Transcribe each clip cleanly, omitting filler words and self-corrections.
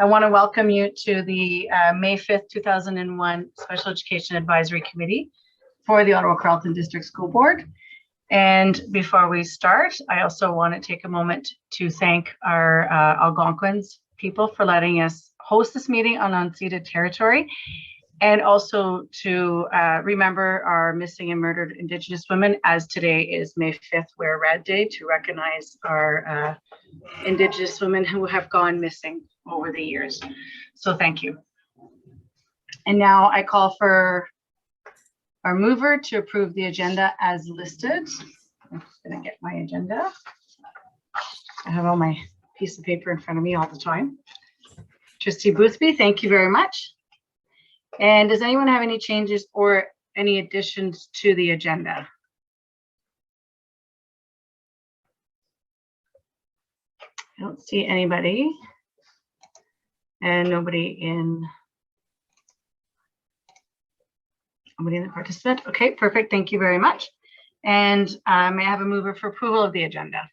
I want to welcome you to the May 5th, 2001 Special Education Advisory Committee for the Ottawa-Carleton District School Board. And before we start, I also want to take a moment to thank our Algonquins people for letting us host this meeting on unceded territory, and also to remember our missing and murdered Indigenous women, as today is May 5th, Wear Red Day, to recognize our Indigenous women who have gone missing over the years. So thank you. And now I call for our mover to approve the agenda as listed. I'm just going to get my agenda. I have all my piece of paper in front of me all the time. Trustee Boothby, thank you very much. And does anyone have any changes or any additions to the agenda? I don't see anybody, and nobody in the participant. Okay, perfect. Thank you very much. And may I have a mover for approval of the agenda?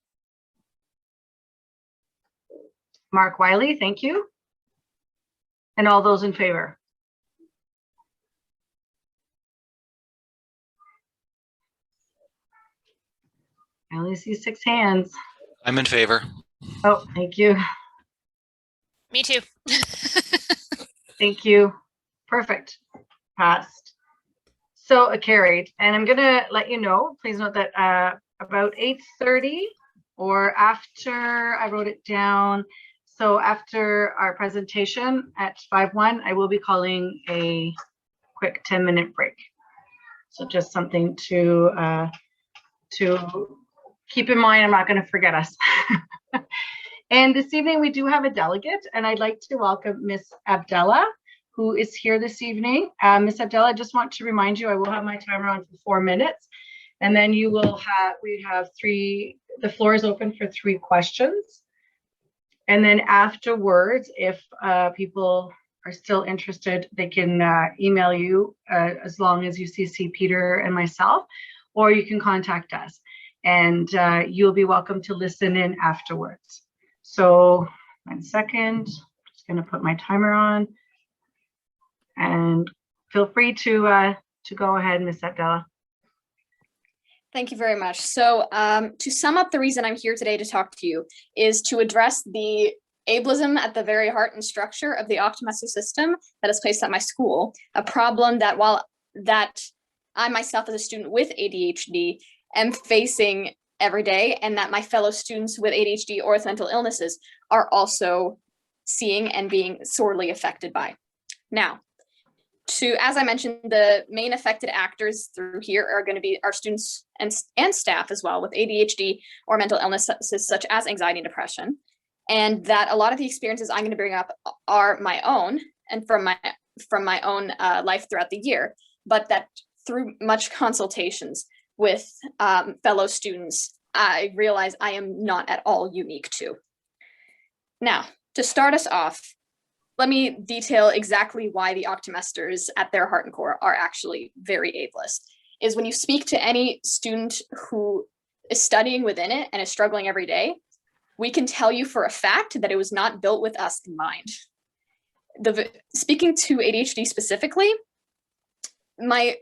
Mark Wiley, thank you. And all those in favor? I only see 6 hands. I'm in favor. Oh, thank you. Me too. Thank you. Perfect. Passed. So carried. And I'm going to let you know, please note that about 8:30 or after, I wrote it down. So after our presentation at 5:01, I will be calling a quick 10-minute break. So just something to keep in mind. I'm not going to forget us. And this evening we do have a delegate, and I'd like to welcome Miss Abdella, who is here this evening. Miss Abdella, I just want to remind you, I will have my timer on for 4 minutes, and then you will have, the floor is open for 3 questions. And then afterwards, if people are still interested, they can email you as long as you CC Peter and myself, or you can contact us, and you'll be welcome to listen in afterwards. So 1 second, just going to put my timer on, and feel free to go ahead, Ms. Abdella. Thank you very much. So to sum up, the reason I'm here today to talk to you is to address the ableism at the very heart and structure of the Optimester system that is placed at my school, a problem that that I myself as a student with ADHD am facing every day, and that my fellow students with ADHD or with mental illnesses are also seeing and being sorely affected by. Now, as I mentioned, the main affected actors through here are going to be our students and staff as well with ADHD or mental illnesses such as anxiety and depression. And that a lot of the experiences I'm going to bring up are my own and from my own life throughout the year, but that through much consultations with fellow students, I realize I am not at all unique to. Now, to start us off, let me detail exactly why the Optimesters at their heart and core are actually very ableist. Is when you speak to any student who is studying within it and is struggling every day, we can tell you for a fact that it was not built with us in mind. Speaking to ADHD specifically, my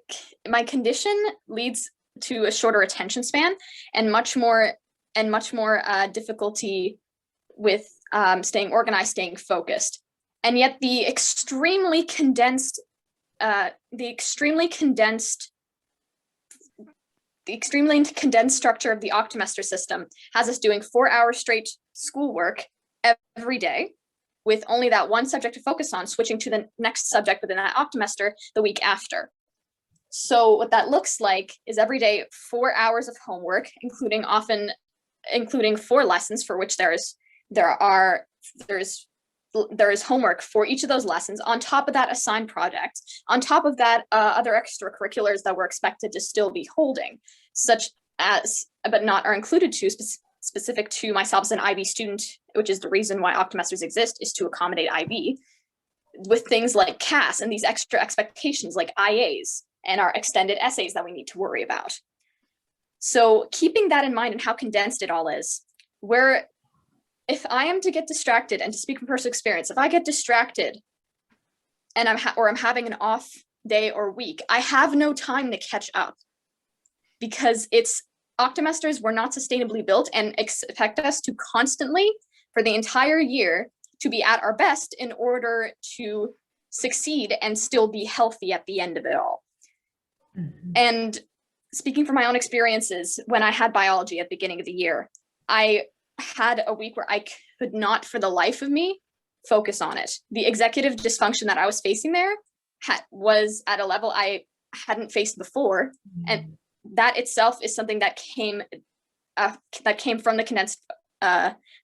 condition leads to a shorter attention span and much more difficulty with staying organized, staying focused. And yet the extremely condensed structure of the Optimester system has us doing 4 hours straight schoolwork every day with only that one subject to focus on, switching to the next subject within that Optimester the week after. So what that looks like is every day 4 hours of homework, including 4 lessons for which there is homework for each of those lessons. On top of that, assigned projects. On top of that, other extracurriculars that we're expected to still be holding, such as, but not are included to, specific to myself as an IB student, which is the reason why Optimesters exist, is to accommodate IB, with things like CAS and these extra expectations like IAs and our extended essays that we need to worry about. So keeping that in mind and how condensed it all is, we're if I am to get distracted, and to speak from personal experience, if I get distracted and I'm having an off day or week, I have no time to catch up, because octomesters were not sustainably built and expect us to constantly, for the entire year, to be at our best in order to succeed and still be healthy at the end of it all. Mm-hmm. And speaking from my own experiences, when I had biology at the beginning of the year, I had a week where I could not for the life of me focus on it. The executive dysfunction that I was facing there was at a level I hadn't faced before. Mm-hmm. And that itself is something that came from the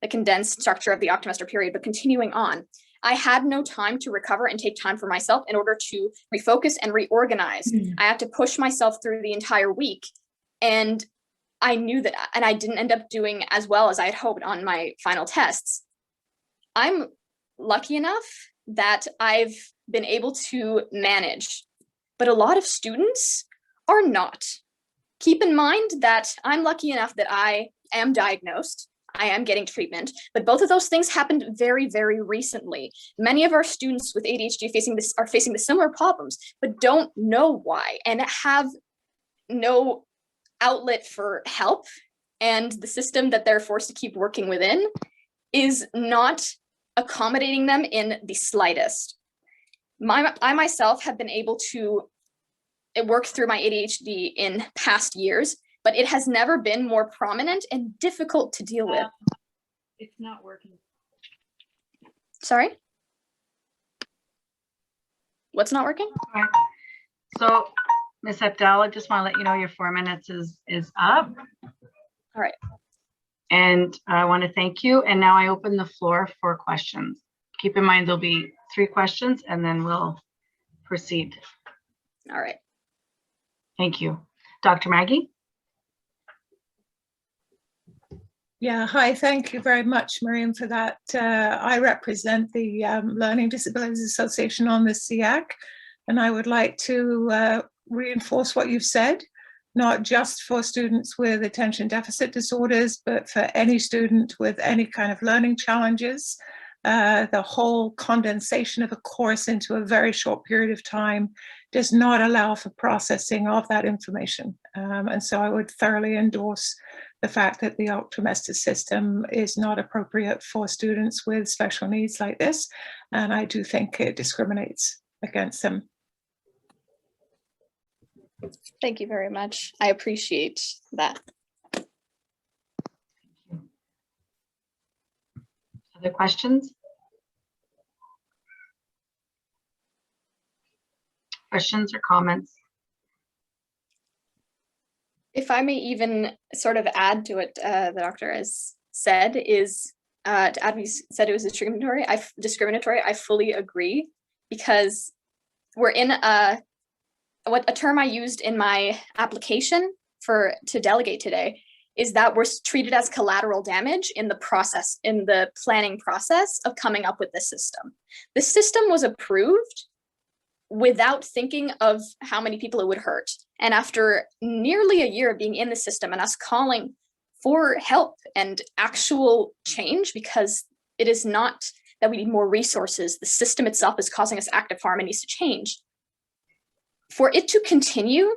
condensed structure of the octomester period. But continuing on, I had no time to recover and take time for myself in order to refocus and reorganize. Mm-hmm. I had to push myself through the entire week. And I knew that, and I didn't end up doing as well as I had hoped on my final tests. I'm lucky enough that I've been able to manage, but a lot of students are not. Keep in mind that I'm lucky enough that I am diagnosed, I am getting treatment, but both of those things happened very, very recently. Many of our students with ADHD are facing the similar problems, but don't know why and have no outlet for help. And the system that they're forced to keep working within is not accommodating them in the slightest. I myself have been able to work through my ADHD in past years, but it has never been more prominent and difficult to deal with. It's not working. Sorry? What's not working? Okay. So, Ms. Abdal, I just want to let you know your 4 minutes is up. All right. And I want to thank you. And now I open the floor for questions. Keep in mind, there'll be 3 questions and then we'll proceed. All right. Thank you. Dr. Maggie? Yeah, hi, thank you very much, Miriam, for that. I represent the Learning Disabilities Association on the SEAC, and I would like to reinforce what you've said, not just for students with attention deficit disorders, but for any student with any kind of learning challenges. The whole condensation of a course into a very short period of time does not allow for processing of that information. And so I would thoroughly endorse the fact that the octomester system is not appropriate for students with special needs like this. And I do think it discriminates against them. Thank you very much. I appreciate that. Other questions? Questions or comments? If I may even sort of add to what the doctor has said, is to add, he said it was discriminatory. I fully agree, because we're in a term I used in my application to delegate today is that we're treated as collateral damage in the process, in the planning process of coming up with this system. The system was approved without thinking of how many people it would hurt. And after nearly a year of being in the system and us calling for help and actual change, because it is not that we need more resources, the system itself is causing us active harm and needs to change. For it to continue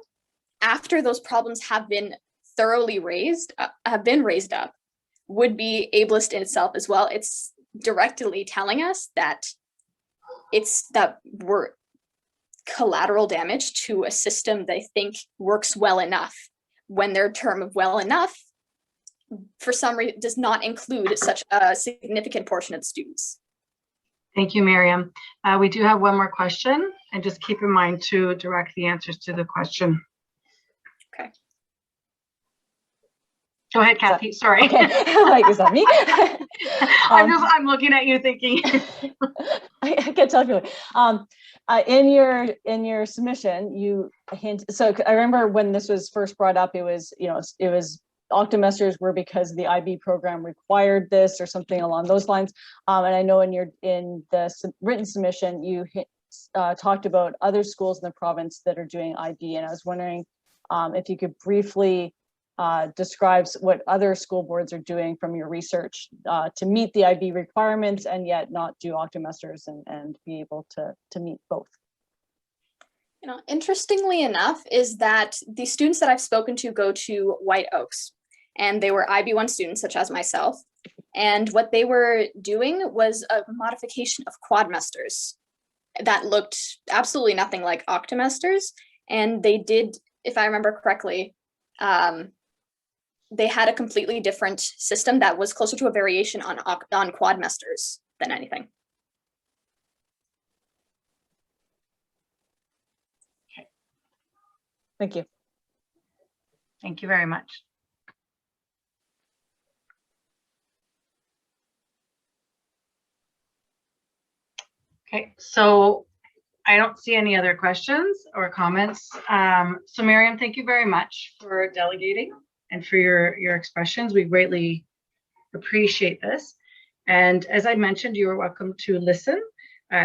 after those problems have been thoroughly raised up, would be ableist in itself as well. It's directly telling us that we're collateral damage to a system they think works well enough, when their term of well enough for some reason does not include such a significant portion of the students. Thank you, Miriam. We do have one more question, and just keep in mind to direct the answers to the question. Okay. Go ahead, Kathy. Sorry. Okay. Like, is that me? I'm looking at you thinking. I can't tell you. In your submission, you hint. So I remember when this was first brought up, it was octomesters were because the IB program required this or something along those lines. And I know in the written submission, you talked about other schools in the province that are doing IB, and I was wondering if you could briefly describes what other school boards are doing from your research to meet the IB requirements and yet not do octomesters and be able to meet both. You know, interestingly enough, is that the students that I've spoken to go to White Oaks, and they were IB1 students, such as myself. And what they were doing was a modification of quadmesters that looked absolutely nothing like octomesters. And they did, if I remember correctly, they had a completely different system that was closer to a variation on quadmesters than anything. Thank you. Thank you very much. Okay, so I don't see any other questions or comments. So Miriam, thank you very much for delegating and for your expressions. We greatly appreciate this. And as I mentioned, you are welcome to listen.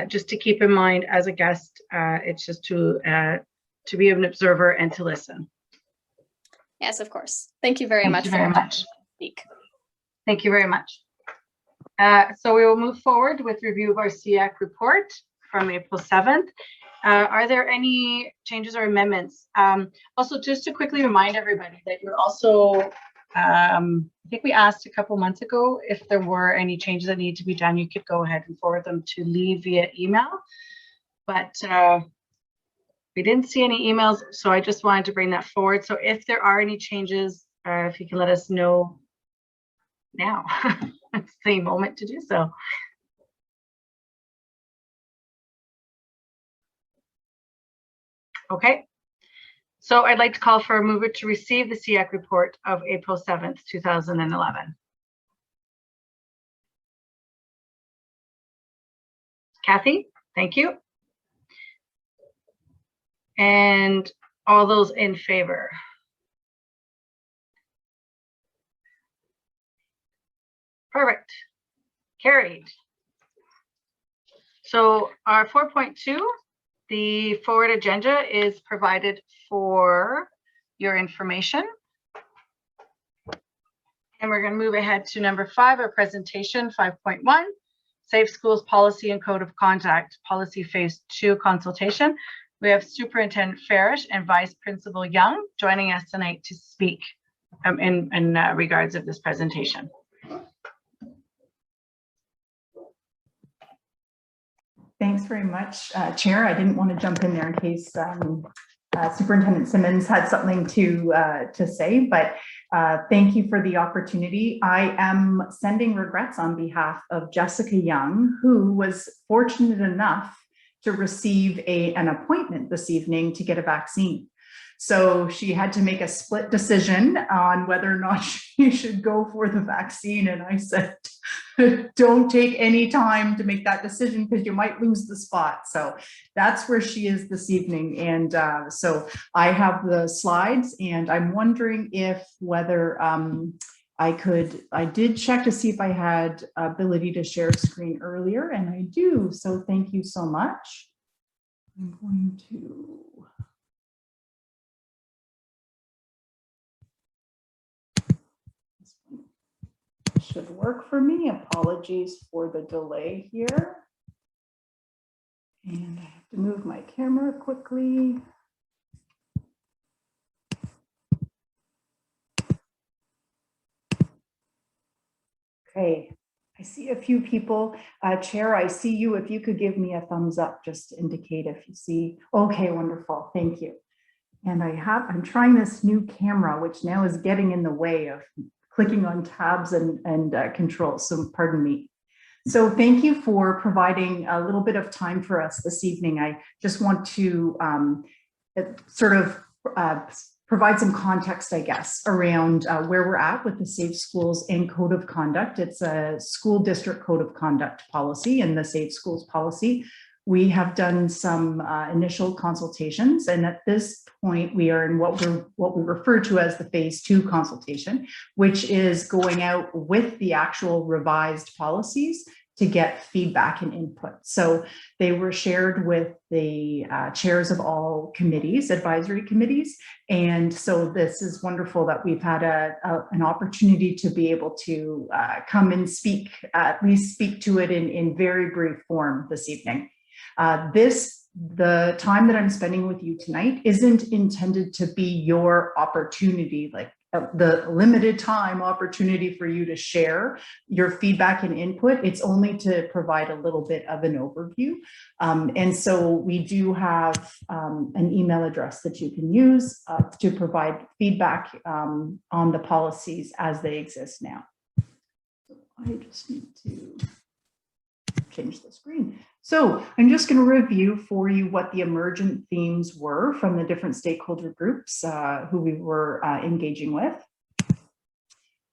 Just to keep in mind as a guest, it's just to be an observer and to listen. Yes, of course. Thank you very much. Thank you very much. Speak. Thank you very much. So we will move forward with review of our SEAC report from April 7th. Are there any changes or amendments? Also, just to quickly remind everybody that you're also, I think we asked a couple months ago if there were any changes that need to be done, you could go ahead and forward them to Lee via email. But we didn't see any emails, so I just wanted to bring that forward. So if there are any changes, if you can let us know now, it's the moment to do so. Okay, so I'd like to call for a mover to receive the SEAC report of April 7th, 2011. Kathy, thank you. And all those in favor? Perfect. Carried. So our 4.2, the forward agenda is provided for your information. And we're going to move ahead to number 5, our presentation 5.1, Safe Schools Policy and Code of Conduct, Policy Phase 2 consultation. We have Superintendent Farish and Vice Principal Young joining us tonight to speak in regards of this presentation. Thanks very much, Chair. I didn't want to jump in there in case Superintendent Simmons had something to say, but thank you for the opportunity. I am sending regrets on behalf of Jessica Young, who was fortunate enough to receive an appointment this evening to get a vaccine. So she had to make a split decision on whether or not she should go for the vaccine. And I said, don't take any time to make that decision because you might lose the spot. So that's where she is this evening. And so I have the slides and I'm wondering if whether I did check to see if I had ability to share screen earlier, and I do. So thank you so much. I'm going to. Should work for me. Apologies for the delay here. And I have to move my camera quickly. Okay, I see a few people. Chair, I see you. If you could give me a thumbs up just to indicate if you see. Okay, wonderful. Thank you. And I'm trying this new camera, which now is getting in the way of clicking on tabs and controls, so pardon me. So thank you for providing a little bit of time for us this evening. I just want to provide some context, I guess, around where we're at with the Safe Schools and Code of Conduct. It's a school district code of conduct policy and the Safe Schools policy. We have done some initial consultations, and at this point we are in what we refer to as the phase 2 consultation, which is going out with the actual revised policies to get feedback and input. So they were shared with the chairs of all committees, advisory committees. And so this is wonderful that we've had an opportunity to be able to come and speak, at least speak to it in very brief form this evening. The time that I'm spending with you tonight isn't intended to be your opportunity, like the limited time opportunity for you to share your feedback and input. It's only to provide a little bit of an overview. And so we do have an email address that you can use to provide feedback on the policies as they exist now. So I just need to change the screen. So I'm just going to review for you what the emergent themes were from the different stakeholder groups who we were engaging with.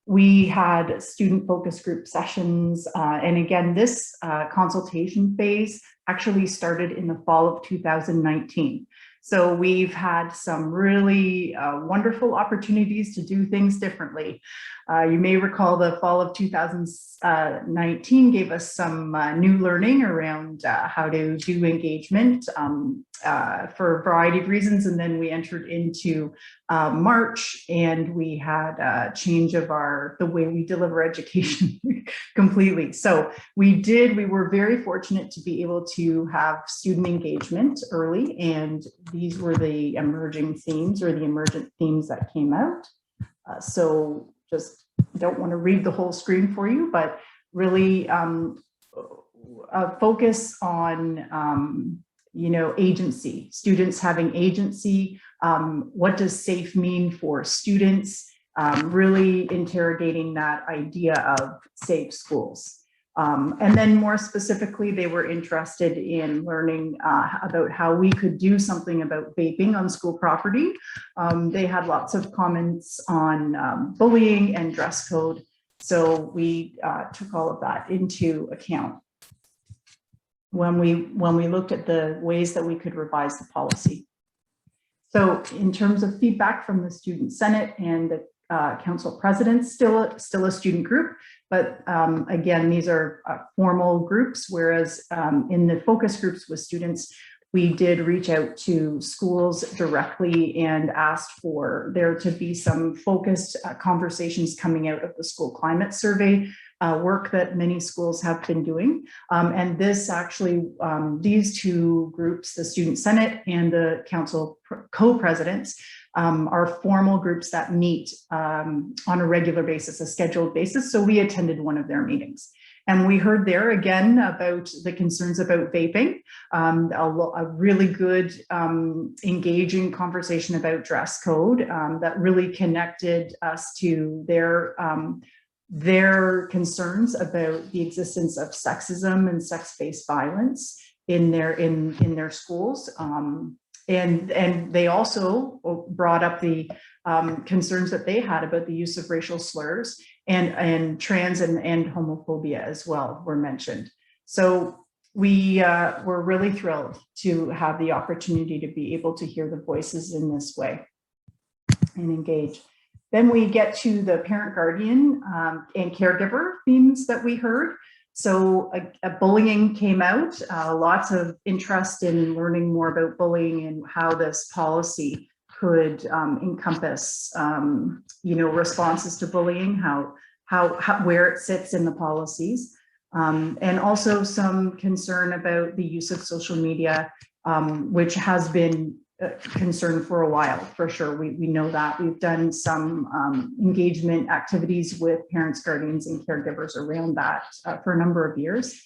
We had student focus group sessions. And again, this consultation phase actually started in the fall of 2019. So we've had some really wonderful opportunities to do things differently. You may recall the fall of 2019 gave us some new learning around how to do engagement for a variety of reasons. And then we entered into March and we had a change of the way we deliver education completely. So we were very fortunate to be able to have student engagement early, and these were the emerging themes or the emergent themes that came out. So just don't want to read the whole screen for you, but really focus on, agency, students having agency. What does SAFE mean for students? Really interrogating that idea of safe schools. And then more specifically, they were interested in learning about how we could do something about vaping on school property. They had lots of comments on bullying and dress code. So we took all of that into account when we looked at the ways that we could revise the policy. So in terms of feedback from the Student Senate and the council presidents, still a student group, but again, these are formal groups, whereas in the focus groups with students, we did reach out to schools directly and asked for there to be some focused conversations coming out of the school climate survey work that many schools have been doing. And this actually, these two groups, the Student Senate and the council co-presidents, are formal groups that meet on a regular basis, a scheduled basis. So we attended one of their meetings. And we heard there again about the concerns about vaping, a really good engaging conversation about dress code that really connected us to their concerns about the existence of sexism and sex-based violence in their schools. And they also brought up the concerns that they had about the use of racial slurs, and trans and homophobia as well were mentioned. So we were really thrilled to have the opportunity to be able to hear the voices in this way and engage. Then we get to the parent, guardian, and caregiver themes that we heard. So bullying came out, lots of interest in learning more about bullying and how this policy could encompass, responses to bullying, where it sits in the policies, and also some concern about the use of social media, which has been a concern for a while, for sure. We know that. We've done some engagement activities with parents, guardians, and caregivers around that for a number of years.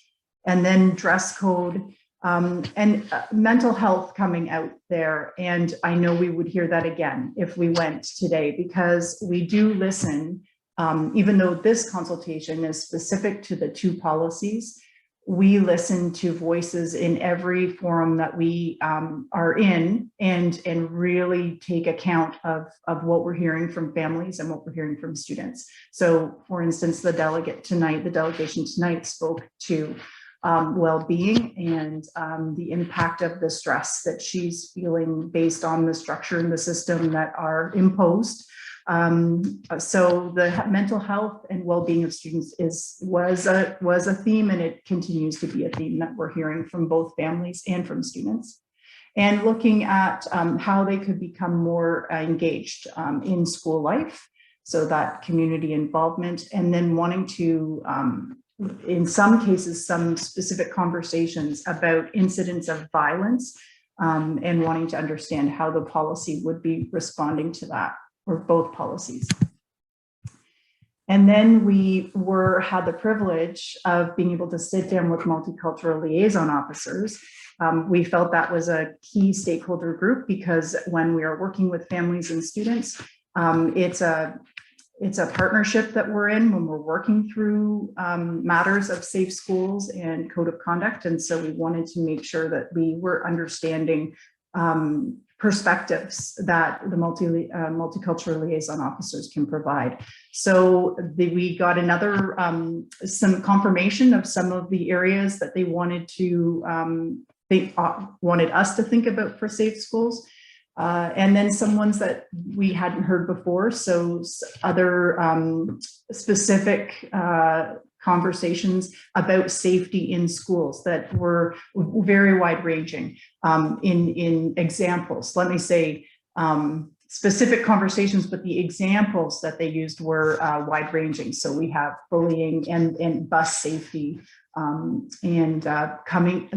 And then dress code and mental health coming out there. And I know we would hear that again if we went today, because we do listen, even though this consultation is specific to the two policies, we listen to voices in every forum that we are in, and really take account of what we're hearing from families and what we're hearing from students. So for instance, the delegation tonight spoke to well-being and the impact of the stress that she's feeling based on the structure and the system that are imposed. So the mental health and well-being of students was a theme, and it continues to be a theme that we're hearing from both families and from students. And looking at how they could become more engaged in school life, so that community involvement, and then wanting to, in some cases, some specific conversations about incidents of violence, and wanting to understand how the policy would be responding to that, or both policies. And then we had the privilege of being able to sit down with multicultural liaison officers. We felt that was a key stakeholder group because when we are working with families and students, it's a partnership that we're in when we're working through matters of safe schools and code of conduct. And so we wanted to make sure that we were understanding perspectives that the multicultural liaison officers can provide. So we got another, some confirmation of some of the areas that they wanted to, wanted us to think about for safe schools. And then some ones that we hadn't heard before. So other specific conversations about safety in schools that were very wide ranging in examples. Let me say specific conversations, but the examples that they used were wide ranging. So we have bullying and bus safety and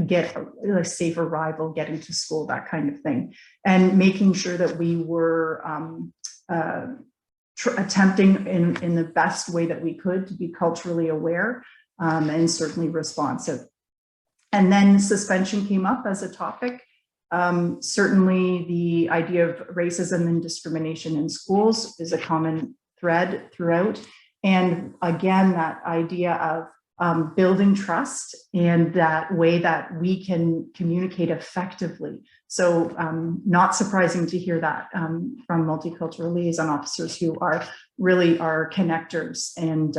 get a safe arrival, getting to school, that kind of thing. And making sure that we were attempting in the best way that we could to be culturally aware and certainly responsive. And then suspension came up as a topic. Certainly the idea of racism and discrimination in schools is a common thread throughout. And again, that idea of building trust and that way that we can communicate effectively. So not surprising to hear that from multicultural liaison officers who are really our connectors and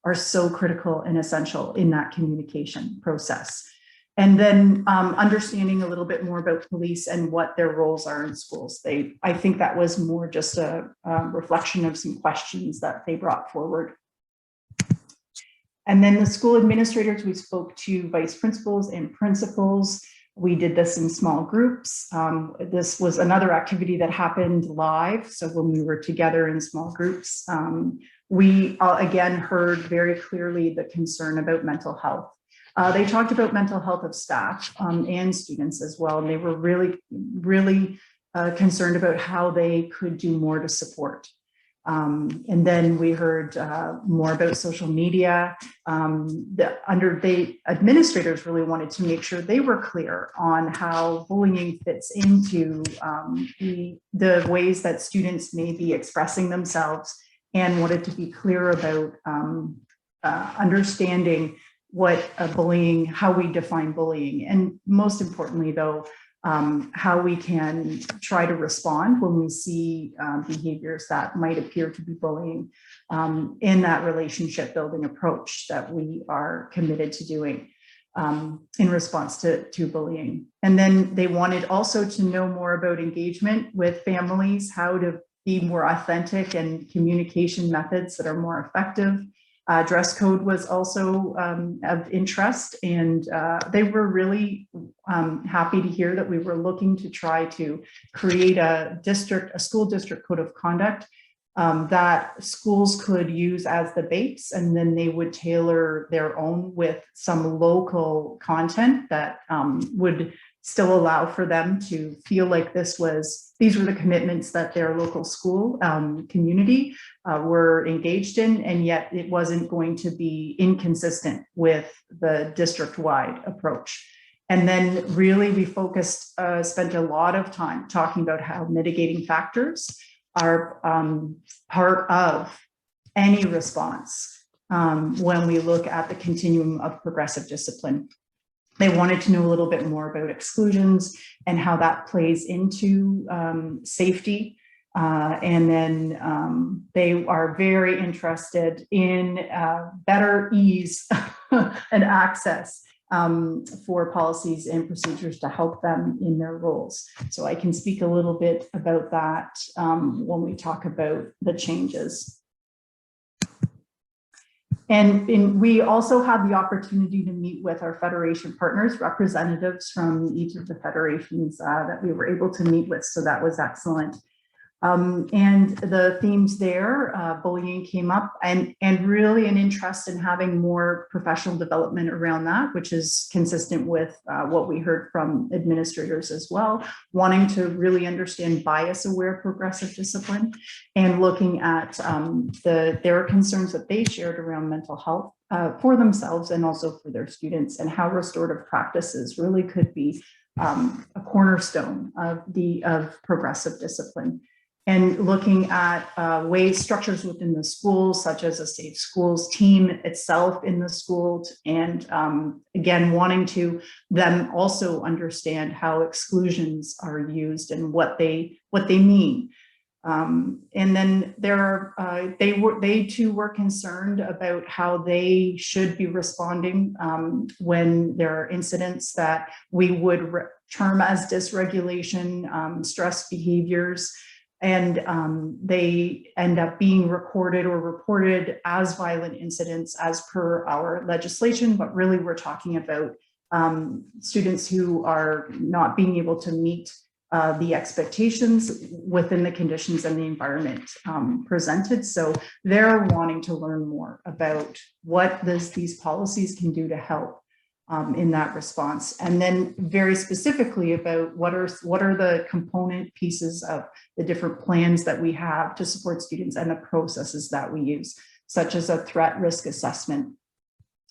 are so critical and essential in that communication process. And then understanding a little bit more about police and what their roles are in schools. I think that was more just a reflection of some questions that they brought forward. And then the school administrators, we spoke to vice principals and principals. We did this in small groups. This was another activity that happened live. So when we were together in small groups, we again heard very clearly the concern about mental health. They talked about mental health of staff and students as well. And they were really concerned about how they could do more to support. And then we heard more about social media. The administrators really wanted to make sure they were clear on how bullying fits into the ways that students may be expressing themselves, and wanted to be clear about understanding what bullying, how we define bullying, and most importantly though, how we can try to respond when we see behaviors that might appear to be bullying in that relationship building approach that we are committed to doing in response to bullying. And then they wanted also to know more about engagement with families, how to be more authentic and communication methods that are more effective. Dress code was also of interest, and they were really happy to hear that we were looking to try to create a school district code of conduct that schools could use as the base, and then they would tailor their own with some local content that would still allow for them to feel like these were the commitments that their local school community were engaged in, and yet it wasn't going to be inconsistent with the district-wide approach. And then really we spent a lot of time talking about how mitigating factors are part of any response when we look at the continuum of progressive discipline. They wanted to know a little bit more about exclusions and how that plays into safety. And then they are very interested in better ease and access for policies and procedures to help them in their roles. So I can speak a little bit about that when we talk about the changes. And we also had the opportunity to meet with our Federation partners, representatives from each of the federations that we were able to meet with. So that was excellent. And the themes there, bullying came up, and really an interest in having more professional development around that, which is consistent with what we heard from administrators as well, wanting to really understand bias-aware progressive discipline and looking at their concerns that they shared around mental health for themselves and also for their students, and how restorative practices really could be a cornerstone of progressive discipline. And looking at ways, structures within the schools, such as a safe schools team itself in the schools, and again, wanting to them also understand how exclusions are used and what they mean. And then they too were concerned about how they should be responding when there are incidents that we would term as dysregulation, stress behaviors. And they end up being recorded or reported as violent incidents as per our legislation, but really we're talking about students who are not being able to meet the expectations within the conditions and the environment presented. So they're wanting to learn more about what these policies can do to help in that response, and then very specifically about what are the component pieces of the different plans that we have to support students and the processes that we use, such as a threat risk assessment,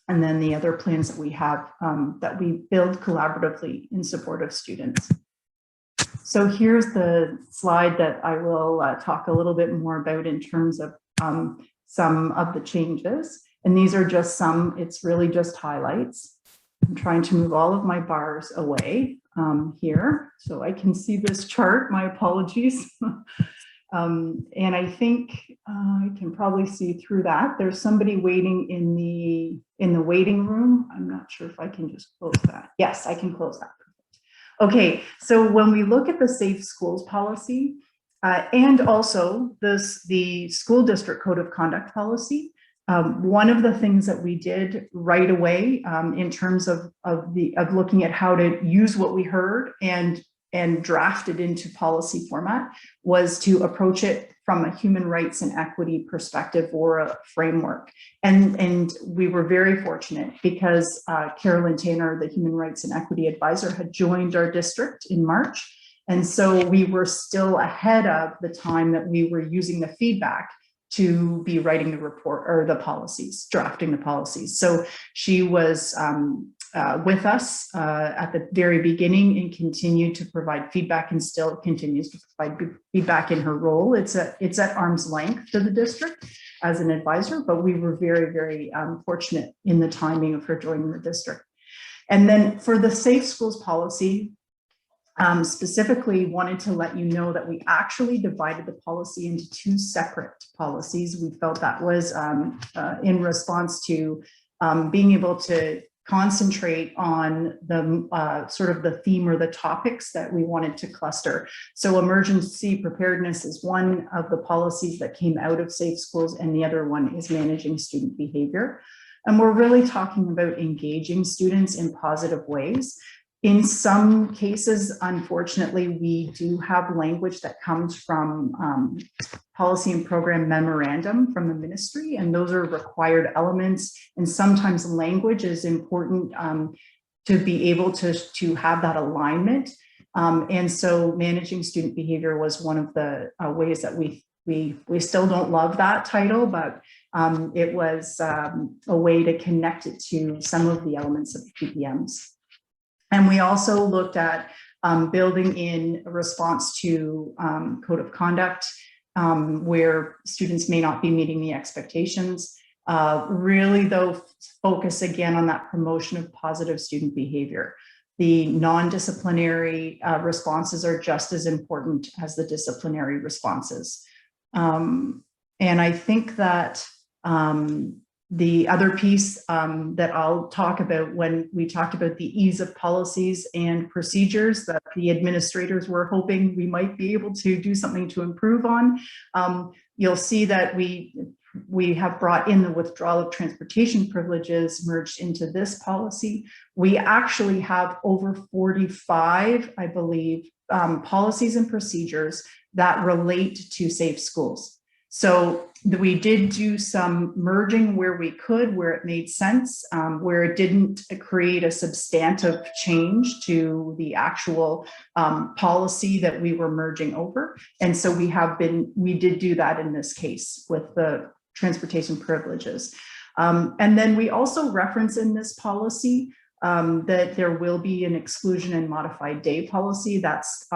and then the other plans that we have that we build collaboratively in support of students. So here's the slide that I will talk a little bit more about in terms of some of the changes, and these are just some. It's really just highlights. I'm trying to move all of my bars away here so I can see this chart. My apologies. And I think I can probably see through that. There's somebody waiting in the waiting room. I'm not sure if I can just close that. Yes, I can close that. Okay, so when we look at the Safe Schools policy and also the School District Code of Conduct policy, one of the things that we did right away in terms of looking at how to use what we heard and draft it into policy format was to approach it from a human rights and equity perspective or a framework. And we were very fortunate because Carolyn Tanner, the Human Rights and Equity Advisor, had joined our district in March. And so we were still ahead of the time that we were using the feedback to be writing the report or the policies, drafting the policies. So she was with us at the very beginning and continued to provide feedback and still continues to provide feedback in her role. It's at arm's length to the district as an advisor, but we were very, very fortunate in the timing of her joining the district. And then for the Safe Schools policy, specifically wanted to let you know that we actually divided the policy into two separate policies. We felt that was in response to being able to concentrate on the sort of the theme or the topics that we wanted to cluster. So emergency preparedness is one of the policies that came out of Safe Schools, and the other one is managing student behavior. And we're really talking about engaging students in positive ways. In some cases, unfortunately, we do have language that comes from policy and program memorandum from the ministry, and those are required elements. And sometimes language is important to be able to have that alignment. And so managing student behavior was one of the ways that we still don't love that title, but it was a way to connect it to some of the elements of the PPMs. And we also looked at building in a response to code of conduct where students may not be meeting the expectations. Really though, focus again on that promotion of positive student behavior. The non-disciplinary responses are just as important as the disciplinary responses. And I think that The other piece that I'll talk about when we talked about the ease of policies and procedures that the administrators were hoping we might be able to do something to improve on. You'll see that we have brought in the withdrawal of transportation privileges merged into this policy. We actually have over 45, I believe, policies and procedures that relate to safe schools. So we did do some merging where we could, where it made sense, where it didn't create a substantive change to the actual policy that we were merging over. And so we did do that in this case with the transportation privileges. And then we also reference in this policy that there will be an exclusion and modified day policy that's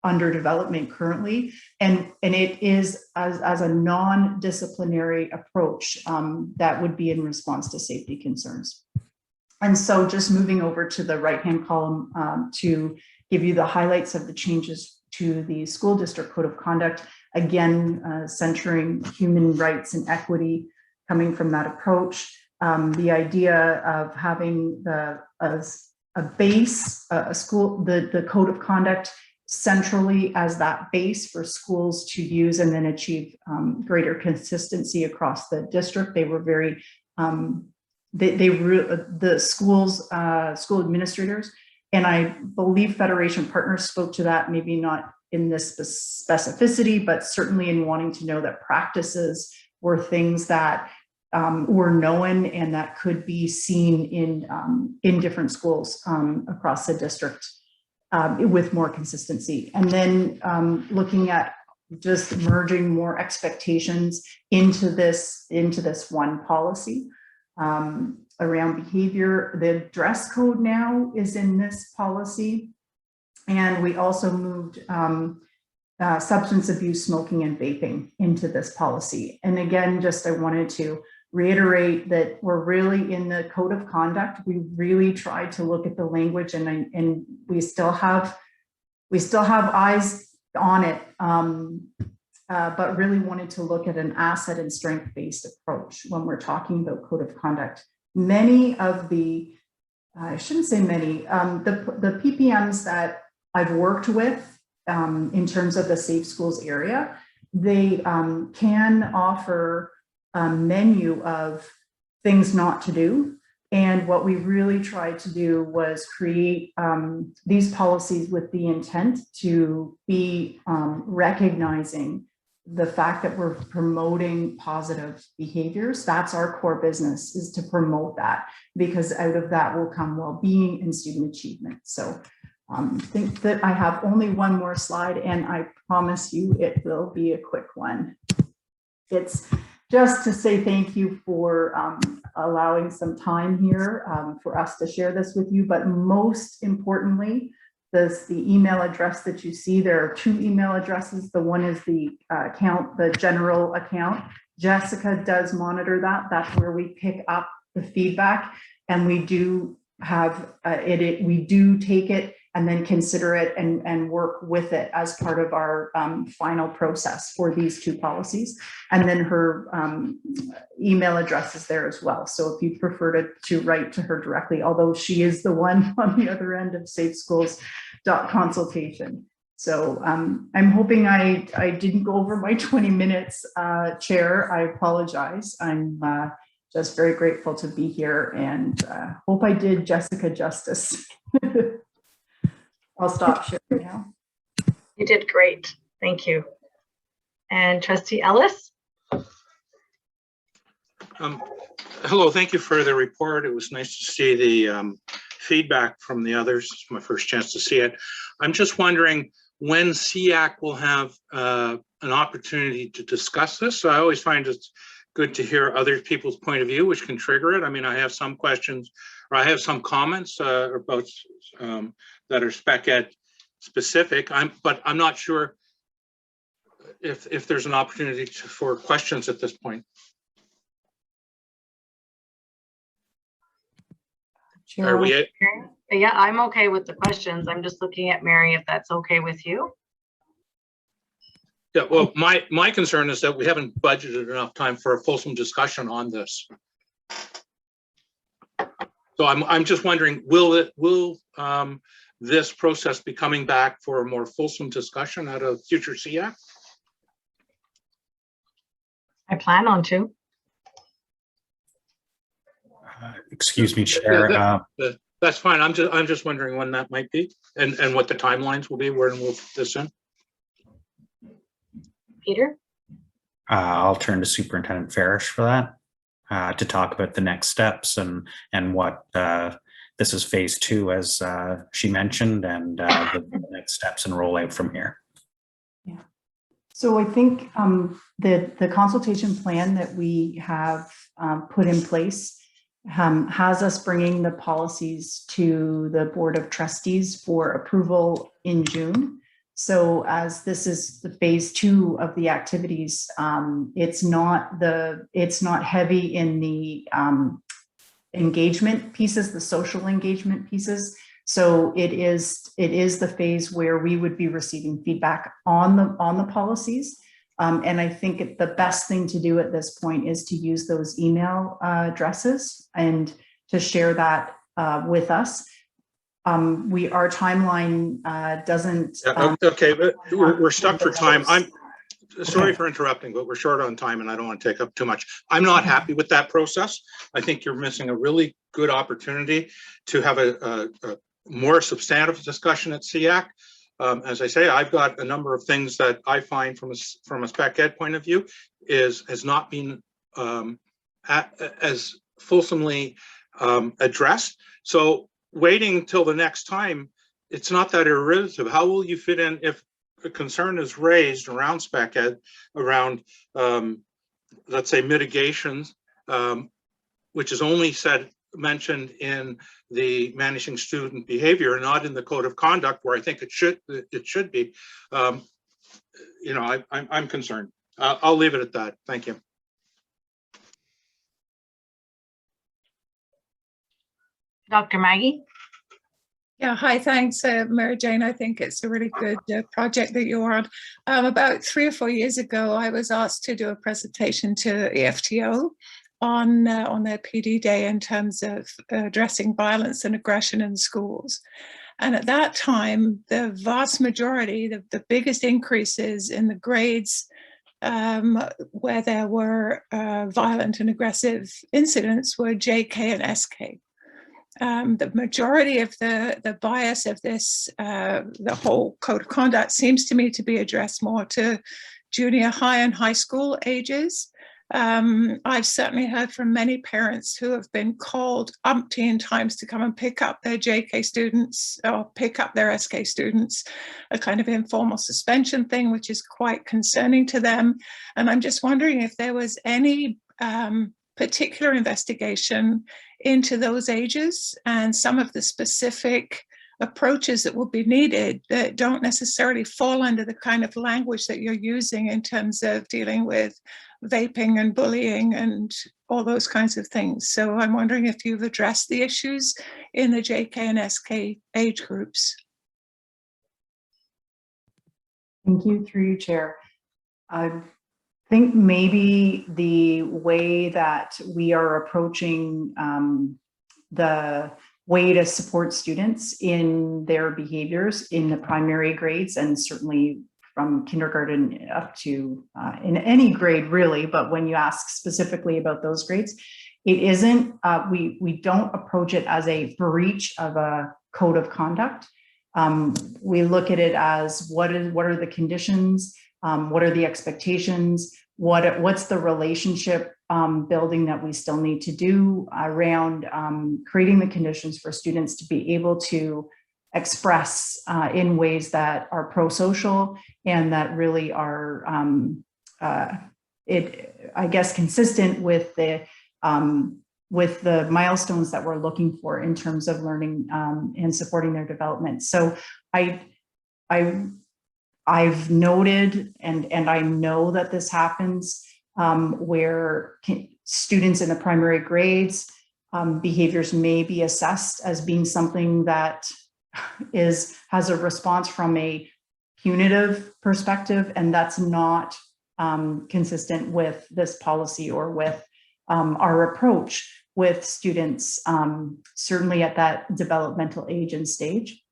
under development currently, and it is as a non-disciplinary approach that would be in response to safety concerns. And so just moving over to the right-hand column to give you the highlights of the changes to the school district code of conduct, again, centering human rights and equity coming from that approach. The idea of having a base, the code of conduct centrally as that base for schools to use and then achieve greater consistency across the district. They were very, the school administrators, and I believe Federation Partners spoke to that, maybe not in this specificity, but certainly in wanting to know that practices were things that were known and that could be seen in different schools across the district. With more consistency. And then looking at just merging more expectations into this one policy around behavior. The dress code now is in this policy. And we also moved substance abuse, smoking, and vaping into this policy. And again, I wanted to reiterate that we're really in the code of conduct. We really tried to look at the language, and we still have eyes on it, but really wanted to look at an asset and strength-based approach when we're talking about code of conduct. Many of the, I shouldn't say many, the PPMs that I've worked with in terms of the safe schools area, they can offer a menu of things not to do. And what we really tried to do was create these policies with the intent to be recognizing the fact that we're promoting positive behaviors. That's our core business, is to promote that, because out of that will come well-being and student achievement. So I think that I have only one more slide, and I promise you it will be a quick one. It's just to say thank you for allowing some time here for us to share this with you. But most importantly, the email address that you see, there are two email addresses. The one is the account, the general account. Jessica does monitor that. That's where we pick up the feedback, and we do have we do take it and then consider it and work with it as part of our final process for these two policies. And then her email address is there as well. So if you prefer to write to her directly, although she is the one on the other end of safeschools.consultation. So I'm hoping I didn't go over my 20 minutes, Chair. I apologize. I'm just very grateful to be here, and hope I did Jessica justice. I'll stop sharing now. You did great. Thank you. And Trustee Ellis? Hello, thank you for the report. It was nice to see the feedback from the others. It's my first chance to see it. I'm just wondering when SEAC will have an opportunity to discuss this. So I always find it's good to hear other people's point of view, which can trigger it. I mean, I have some questions, or I have some comments about that are spec ed specific. But I'm not sure if there's an opportunity for questions at this point. Are we? Yeah, I'm okay with the questions. I'm just looking at Mary, if that's okay with you. Yeah, well, my concern is that we haven't budgeted enough time for a fulsome discussion on this. So I'm just wondering, will this process be coming back for a more fulsome discussion at a future SEAC? I plan on to. Excuse me, Chair. That's fine. I'm just wondering when that might be and what the timelines will be, where we'll fit this in. Peter? I'll turn to Superintendent Farish for that to talk about the next steps and what this is phase 2, as she mentioned, and the next steps and rollout from here. Yeah. So I think the consultation plan that we have put in place has us bringing the policies to the Board of Trustees for approval in June. So as this is the phase 2 of the activities, it's not heavy in the engagement pieces, the social engagement pieces. So it is the phase where we would be receiving feedback on the policies. And I think the best thing to do at this point is to use those email addresses and to share that with us. Our timeline doesn't. Okay, but we're stuck for time. I'm sorry for interrupting, but we're short on time and I don't want to take up too much. I'm not happy with that process. I think you're missing a really good opportunity to have a more substantive discussion at SEAC. As I say, I've got a number of things that I find from a spec ed point of view has not been as fulsomely addressed. So waiting till the next time, it's not that irrelative. How will you fit in if a concern is raised around spec ed, around let's say mitigations, which is only mentioned in the managing student behavior, not in the code of conduct, where I think it should be. You know, I'm concerned. I'll leave it at that. Thank you. Dr. Maggie? Yeah, hi, thanks, Mary Jane. I think it's a really good project that you're on. About 3 or 4 years ago, I was asked to do a presentation to EFTO on their PD day in terms of addressing violence and aggression in schools. And at that time, the vast majority, the biggest increases in the grades where there were violent and aggressive incidents were JK and SK. The majority of the bias of this, the whole code of conduct seems to me to be addressed more to junior high and high school ages. I've certainly heard from many parents who have been called umpteen times to come and pick up their JK students or pick up their SK students, a kind of informal suspension thing, which is quite concerning to them. And I'm just wondering if there was any particular investigation into those ages and some of the specific approaches that will be needed that don't necessarily fall under the kind of language that you're using in terms of dealing with vaping and bullying and all those kinds of things. So I'm wondering if you've addressed the issues in the JK and SK age groups. Thank you, through you, Chair. I think maybe the way that we are approaching the way to support students in their behaviors in the primary grades, and certainly from kindergarten up to in any grade really, but when you ask specifically about those grades, it isn't, we don't approach it as a breach of a code of conduct. We look at it as what are the conditions, what are the expectations, what's the relationship building that we still need to do around creating the conditions for students to be able to express in ways that are pro-social and that really are, I guess, consistent with the milestones that we're looking for in terms of learning and supporting their development. So I've noted, and I know that this happens where students in the primary grades, behaviors may be assessed as being something that has a response from a punitive perspective, and that's not consistent with this policy or with our approach. with students, certainly at that developmental age and stage.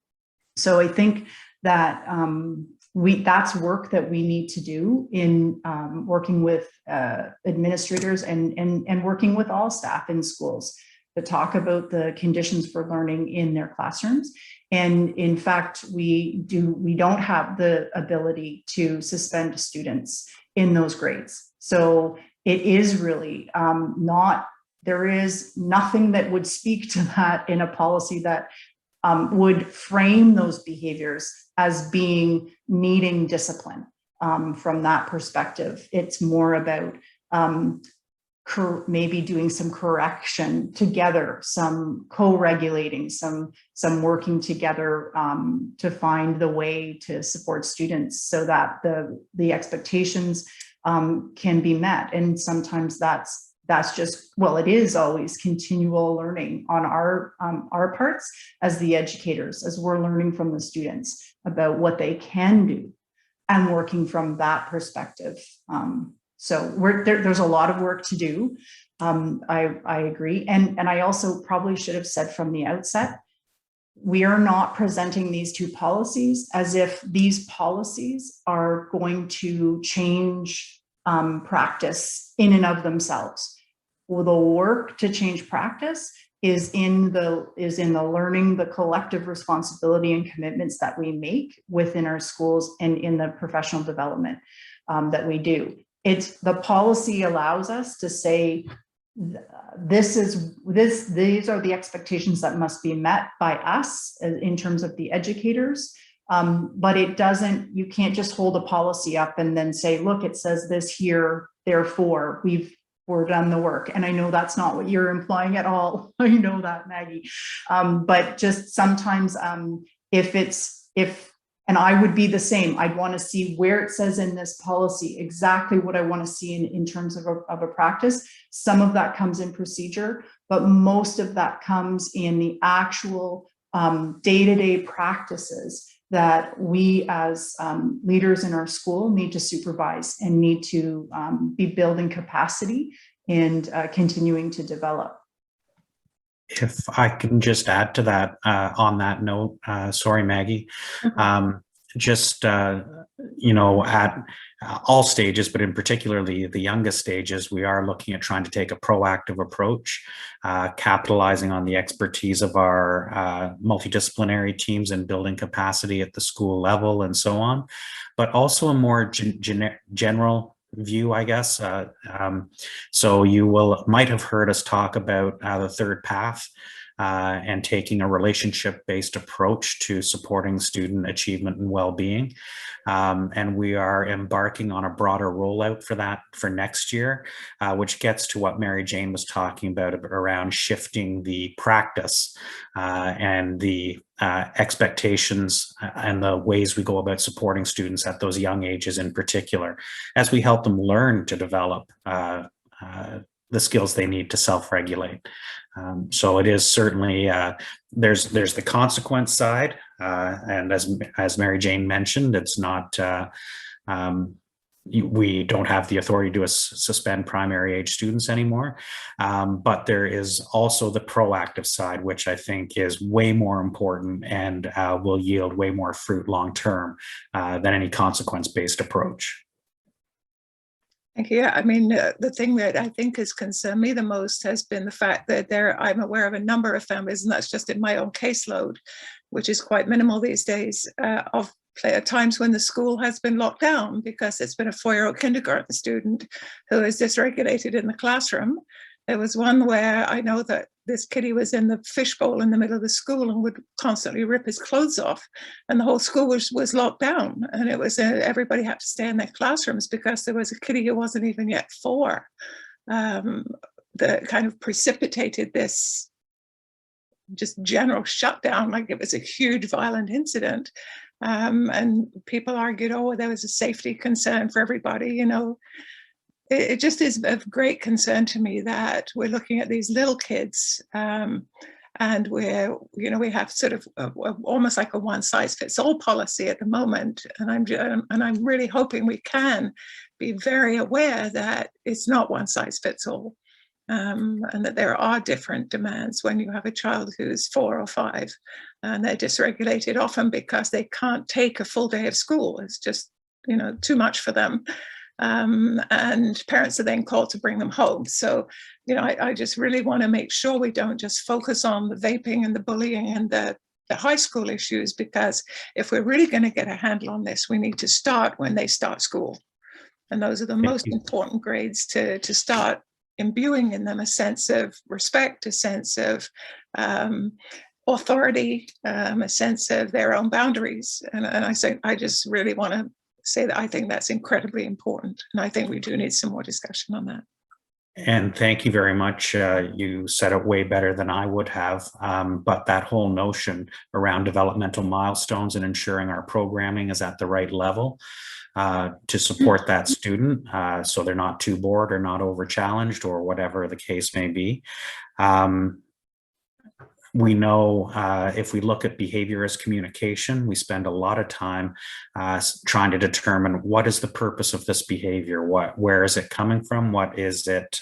So I think that that's work that we need to do in working with administrators and working with all staff in schools to talk about the conditions for learning in their classrooms. And in fact, we don't have the ability to suspend students in those grades. So it is really there is nothing that would speak to that in a policy that would frame those behaviors as being needing discipline from that perspective. It's more about maybe doing some correction together, some co-regulating, some working together to find the way to support students so that the expectations can be met. And sometimes that's just, well, it is always continual learning on our parts as the educators, as we're learning from the students about what they can do and working from that perspective. So there's a lot of work to do. I agree. And I also probably should have said from the outset, we are not presenting these two policies as if these policies are going to change practice in and of themselves. Well, the work to change practice is in the learning, the collective responsibility and commitments that we make within our schools and in the professional development that we do. The policy allows us to say, these are the expectations that must be met by us in terms of the educators. But it doesn't, you can't just hold a policy up and then say, look, it says this here, therefore we're done the work. And I know that's not what you're implying at all. I know that, Maggie. But just sometimes and I would be the same, I'd want to see where it says in this policy exactly what I want to see in terms of a practice. Some of that comes in procedure, but most of that comes in the actual day-to-day practices that we as leaders in our school need to supervise and need to be building capacity and continuing to develop. If I can just add to that on that note, sorry, Maggie, just, at all stages, but in particularly the youngest stages, we are looking at trying to take a proactive approach, capitalizing on the expertise of our multidisciplinary teams and building capacity at the school level and so on, but also a more general view, I guess. So you might have heard us talk about the third path and taking a relationship-based approach to supporting student achievement and well-being. And we are embarking on a broader rollout for that for next year, which gets to what Mary Jane was talking about around shifting the practice and the expectations and the ways we go about supporting students at those young ages in particular, as we help them learn to develop the skills they need to self-regulate. So it is certainly, there's the consequence side, and as Mary Jane mentioned, it's not, we don't have the authority to suspend primary age students anymore, but there is also the proactive side, which I think is way more important and will yield way more fruit long-term than any consequence-based approach. Yeah, I mean, the thing that I think has concerned me the most has been the fact that I'm aware of a number of families, and that's just in my own caseload, which is quite minimal these days, of times when the school has been locked down because it's been a 4-year-old kindergarten student who is dysregulated in the classroom. There was one where I know that this kiddie was in the fishbowl in the middle of the school and would constantly rip his clothes off, and the whole school was locked down, and it was everybody had to stay in their classrooms because there was a kiddie who wasn't even yet 4 that kind of precipitated this just general shutdown, like it was a huge violent incident. And people argued, oh, there was a safety concern for everybody, It just is of great concern to me that we're looking at these little kids and we have sort of almost like a one-size-fits-all policy at the moment. And I'm really hoping we can be very aware that it's not one-size-fits-all. and that there are different demands when you have a child who's 4 or 5, and they're dysregulated often because they can't take a full day of school. It's just, too much for them. And parents are then called to bring them home. So, I just really want to make sure we don't just focus on the vaping and the bullying and the high school issues, because if we're really going to get a handle on this, we need to start when they start school. And those are the most important grades to start imbuing in them a sense of respect, a sense of authority, a sense of their own boundaries. And I just really want to say that I think that's incredibly important. And I think we do need some more discussion on that. And thank you very much. You said it way better than I would have. But that whole notion around developmental milestones and ensuring our programming is at the right level to support that student, so they're not too bored or not over challenged or whatever the case may be. We know if we look at behavior as communication, we spend a lot of time trying to determine what is the purpose of this behavior, where is it coming from, what is it,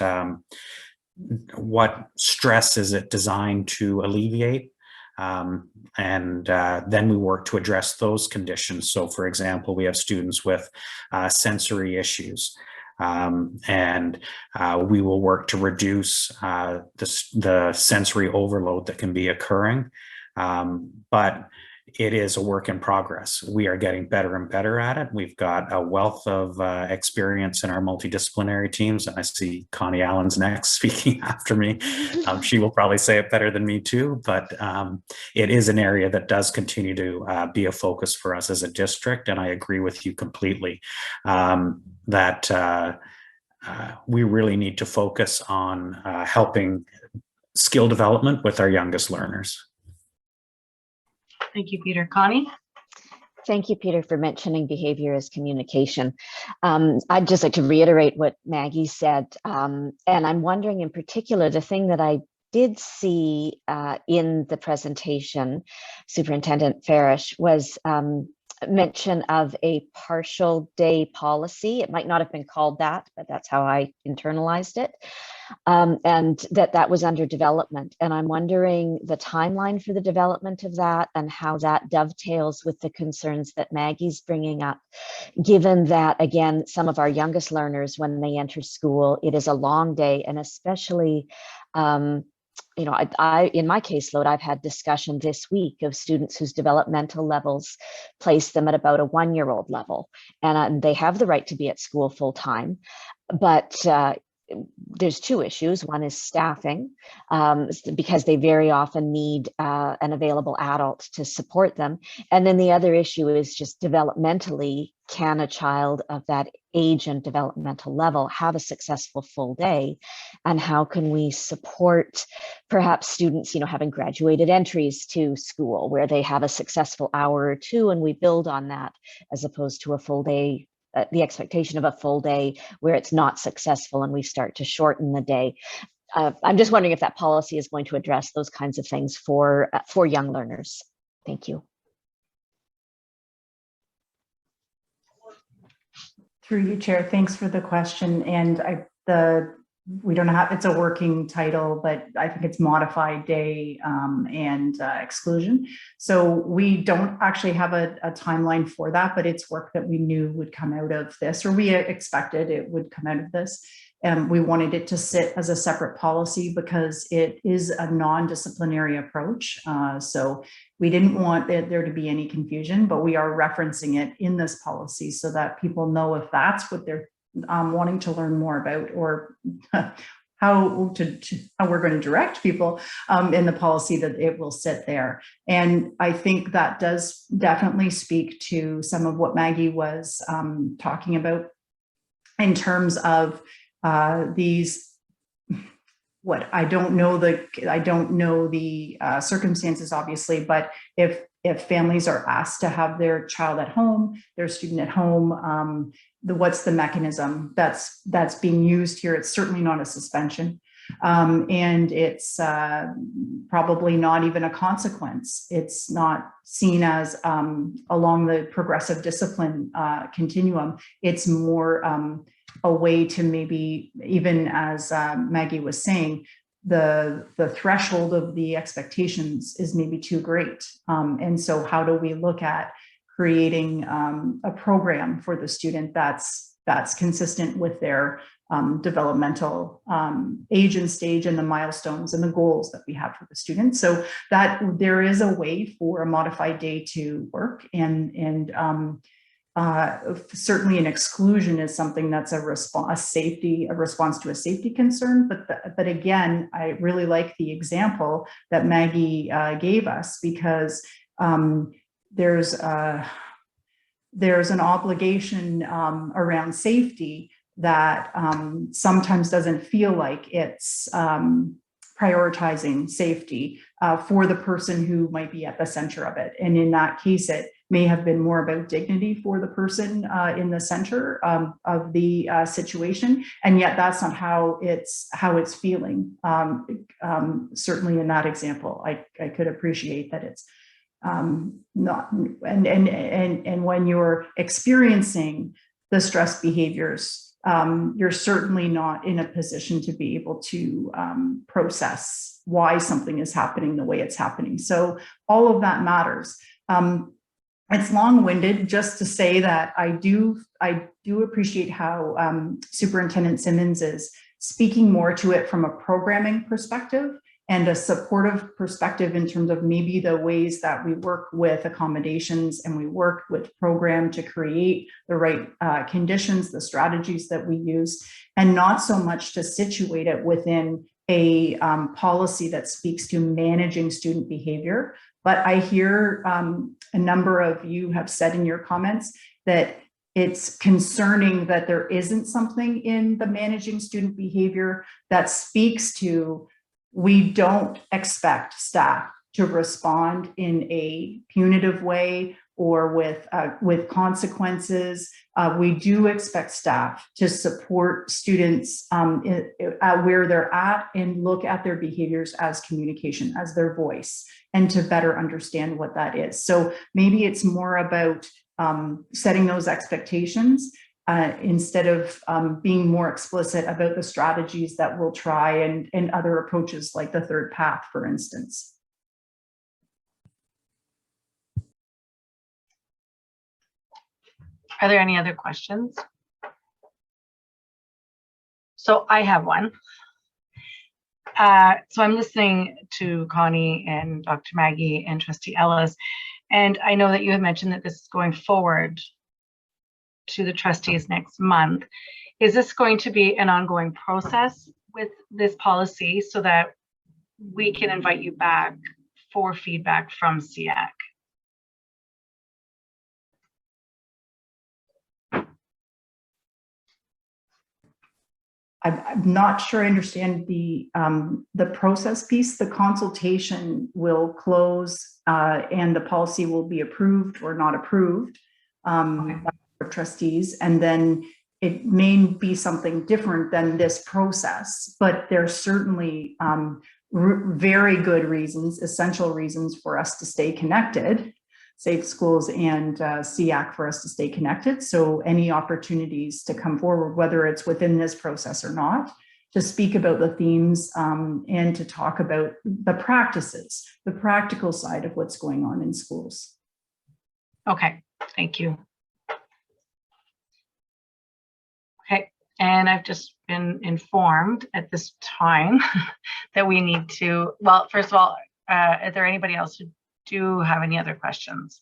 what stress is it designed to alleviate, and then we work to address those conditions. So, for example, we have students with sensory issues. And we will work to reduce the sensory overload that can be occurring. But it is a work in progress. We are getting better and better at it. We've got a wealth of experience in our multidisciplinary teams. And I see Connie Allen's next speaking after me. She will probably say it better than me too, but it is an area that does continue to be a focus for us as a district. And I agree with you completely that we really need to focus on helping skill development with our youngest learners. Thank you, Peter. Connie? Thank you, Peter, for mentioning behavior as communication. I'd just like to reiterate what Maggie said. And I'm wondering in particular, the thing that I did see in the presentation, Superintendent Farish, was mention of a partial day policy. It might not have been called that, but that's how I internalized it. And that was under development. And I'm wondering the timeline for the development of that and how that dovetails with the concerns that Maggie's bringing up, given that, again, some of our youngest learners, when they enter school, it is a long day, and especially I in my caseload, I've had discussion this week of students whose developmental levels place them at about a 1-year-old level, and they have the right to be at school full time, but there's 2 issues. One is staffing, because they very often need an available adult to support them. And then the other issue is just developmentally, can a child of that age and developmental level have a successful full day? And how can we support perhaps students, having graduated entries to school where they have a successful hour or 2 and we build on that, as opposed to a full day, the expectation of a full day where it's not successful and we start to shorten the day. I'm just wondering if that policy is going to address those kinds of things for young learners. Thank you. Through you, Chair. Thanks for the question. And we don't have, it's a working title, but I think it's modified day and exclusion. So we don't actually have a timeline for that, but it's work that we knew would come out of this, or we expected it would come out of this. And we wanted it to sit as a separate policy because it is a non-disciplinary approach. So we didn't want there to be any confusion, but we are referencing it in this policy so that people know if that's what they're wanting to learn more about, or how we're going to direct people in the policy, that it will sit there. And I think that does definitely speak to some of what Maggie was talking about in terms of these. What I don't know the circumstances, obviously, but if families are asked to have their child at home, their student at home, what's the mechanism that's being used here? It's certainly not a suspension, and it's probably not even a consequence. It's not seen as along the progressive discipline continuum. It's more a way to maybe, even as Maggie was saying, the threshold of the expectations is maybe too great. And so how do we look at creating a program for the student that's consistent with their developmental age and stage and the milestones and the goals that we have for the student, so that there is a way for a modified day to work. And certainly an exclusion is something that's a response to a safety concern. But again, I really like the example that Maggie gave us, because there's an obligation around safety that sometimes doesn't feel like it's prioritizing safety for the person who might be at the center of it. And in that case, it may have been more about dignity for the person in the center of the situation. And yet that's not how it's feeling. Certainly in that example, I could appreciate that it's not, and when you're experiencing the stress behaviors, you're certainly not in a position to be able to process why something is happening the way it's happening. So all of that matters. It's long-winded just to say that I do appreciate how Superintendent Simmons is speaking more to it from a programming perspective and a supportive perspective in terms of maybe the ways that we work with accommodations and we work with program to create the right conditions, the strategies that we use, and not so much to situate it within a policy that speaks to managing student behavior. But I hear a number of you have said in your comments that it's concerning that there isn't something in the managing student behavior that speaks to, we don't expect staff to respond in a punitive way or with consequences. We do expect staff to support students where they're at and look at their behaviors as communication, as their voice, and to better understand what that is. So maybe it's more about setting those expectations instead of being more explicit about the strategies that we'll try and other approaches like the third path, for instance. Are there any other questions? So I have one. So I'm listening to Connie and Dr. Maggie and Trustee Ellis, and I know that you have mentioned that this is going forward to the trustees next month. Is this going to be an ongoing process with this policy so that we can invite you back for feedback from SEAC? I'm not sure I understand the process piece. The consultation will close and the policy will be approved or not approved by the trustees, and then it may be something different than this process, but there's certainly very good reasons, essential reasons for us to stay connected, Safe Schools and SEAC, for us to stay connected. So any opportunities to come forward, whether it's within this process or not, to speak about the themes and to talk about the practices, the practical side of what's going on in schools. Okay, thank you. Okay, and I've just been informed at this time that we need to, well, first of all, is there anybody else who do have any other questions?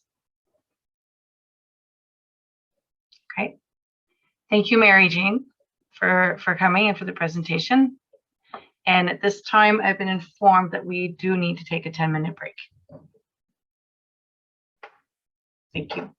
Okay, thank you, Mary Jean, for coming and for the presentation. And at this time, I've been informed that we do need to take a 10-minute break. Thank you.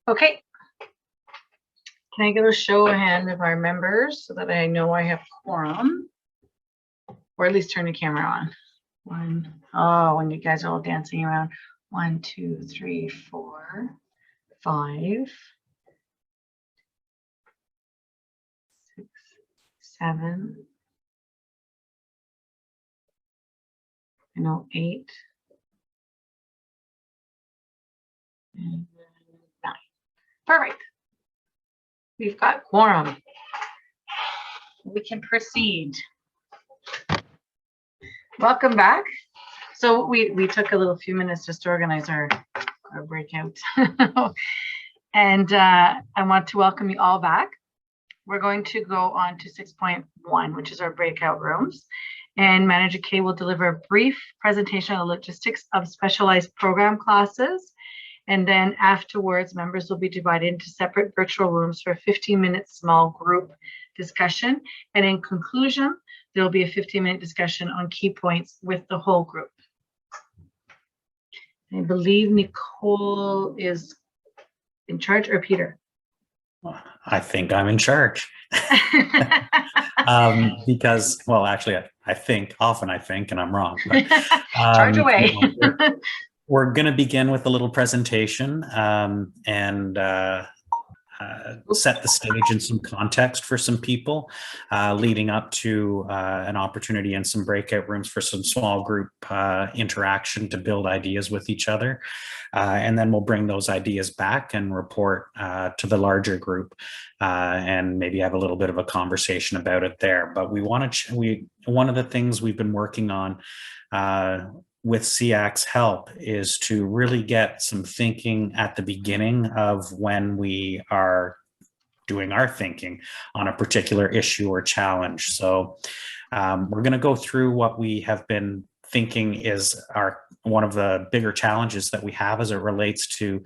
Okay. Can I get a show of hand of our members so that I know I have quorum? Or at least turn the camera on. Oh, when you guys are all dancing around. 1, 2, 3, 4, 5, 6, 7. I know 8. And 9. Perfect. We've got quorum. We can proceed. Welcome back. So we took a little few minutes just to organize our breakout. And I want to welcome you all back. We're going to go on to 6.1, which is our breakout rooms. And Manager Kay will deliver a brief presentation on the logistics of specialized program classes. And then afterwards, members will be divided into separate virtual rooms for a 15-minute small group discussion. And in conclusion, there will be a 15-minute discussion on key points with the whole group. I believe Nicole is in charge, or Peter? I think I'm in charge. Because, well, actually, I think, and I'm wrong. But, charge away. We're going to begin with a little presentation and set the stage and some context for some people, leading up to an opportunity in some breakout rooms for some small group interaction to build ideas with each other. And then we'll bring those ideas back and report to the larger group and maybe have a little bit of a conversation about it there. But one of the things we've been working on with SEAC's help is to really get some thinking at the beginning of when we are doing our thinking on a particular issue or challenge. So we're going to go through what we have been thinking is one of the bigger challenges that we have as it relates to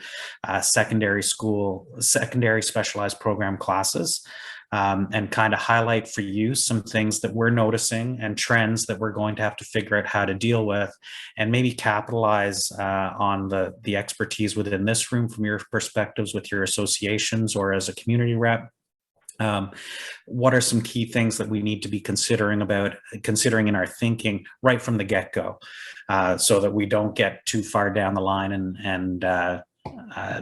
secondary specialized program classes. And kind of highlight for you some things that we're noticing and trends that we're going to have to figure out how to deal with, and maybe capitalize on the expertise within this room from your perspectives with your associations or as a community rep. What are some key things that we need to be considering in our thinking right from the get-go, so that we don't get too far down the line and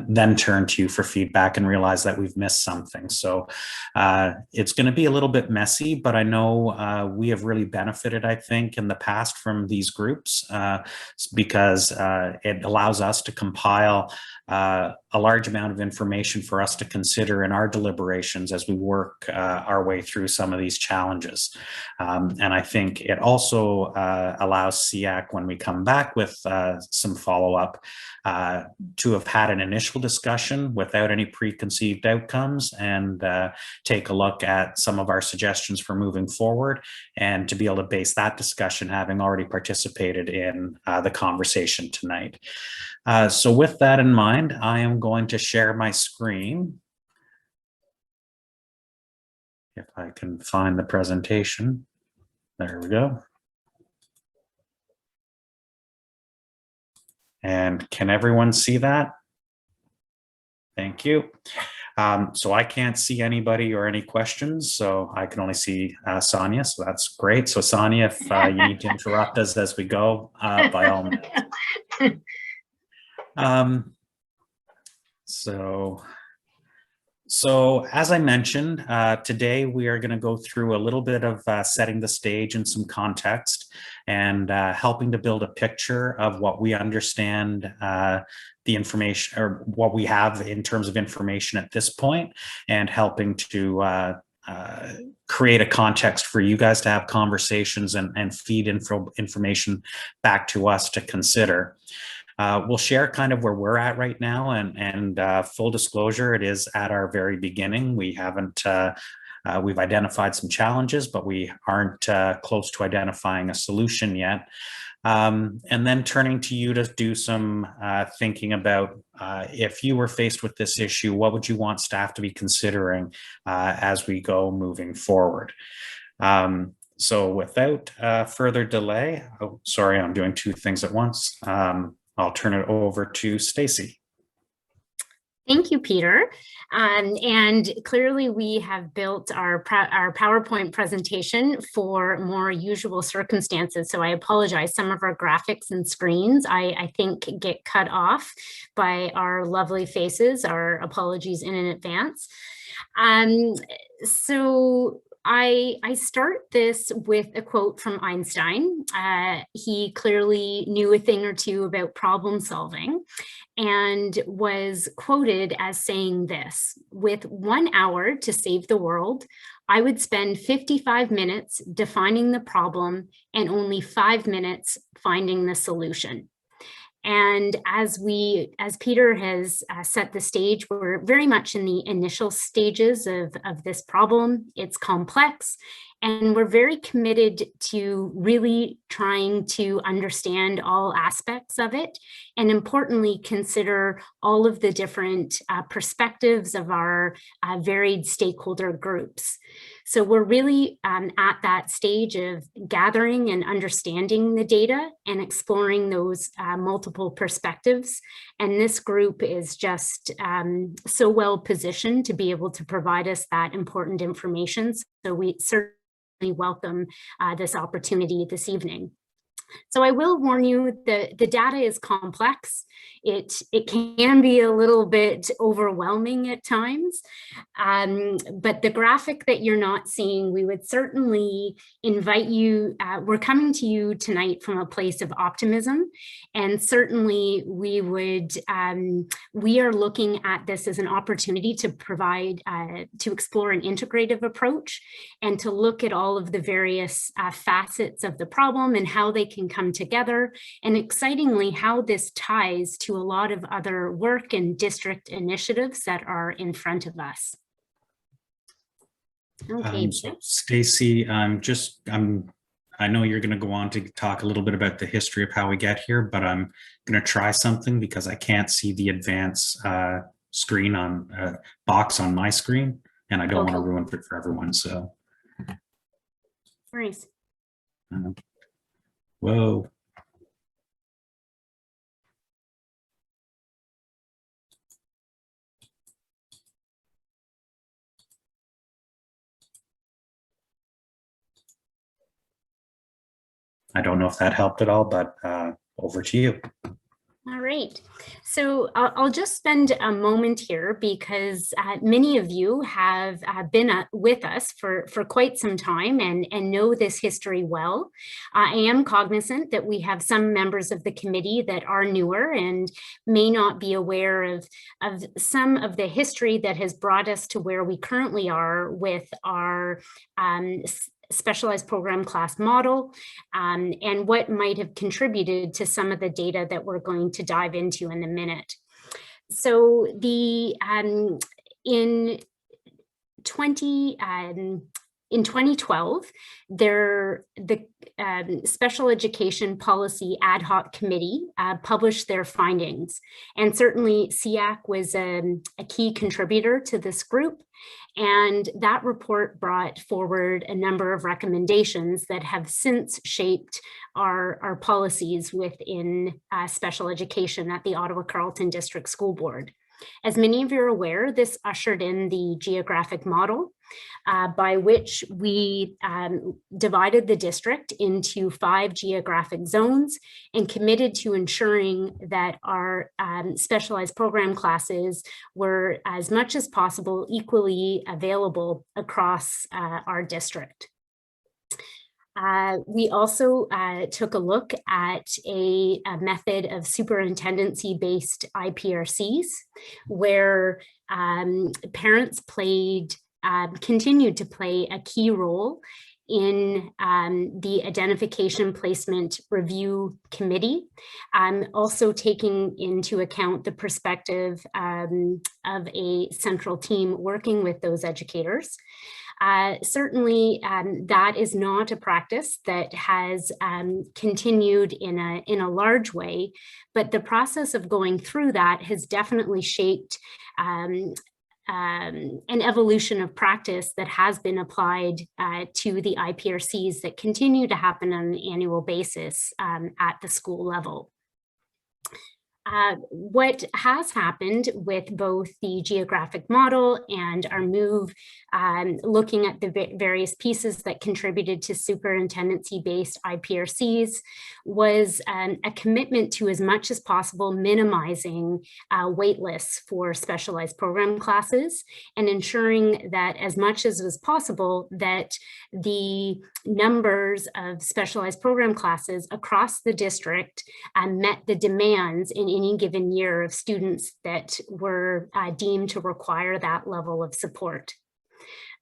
then turn to you for feedback and realize that we've missed something. So it's going to be a little bit messy, but I know we have really benefited, I think, in the past from these groups because it allows us to compile a large amount of information for us to consider in our deliberations as we work our way through some of these challenges. And I think it also allows SEAC, when we come back with some follow-up, to have had an initial discussion without any preconceived outcomes and take a look at some of our suggestions for moving forward, and to be able to base that discussion having already participated in the conversation tonight. So with that in mind, I am going to share my screen. If I can find the presentation. There we go. And can everyone see that? Thank you. So I can't see anybody or any questions, so I can only see Sonia, so that's great. So Sonia, if you need to interrupt us as we go, by all means. So as I mentioned, today we are going to go through a little bit of setting the stage and some context, and helping to build a picture of what we understand the information, or what we have in terms of information at this point, and helping to create a context for you guys to have conversations and feed information back to us to consider. We'll share kind of where we're at right now, and full disclosure, it is at our very beginning. We haven't, we've identified some challenges, but we aren't close to identifying a solution yet. And then turning to you to do some thinking about if you were faced with this issue, what would you want staff to be considering as we go moving forward? So without further delay, oh, sorry, I'm doing two things at once. I'll turn it over to Stacy. Thank you, Peter. And clearly we have built our PowerPoint presentation for more usual circumstances. So I apologize. Some of our graphics and screens, I think, get cut off by our lovely faces. Our apologies in advance. So I start this with a quote from Einstein. He clearly knew a thing or two about problem solving and was quoted as saying this: with 1 hour to save the world, I would spend 55 minutes defining the problem and only 5 minutes finding the solution. And as Peter has set the stage, we're very much in the initial stages of this problem. It's complex, and we're very committed to really trying to understand all aspects of it, and importantly, consider all of the different perspectives of our varied stakeholder groups. So we're really at that stage of gathering and understanding the data and exploring those multiple perspectives. And this group is just so well positioned to be able to provide us that important information. So we certainly welcome this opportunity this evening. So I will warn you that the data is complex. It can be a little bit overwhelming at times, but the graphic that you're not seeing, we would certainly invite you, we're coming to you tonight from a place of optimism, and certainly we are looking at this as an opportunity to provide, to explore an integrative approach and to look at all of the various facets of the problem and how they can come together, and excitingly how this ties to a lot of other work and district initiatives that are in front of us. Okay. So Stacey, I know you're going to go on to talk a little bit about the history of how we get here, but I'm going to try something because I can't see the advance screen on box on my screen, and I don't want to ruin it for everyone. So, nice. Whoa. I don't know if that helped at all, but over to you. All right, so I'll just spend a moment here because many of you have been with us for quite some time and know this history well. I am cognizant that we have some members of the committee that are newer and may not be aware of some of the history that has brought us to where we currently are with our specialized program class model, and what might have contributed to some of the data that we're going to dive into in a minute. So in 2012, the Special Education Policy Ad Hoc Committee published their findings, and certainly SEAC was a key contributor to this group. And that report brought forward a number of recommendations that have since shaped our policies within special education at the Ottawa-Carleton District School Board. As many of you are aware, this ushered in the geographic model by which we divided the district into 5 geographic zones and committed to ensuring that our specialized program classes were as much as possible equally available across our district. We also took a look at a method of superintendency-based IPRCs, where parents continued to play a key role in the Identification Placement Review Committee, also taking into account the perspective of a central team working with those educators. Certainly, that is not a practice that has continued in a large way, but the process of going through that has definitely shaped an evolution of practice that has been applied to the IPRCs that continue to happen on an annual basis at the school level. What has happened with both the geographic model and our move looking at the various pieces that contributed to superintendency-based IPRCs was a commitment to, as much as possible, minimizing wait lists for specialized program classes and ensuring that, as much as was possible, that the numbers of specialized program classes across the district met the demands in any given year of students that were deemed to require that level of support.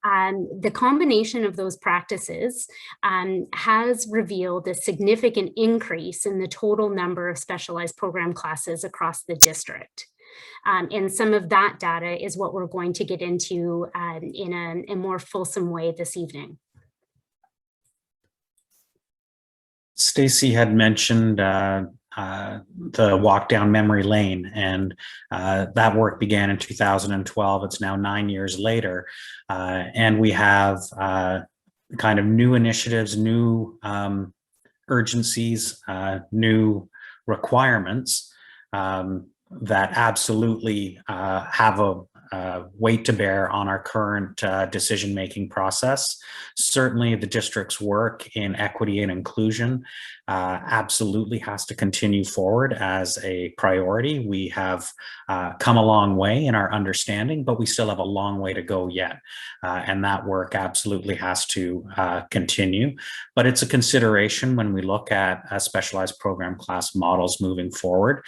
The combination of those practices has revealed a significant increase in the total number of specialized program classes across the district. And some of that data is what we're going to get into in a more fulsome way this evening. Stacy had mentioned the walk down memory lane, and that work began in 2012. It's now 9 years later, and we have kind of new initiatives, new urgencies, new requirements that absolutely have a weight to bear on our current decision-making process. Certainly the district's work in equity and inclusion absolutely has to continue forward as a priority. We have come a long way in our understanding, but we still have a long way to go yet. And that work absolutely has to continue. But it's a consideration when we look at specialized program class models moving forward.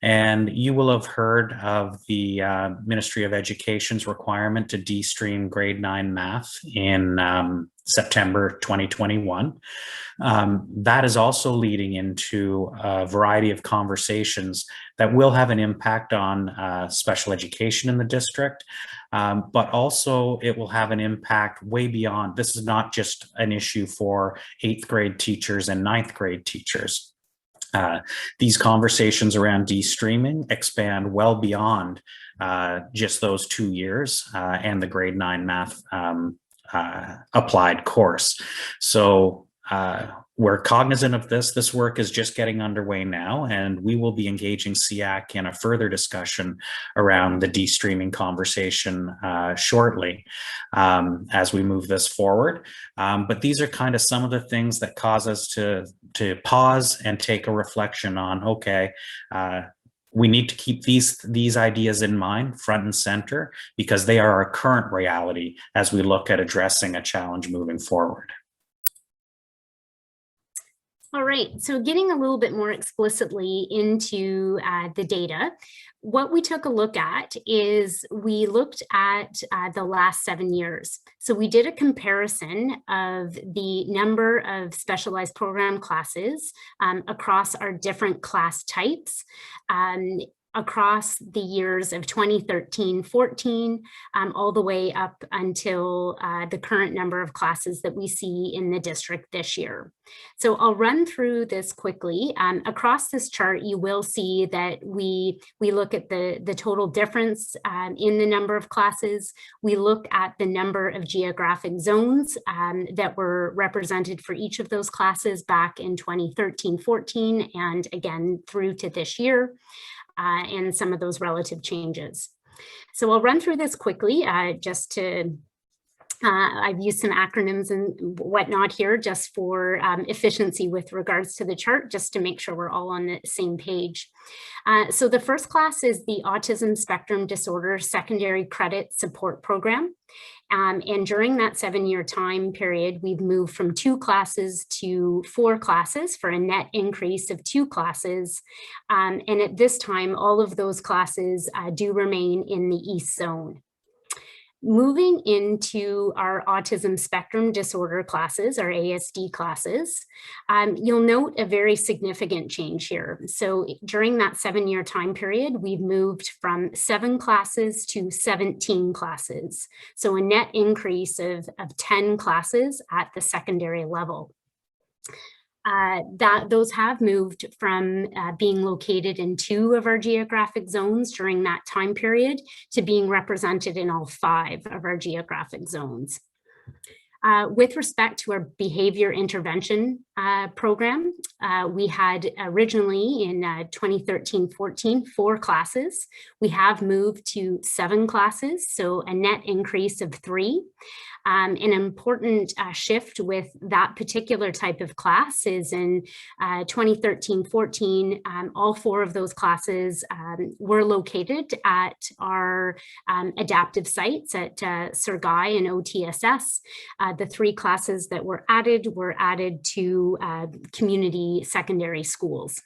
And you will have heard of the Ministry of Education's requirement to de-stream grade 9 math in September 2021. That is also leading into a variety of conversations that will have an impact on special education in the district, but also it will have an impact way beyond. This is not just an issue for 8th grade teachers and 9th grade teachers. These conversations around de-streaming expand well beyond just those 2 years and the grade 9 math applied course. So we're cognizant of this. This work is just getting underway now, and we will be engaging SEAC in a further discussion around the de-streaming conversation shortly as we move this forward. But these are kind of some of the things that cause us to pause and take a reflection on, okay, we need to keep these ideas in mind front and center because they are our current reality as we look at addressing a challenge moving forward. All right, so getting a little bit more explicitly into the data, what we took a look at is we looked at the last 7 years. So we did a comparison of the number of specialized program classes across our different class types across the years of 2013-14, all the way up until the current number of classes that we see in the district this year. So I'll run through this quickly. Across this chart, you will see that we look at the total difference in the number of classes. We look at the number of geographic zones that were represented for each of those classes back in 2013-14 and again through to this year. And some of those relative changes. So I'll run through this quickly just to, I've used some acronyms and whatnot here just for efficiency with regards to the chart, just to make sure we're all on the same page. So the first class is the Autism Spectrum Disorder Secondary Credit Support Program. And during that 7-year time period, we've moved from 2 classes to 4 classes for a net increase of 2 classes. And at this time, all of those classes do remain in the East Zone. Moving into our autism spectrum disorder classes, our ASD classes, you'll note a very significant change here. So during that 7-year time period, we've moved from 7 classes to 17 classes. So a net increase of 10 classes at the secondary level. Those have moved from being located in 2 of our geographic zones during that time period to being represented in all 5 of our geographic zones. With respect to our behavior intervention program. We had originally in 2013-14 4 classes. We have moved to 7 classes, so a net increase of 3. An important shift with that particular type of class is in 2013-14, all 4 of those classes were located at our adaptive sites at Sir Guy and OTSS. The 3 classes that were added to community secondary schools.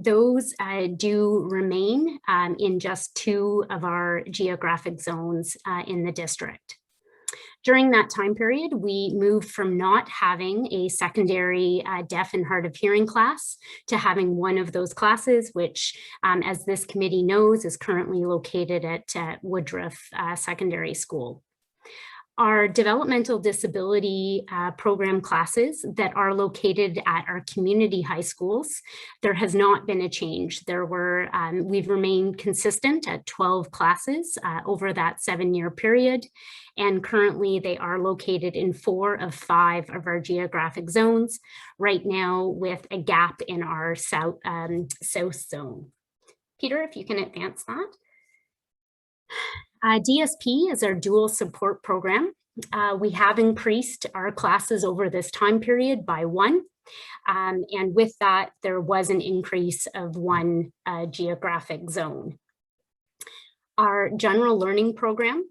Those do remain in just 2 of our geographic zones in the district. During that time period, we moved from not having a secondary deaf and hard of hearing class to having 1 of those classes, which, as this committee knows, is currently located at Woodruff Secondary School. Our developmental disability program classes that are located at our community high schools, there has not been a change. We've remained consistent at 12 classes over that 7-year period. And currently they are located in 4 of 5 of our geographic zones right now, with a gap in our south zone. Peter, if you can advance that. DSP is our dual support program. We have increased our classes over this time period by 1. And with that, there was an increase of 1 geographic zone. Our general learning program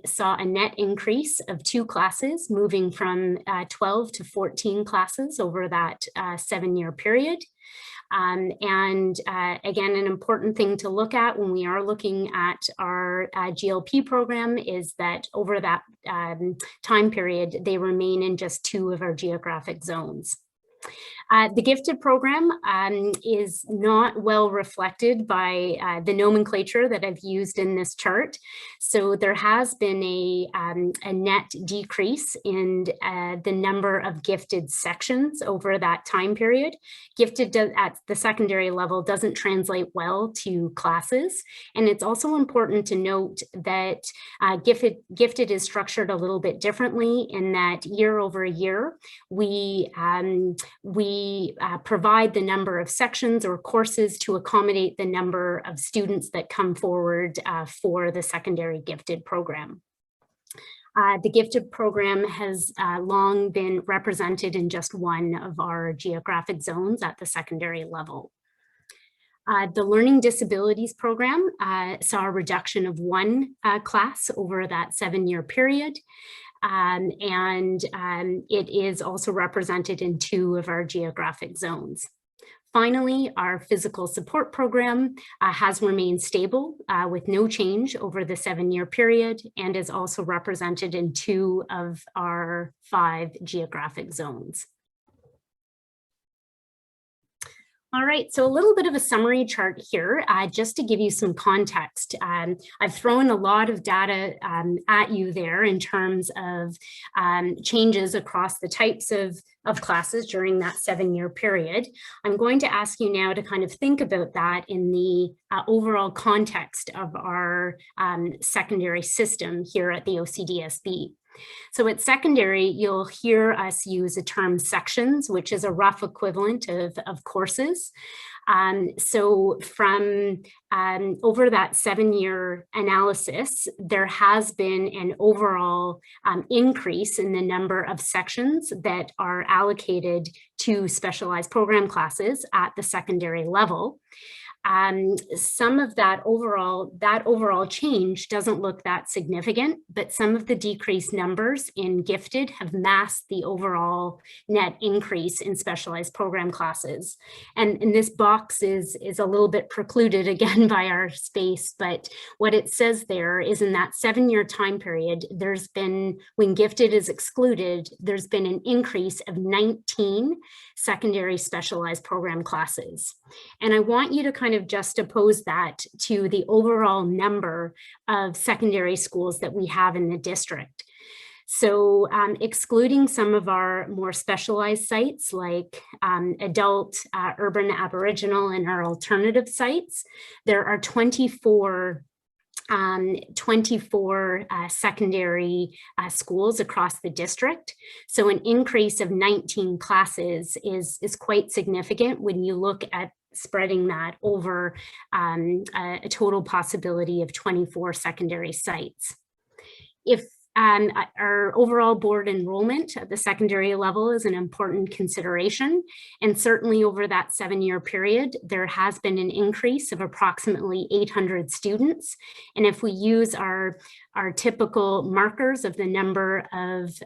saw a net increase of 2 classes, moving from 12 to 14 classes over that 7-year period. Again, an important thing to look at when we are looking at our GLP program is that over that time period, they remain in just 2 of our geographic zones. The gifted program is not well reflected by the nomenclature that I've used in this chart. So there has been a net decrease in the number of gifted sections over that time period. Gifted at the secondary level doesn't translate well to classes. And it's also important to note that gifted is structured a little bit differently in that year over year, we provide the number of sections or courses to accommodate the number of students that come forward for the secondary gifted program. The gifted program has long been represented in just 1 of our geographic zones at the secondary level. The Learning Disabilities program saw a reduction of 1 class over that 7-year period. It is also represented in 2 of our geographic zones. Finally, our physical support program has remained stable with no change over the 7-year period and is also represented in 2 of our 5 geographic zones. All right, so a little bit of a summary chart here, just to give you some context. I've thrown a lot of data at you there in terms of changes across the types of classes during that 7-year period. I'm going to ask you now to kind of think about that in the overall context of our secondary system here at the OCDSB. So at secondary, you'll hear us use the term sections, which is a rough equivalent of courses. So from over that 7-year analysis, there has been an overall increase in the number of sections that are allocated to specialized program classes at the secondary level. Some of that overall change doesn't look that significant, but some of the decreased numbers in gifted have masked the overall net increase in specialized program classes. And this box is a little bit precluded again by our space, but what it says there is in that 7-year time period, there's been, when gifted is excluded, there's been an increase of 19 secondary specialized program classes. And I want you to kind of juxtapose that to the overall number of secondary schools that we have in the district. So excluding some of our more specialized sites like adult, urban, Aboriginal, and our alternative sites, there are 24 24 secondary schools across the district. So an increase of 19 classes is quite significant when you look at spreading that over a total possibility of 24 secondary sites. If our overall board enrollment at the secondary level is an important consideration, and certainly over that 7-year period, there has been an increase of approximately 800 students. And if we use our typical markers of the number of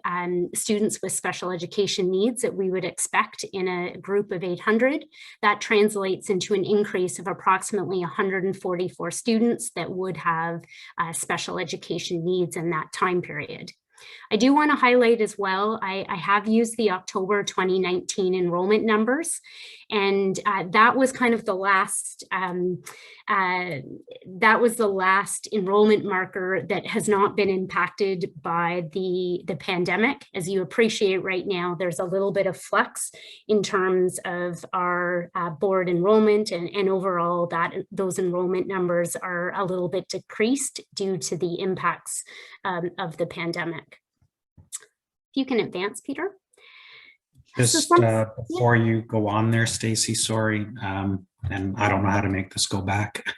students with special education needs that we would expect in a group of 800, that translates into an increase of approximately 144 students that would have special education needs in that time period. I do want to highlight as well, I have used the October 2019 enrollment numbers, and that was kind of the last enrollment marker that has not been impacted by the pandemic. As you appreciate right now, there's a little bit of flux in terms of our board enrollment, and overall those enrollment numbers are a little bit decreased due to the impacts of the pandemic. If you can advance, Peter. Just before you go on there, Stacy, sorry, and I don't know how to make this go back,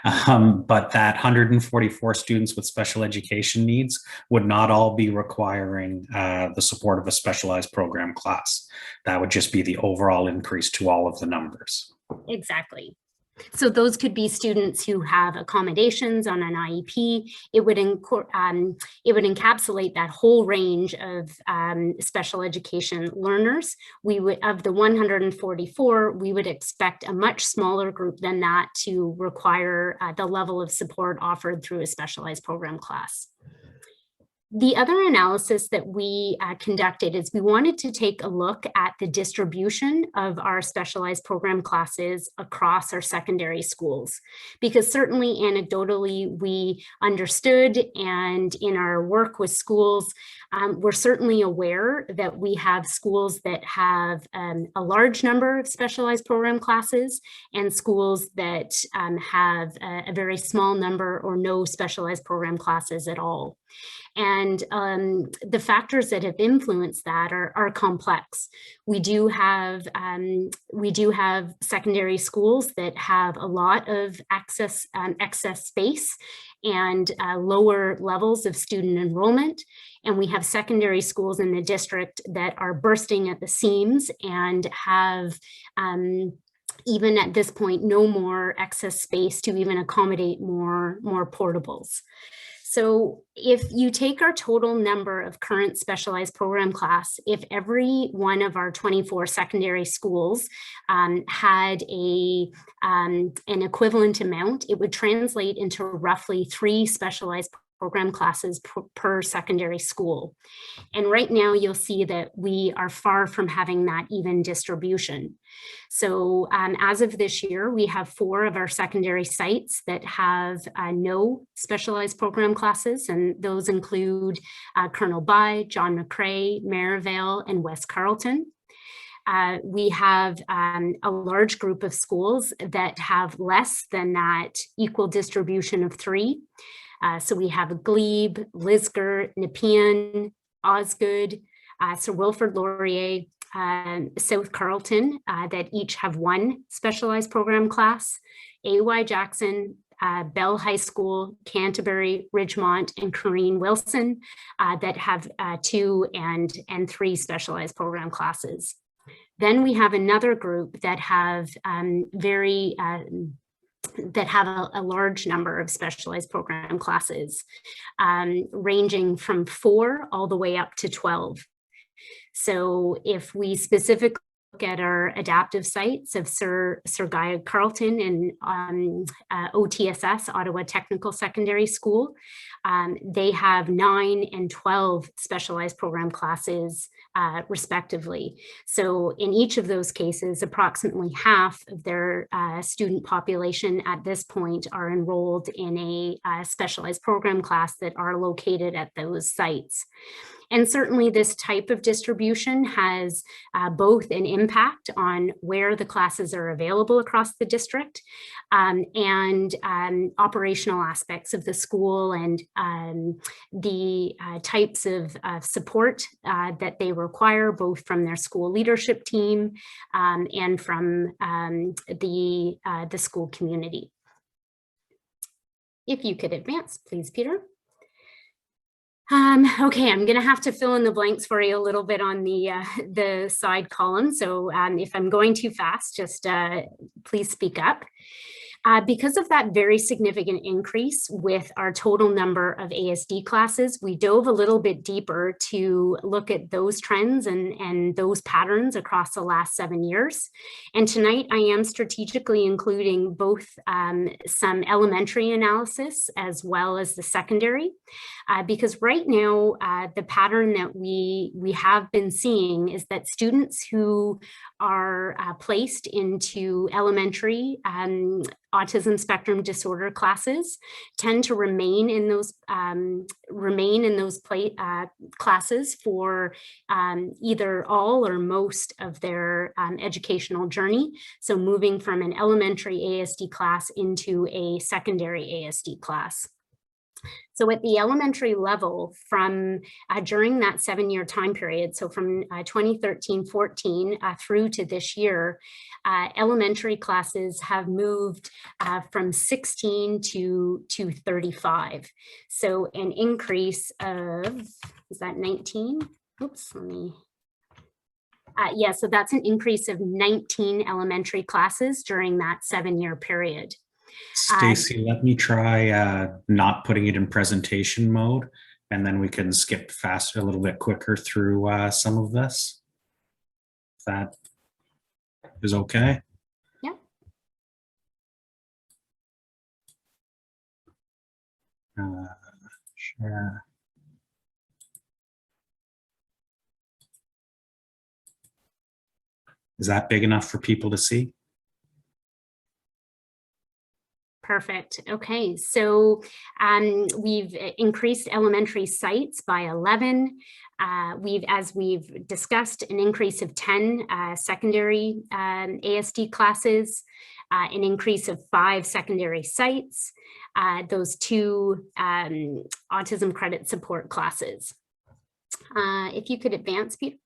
but that 144 students with special education needs would not all be requiring the support of a specialized program class. That would just be the overall increase to all of the numbers. Exactly. So those could be students who have accommodations on an IEP. It would encapsulate that whole range of special education learners. We would, of the 144, we would expect a much smaller group than that to require the level of support offered through a specialized program class. The other analysis that we conducted is we wanted to take a look at the distribution of our specialized program classes across our secondary schools, because certainly anecdotally we understood, and in our work with schools, we're certainly aware that we have schools that have a large number of specialized program classes and schools that have a very small number or no specialized program classes at all. And the factors that have influenced that are complex. We do have secondary schools that have a lot of excess space and lower levels of student enrollment. And we have secondary schools in the district that are bursting at the seams and have even at this point, no more excess space to even accommodate more portables. So if you take our total number of current specialized program class, if every one of our 24 secondary schools had an equivalent amount, it would translate into roughly 3 specialized program classes per secondary school. And right now you'll see that we are far from having that even distribution. So as of this year, we have 4 of our secondary sites that have no specialized program classes, and those include Colonel By, John McCrae, Maryvale, and West Carleton. We have a large group of schools that have less than that equal distribution of 3. So we have Glebe, Lisgar, Nepean, Osgood, Sir Wilfrid Laurier, South Carleton, that each have 1 specialized program class, AY Jackson, Bell High School, Canterbury, Ridgemont, and Corrine Wilson that have 2 and 3 specialized program classes. Then we have another group that have a large number of specialized program classes, ranging from 4 all the way up to 12. So if we specifically look at our adaptive sites of Sir Guy Carleton and OTSS, Ottawa Technical Secondary School, they have 9 and 12 specialized program classes respectively. So in each of those cases, approximately half of their student population at this point are enrolled in a specialized program class that are located at those sites. And certainly this type of distribution has both an impact on where the classes are available across the district and operational aspects of the school and the types of support that they require, both from their school leadership team and from the school community. If you could advance, please, Peter. Okay, I'm going to have to fill in the blanks for you a little bit on the side column. So if I'm going too fast, just please speak up. Because of that very significant increase with our total number of ASD classes, we dove a little bit deeper to look at those trends and those patterns across the last 7 years. And tonight I am strategically including both some elementary analysis as well as the secondary, because right now the pattern that we have been seeing is that students who are placed into elementary autism spectrum disorder classes tend to remain in those classes for either all or most of their educational journey. So moving from an elementary ASD class into a secondary ASD class. So at the elementary level, from during that 7-year time period, so from 2013-14 through to this year, elementary classes have moved from 16 to 35. So an increase of, is that 19? Oops, let me. Yeah, so that's an increase of 19 elementary classes during that 7-year period. Stacy, let me try not putting it in presentation mode, and then we can skip faster, a little bit quicker through some of this. If that is okay. Yeah. Sure. Is that big enough for people to see? Perfect. Okay, so we've increased elementary sites by 11. As we've discussed, an increase of 10 secondary ASD classes, an increase of 5 secondary sites, those 2 autism credit support classes. If you could advance, Peter.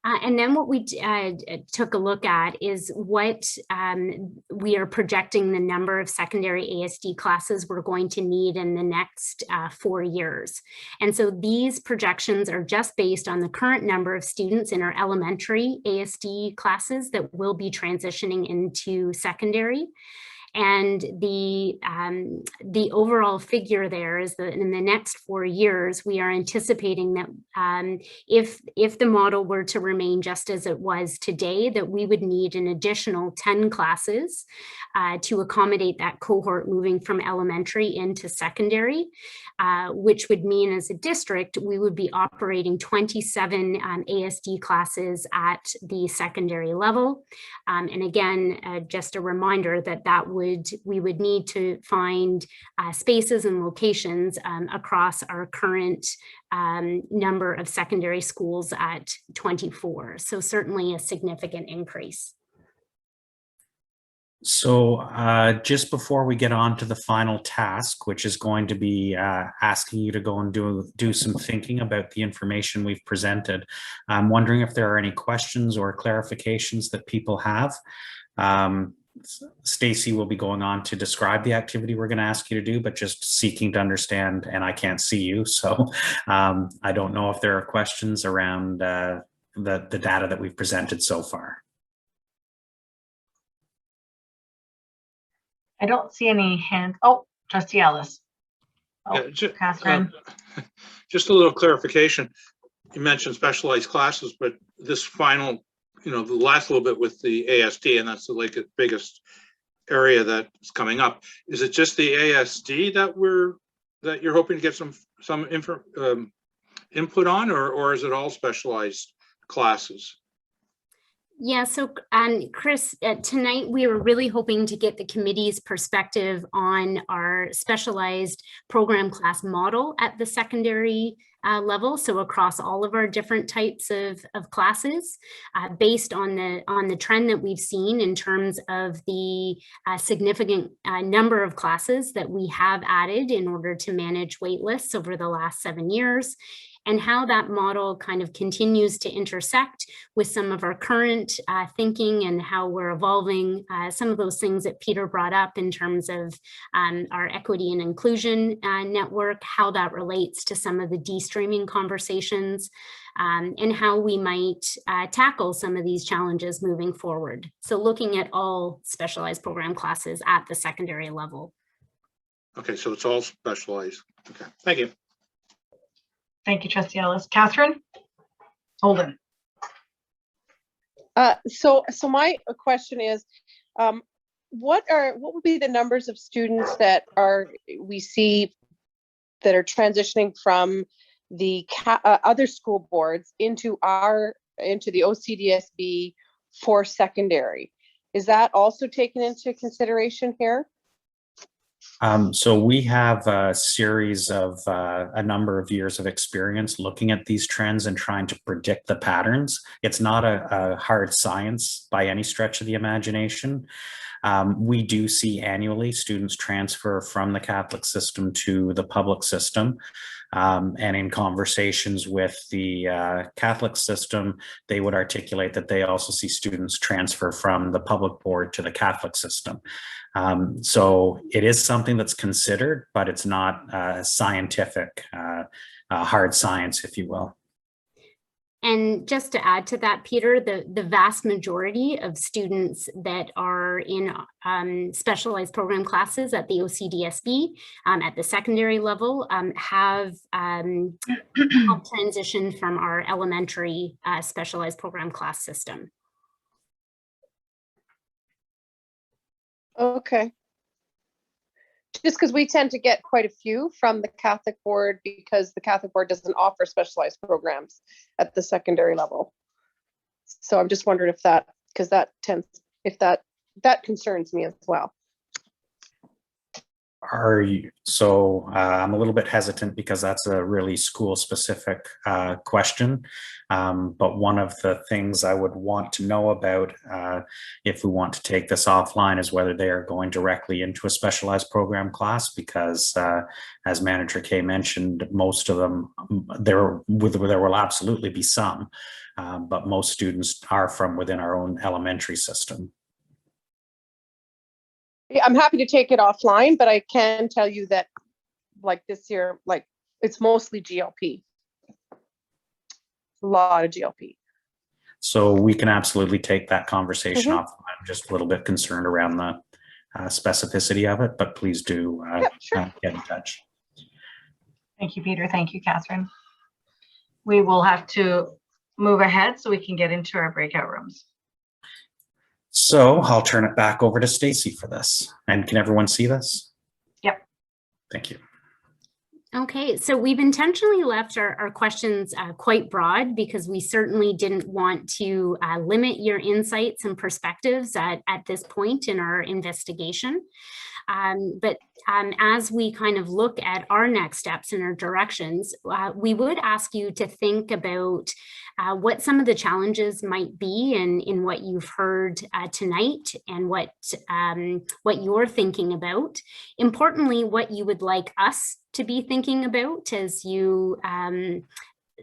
And then what we took a look at is what we are projecting the number of secondary ASD classes we're going to need in the next 4 years. And so these projections are just based on the current number of students in our elementary ASD classes that will be transitioning into secondary. And the overall figure there is that in the next 4 years, we are anticipating that if the model were to remain just as it was today, that we would need an additional 10 classes to accommodate that cohort moving from elementary into secondary, which would mean as a district, we would be operating 27 ASD classes at the secondary level. And again, just a reminder that we would need to find spaces and locations across our current number of secondary schools at 24. So certainly a significant increase. So just before we get on to the final task, which is going to be asking you to go and do some thinking about the information we've presented, I'm wondering if there are any questions or clarifications that people have. Stacy will be going on to describe the activity we're going to ask you to do, but just seeking to understand, and I can't see you, so I don't know if there are questions around the data that we've presented so far. I don't see any hands. Oh, Trustee Ellis. Oh, Yeah, Catherine. Just a little clarification. You mentioned specialized classes, but this final, the last little bit with the ASD, and that's the biggest area that's coming up. Is it just the ASD that you're hoping to get some input on, or is it all specialized classes? Yeah, so Chris, tonight we were really hoping to get the committee's perspective on our specialized program class model at the secondary level, so across all of our different types of classes, based on the trend that we've seen in terms of the significant number of classes that we have added in order to manage wait lists over the last 7 years, and how that model kind of continues to intersect with some of our current thinking and how we're evolving some of those things that Peter brought up in terms of our equity and inclusion network, how that relates to some of the de-streaming conversations, and how we might tackle some of these challenges moving forward. So looking at all specialized program classes at the secondary level. Okay, so it's all specialized. Okay, thank you. Thank you, Trustee Ellis. Catherine? Holden? So my question is, what would be the numbers of students that we see that are transitioning from the other school boards into the OCDSB for secondary? Is that also taken into consideration here? So we have a series of a number of years of experience looking at these trends and trying to predict the patterns. It's not a hard science by any stretch of the imagination. We do see annually students transfer from the Catholic system to the public system. And in conversations with the Catholic system, they would articulate that they also see students transfer from the public board to the Catholic system. So it is something that's considered, but it's not scientific, hard science, if you will. And just to add to that, Peter, the vast majority of students that are in specialized program classes at the OCDSB at the secondary level have transitioned from our elementary specialized program class system. Okay. Just because we tend to get quite a few from the Catholic board, because the Catholic board doesn't offer specialized programs at the secondary level. So I'm just wondering if that concerns me as well. So I'm a little bit hesitant because that's a really school specific question. But one of the things I would want to know about if we want to take this offline is whether they are going directly into a specialized program class, because as Manager Kay mentioned, most of them, there will absolutely be some, but most students are from within our own elementary system. Yeah, I'm happy to take it offline, but I can tell you that like this year, like it's mostly GLP. A lot of GLP. So we can absolutely take that conversation Mm-hmm. off. I'm just a little bit concerned around the specificity of it, but please do get in touch. Thank you, Peter. Thank you, Catherine. We will have to move ahead so we can get into our breakout rooms. So I'll turn it back over to Stacy for this. And can everyone see this? Yep. Thank you. Okay, so we've intentionally left our questions quite broad because we certainly didn't want to limit your insights and perspectives at this point in our investigation. But as we kind of look at our next steps and our directions, we would ask you to think about what some of the challenges might be in what you've heard tonight and what you're thinking about. Importantly, what you would like us to be thinking about as you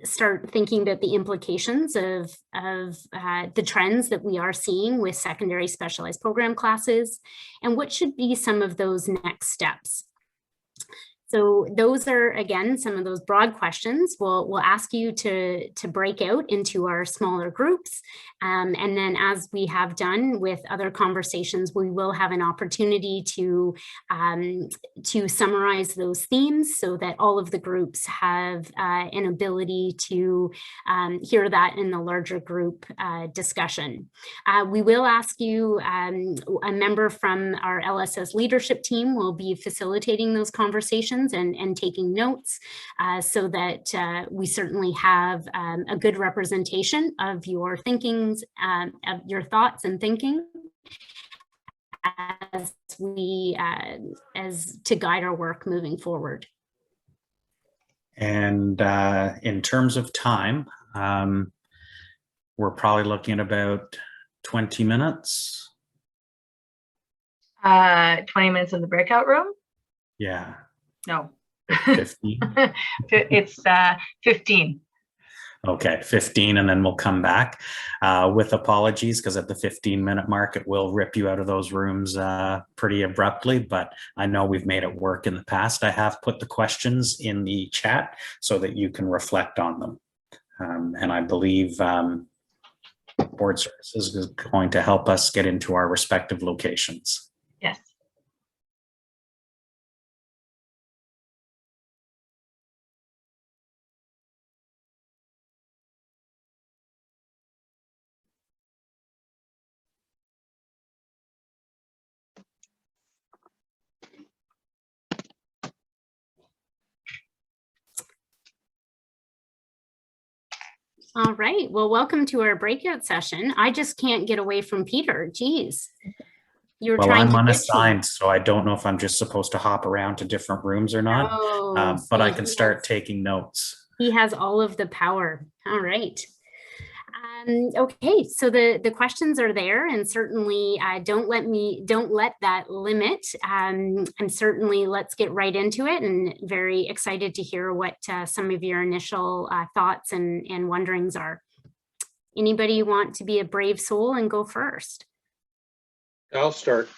start thinking about the implications of the trends that we are seeing with secondary specialized program classes, and what should be some of those next steps. So those are, again, some of those broad questions. We'll ask you to break out into our smaller groups. And then as we have done with other conversations, we will have an opportunity to summarize those themes so that all of the groups have an ability to hear that in the larger group discussion. We will ask you, a member from our LSS leadership team will be facilitating those conversations. questions and taking notes so that we certainly have a good representation of your thinkings, of your thoughts and thinking as to guide our work moving forward. And in terms of time, we're probably looking at about 20 minutes. 20 minutes in the breakout room? Yeah. No. 15. It's 15. Okay, 15, and then we'll come back with apologies, because at the 15-minute mark, it will rip you out of those rooms pretty abruptly, but I know we've made it work in the past. I have put the questions in the chat so that you can reflect on them. And I believe Board Services is going to help us get into our respective locations. Yes. All right, well, welcome to our breakout session. I just can't get away from Peter, geez. You're Well, trying I'm to unassigned, so I don't know if I'm just supposed to hop around to different rooms or not, but I can start taking notes. He has all of the power. All right. Okay, so the questions are there, and certainly don't let that limit. And certainly let's get right into it, and very excited to hear what some of your initial thoughts and wonderings are. Anybody want to be a brave soul and go first? I'll start,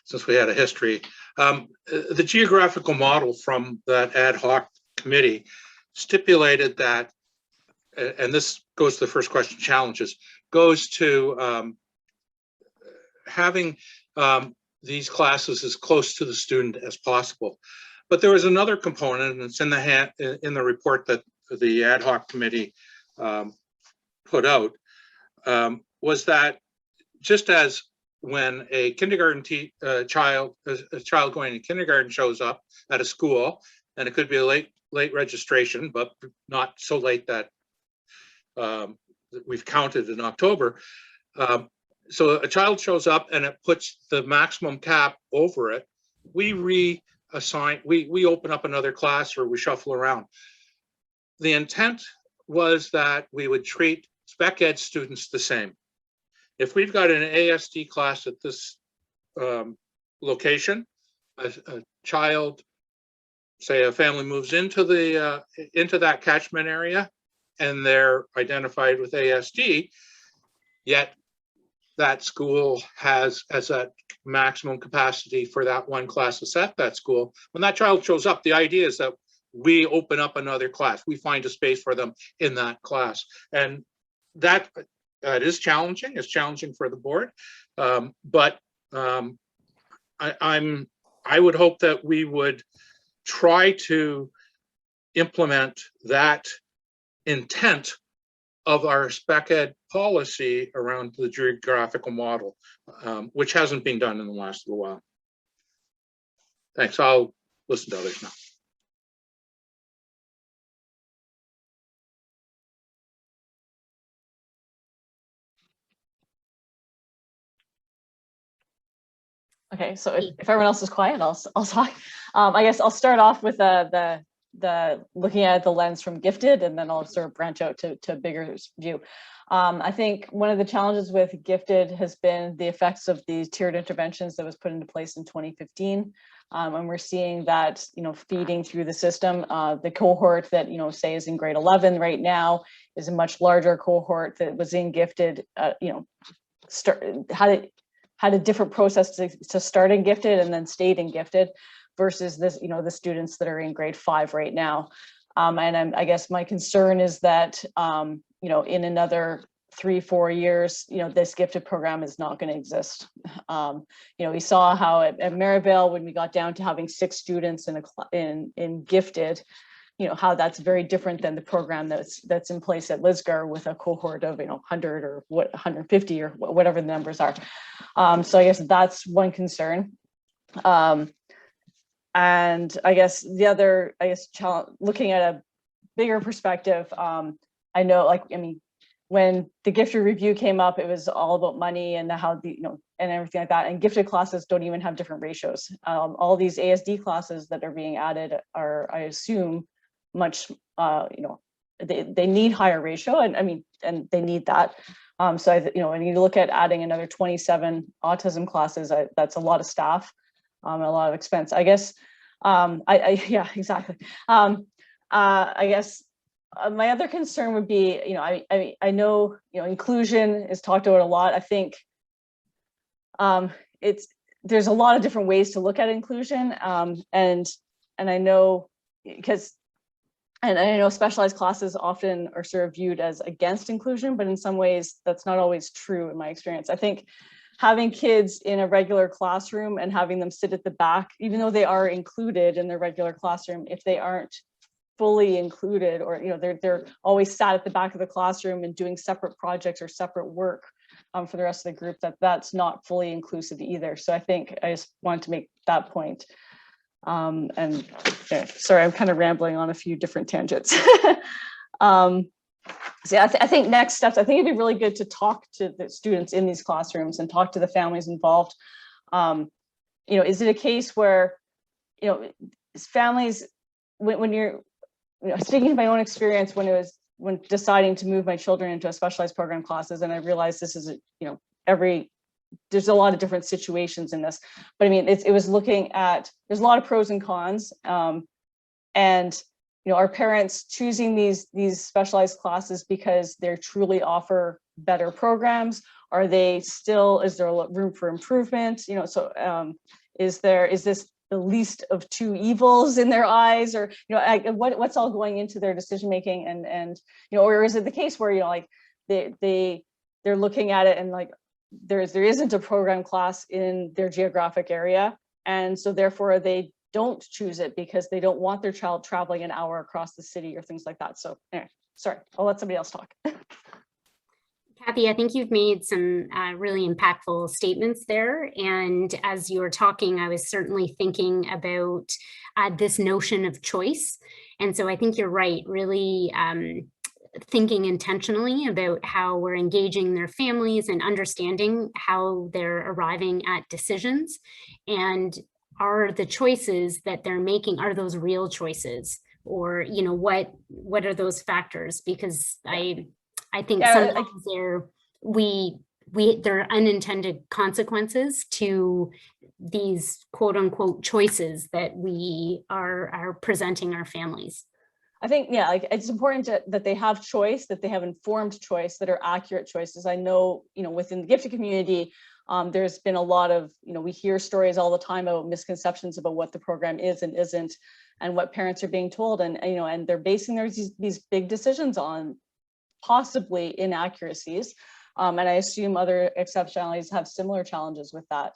since we had a history. The geographical model from that ad hoc committee stipulated that, and this goes to the first question, challenges, goes to having these classes as close to the student as possible. But there was another component, and it's in the report that the ad hoc committee put out, was that just as when a kindergarten child going to kindergarten shows up at a school, and it could be a late registration, but not so late that we've counted in October. So a child shows up and it puts the maximum cap over it. We reassign, we open up another class, or we shuffle around. The intent was that we would treat spec ed students the same. If we've got an ASD class at this location, a child, say a family moves into that catchment area, and they're identified with ASD, yet that school has that maximum capacity for that one class that's at that school. When that child shows up, the idea is that we open up another class. We find a space for them in that class. And that is challenging. It's challenging for the board. But I would hope that we would try to implement that intent of our spec ed policy around the geographical model, which hasn't been done in the last little while. Thanks. I'll listen to others now. Okay, so if everyone else is quiet, I'll talk. I guess I'll start off with the looking at the lens from gifted, and then I'll sort of branch out to a bigger view. I think one of the challenges with gifted has been the effects of these tiered interventions that was put into place in 2015. And we're seeing that, feeding through the system. The cohort that, say is in grade 11 right now is a much larger cohort that was in gifted, had a different process to start in gifted and then stayed in gifted versus this, the students that are in grade 5 right now. And I guess my concern is that, in another 3-4 years, this gifted program is not going to exist. We saw how at Maryvale, when we got down to having 6 students in gifted, how that's very different than the program that's in place at Lisgar with a cohort of 100 or 150 or whatever the numbers are. So I guess that's one concern. And I guess the other, challenge, looking at a bigger perspective, I know, like, I mean, when the gifted review came up, it was all about money and how the, and everything like that. And gifted classes don't even have different ratios. All these ASD classes that are being added are, I assume, much, they need higher ratio, and I mean, and they need that. So when you look at adding another 27 autism classes, that's a lot of staff, a lot of expense. I guess, yeah, exactly. I guess. My other concern would be, I know, inclusion is talked about a lot. I think there's a lot of different ways to look at inclusion, and I know I know specialized classes often are sort of viewed as against inclusion, but in some ways that's not always true in my experience. I think having kids in a regular classroom and having them sit at the back, even though they are included in their regular classroom, if they aren't fully included, or they're always sat at the back of the classroom and doing separate projects or separate work for the rest of the group, that's not fully inclusive either. So I think I just wanted to make that point. And yeah, sorry, I'm kind of rambling on a few different tangents. So yeah, I think next steps, I think it'd be really good to talk to the students in these classrooms and talk to the families involved. Is it a case where, families, when you're, speaking to my own experience when deciding to move my children into a specialized program classes, and I realized this is, there's a lot of different situations in this, but I mean, it was looking at, there's a lot of pros and cons, and are parents choosing these specialized classes because they truly offer better programs? Are they still, is there room for improvement? So is this the least of two evils in their eyes, or what's all going into their decision making, and or is it the case where like they're looking at it and like there isn't a program class in their geographic area, and so therefore they don't choose it because they don't want their child traveling an hour across the city or things like that. So anyway, sorry, I'll let somebody else talk. Kathy, I think you've made some really impactful statements there. And as you were talking, I was certainly thinking about this notion of choice. And so I think you're right, really thinking intentionally about how we're engaging their families and understanding how they're arriving at decisions. And are the choices that they're making, are those real choices? Or, what are those factors? Because I think sometimes there are unintended consequences to these quote unquote choices that we are presenting our families. I think, yeah, like it's important that they have choice, that they have informed choice, that are accurate choices. I know, within the gifted community, there's been a lot of, we hear stories all the time about misconceptions about what the program is and isn't, and what parents are being told, and and they're basing these big decisions on possibly inaccuracies, and I assume other exceptionalities have similar challenges with that.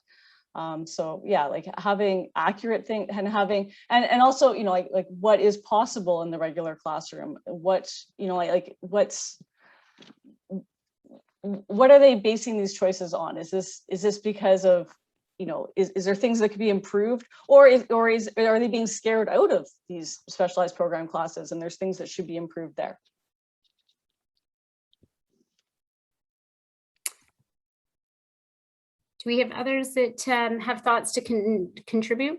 So yeah, like having accurate thing and having and also like what is possible in the regular classroom, what what are they basing these choices on? Is this because of is there things that could be improved, or are they being scared out of these specialized program classes and there's things that should be improved there? Do we have others that have thoughts to contribute?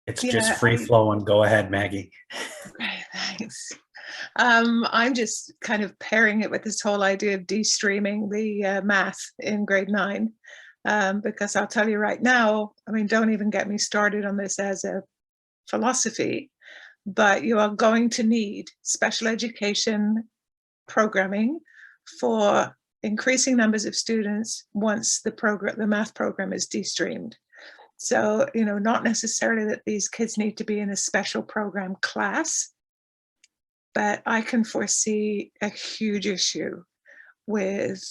It's just free flow, and go ahead, Maggie. Okay, thanks. I'm just kind of pairing it with this whole idea of de-streaming the math in grade 9, because I'll tell you right now, I mean, don't even get me started on this as a philosophy, but you are going to need special education programming for increasing numbers of students once the math program is de-streamed. So, not necessarily that these kids need to be in a special program class, but I can foresee a huge issue with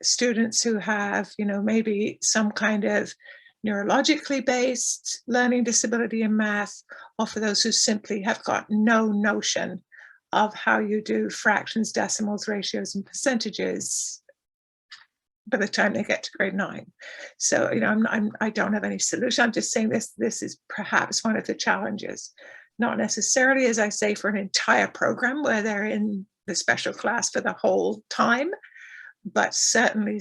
students who have, maybe some kind of neurologically based learning disability in math, or for those who simply have got no notion of how you do fractions, decimals, ratios, and percentages. by the time they get to grade 9. So, you know, I don't have any solution. I'm just saying this is perhaps one of the challenges, not necessarily, as I say, for an entire program where they're in the special class for the whole time, but certainly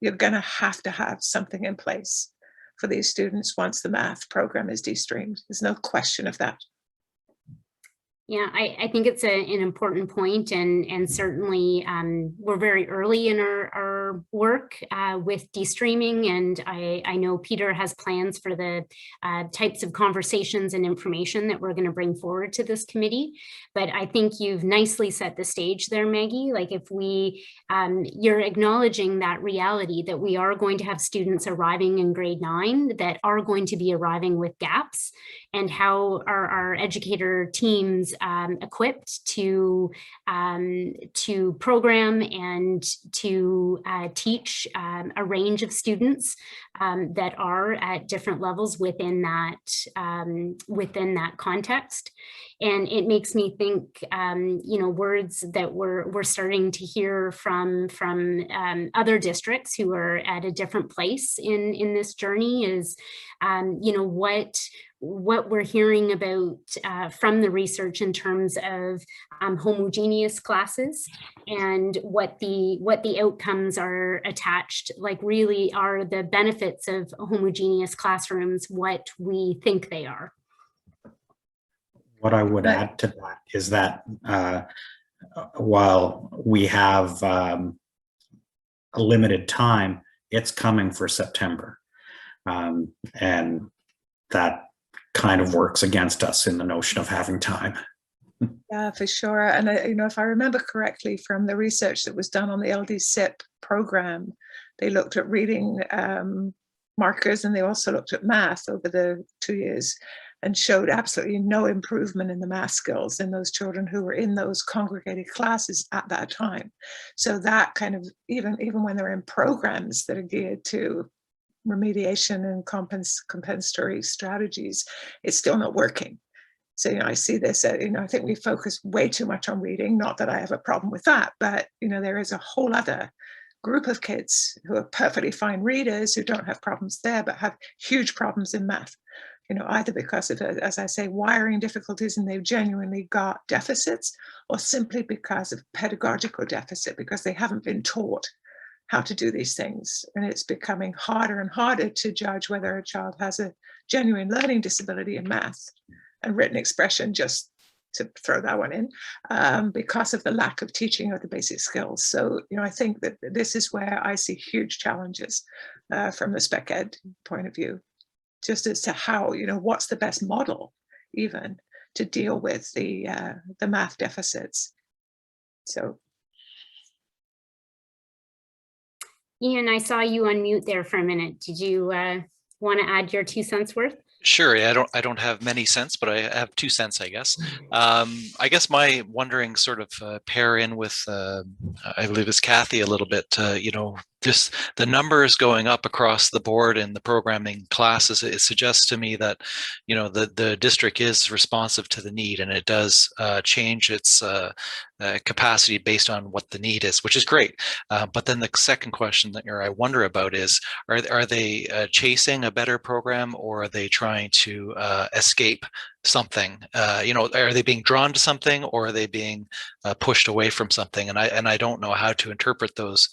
you're going to have something in place for these students once the math program is de-streamed. There's no question of that. Yeah, I think it's an important point, and certainly we're very early in our work with de-streaming, and I know Peter has plans for the types of conversations and information that we're going to bring forward to this committee. But I think you've nicely set the stage there, Maggie. Like if you're acknowledging that reality that we are going to have students arriving in grade 9 that are going to be arriving with gaps, and how are our educator teams equipped to program and to teach a range of students that are at different levels within that context. And it makes me think, you know, words that we're starting to hear from other districts who are at a different place in this journey is, you know, what we're hearing about from the research in terms of homogeneous classes, and what the outcomes are attached, like really are the benefits of homogeneous classrooms what we think they are. What I would add to that is that while we have a limited time, it's coming for September. And that kind of works against us in the notion of having time. Yeah, for sure. And you know, if I remember correctly from the research that was done on the LD SIP program, they looked at reading markers, and they also looked at math over the 2 years, and showed absolutely no improvement in the math skills in those children who were in those congregated classes at that time. So that kind of, even when they're in programs that are geared to remediation and compensatory strategies, it's still not working. So, you know, I see this, you know, I think we focus way too much on reading, not that I have a problem with that, but, you know, there is a whole other group of kids who are perfectly fine readers who don't have problems there, but have huge problems in math, you know, either because of, as I say, wiring difficulties and they've genuinely got deficits, or simply because of pedagogical deficit, because they haven't been taught how to do these things. And it's becoming harder and harder to judge whether a child has a genuine learning disability in math and written expression, just to throw that one in, because of the lack of teaching of the basic skills. So, you know, I think that this is where I see huge challenges from the spec ed point of view, just as to how, you know, what's the best model even to deal with the math deficits. So. Ian, I saw you unmute there for a minute. Did you want to add your 2 cents worth? Sure. Yeah, I don't have many cents, but I have 2 cents, I guess. I guess my wondering sort of pair in with, I believe it's Kathy a little bit, you know, just the numbers going up across the board in the programming classes. It suggests to me that, you know, the district is responsive to the need, and it does change its capacity based on what the need is, which is great. But then the second question that I wonder about is, are they chasing a better program, or are they trying to escape something? You know, are they being drawn to something, or are they being pushed away from something? And I don't know how to interpret those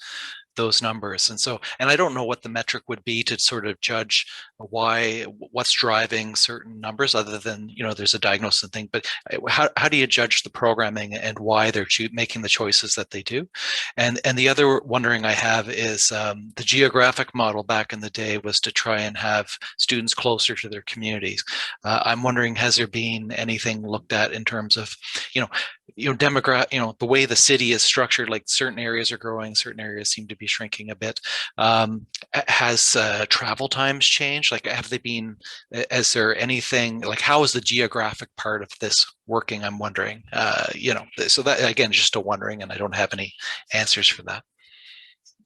numbers. And I don't know what the metric would be to sort of judge what's driving certain numbers, other than, you know, there's a diagnosis and thing, but how do you judge the programming and why they're making the choices that they do? And the other wondering I have is the geographic model back in the day was to try and have students closer to their communities. I'm wondering, has there been anything looked at in terms of, you know, the way the city is structured, like certain areas are growing, certain areas seem to be shrinking a bit. Has travel times changed? Like, have they been, is there anything, like, how is the geographic part of this working? I'm wondering, you know, so that, again, just a wondering, and I don't have any answers for that.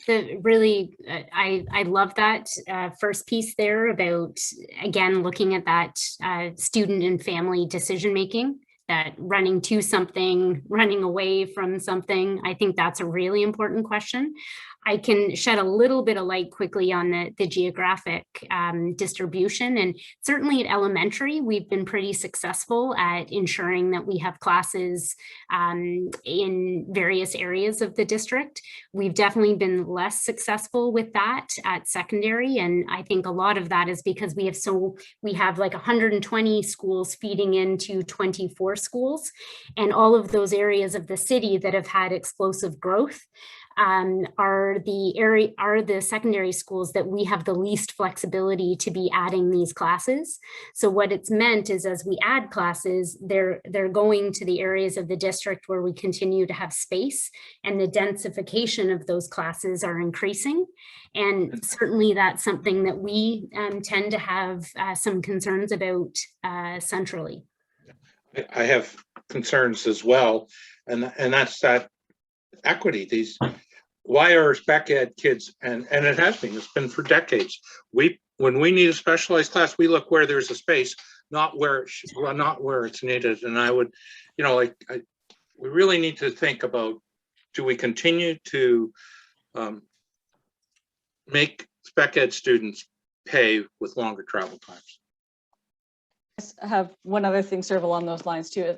Really, I love that first piece there about, again, looking at that student and family decision-making, that running to something, running away from something. I think that's a really important question. I can shed a little bit of light quickly on the geographic distribution. And certainly at elementary, we've been pretty successful at ensuring that we have classes in various areas of the district. We've definitely been less successful with that at secondary. And I think a lot of that is because we have like 120 schools feeding into 24 schools, and all of those areas of the city that have had explosive growth are the secondary schools that we have the least flexibility to be adding these classes. So what it's meant is, as we add classes, they're going to the areas of the district where we continue to have space, and the densification of those classes are increasing. And certainly that's something that we tend to have some concerns about centrally. I have concerns as well, and that's that equity. Why are spec ed kids, and it has been, it's been for decades, when we need a specialized class, we look where there's a space, not where it's needed. And I would, we really need to think about, do we continue to make spec ed students pay with longer travel times? I have one other thing sort of along those lines too.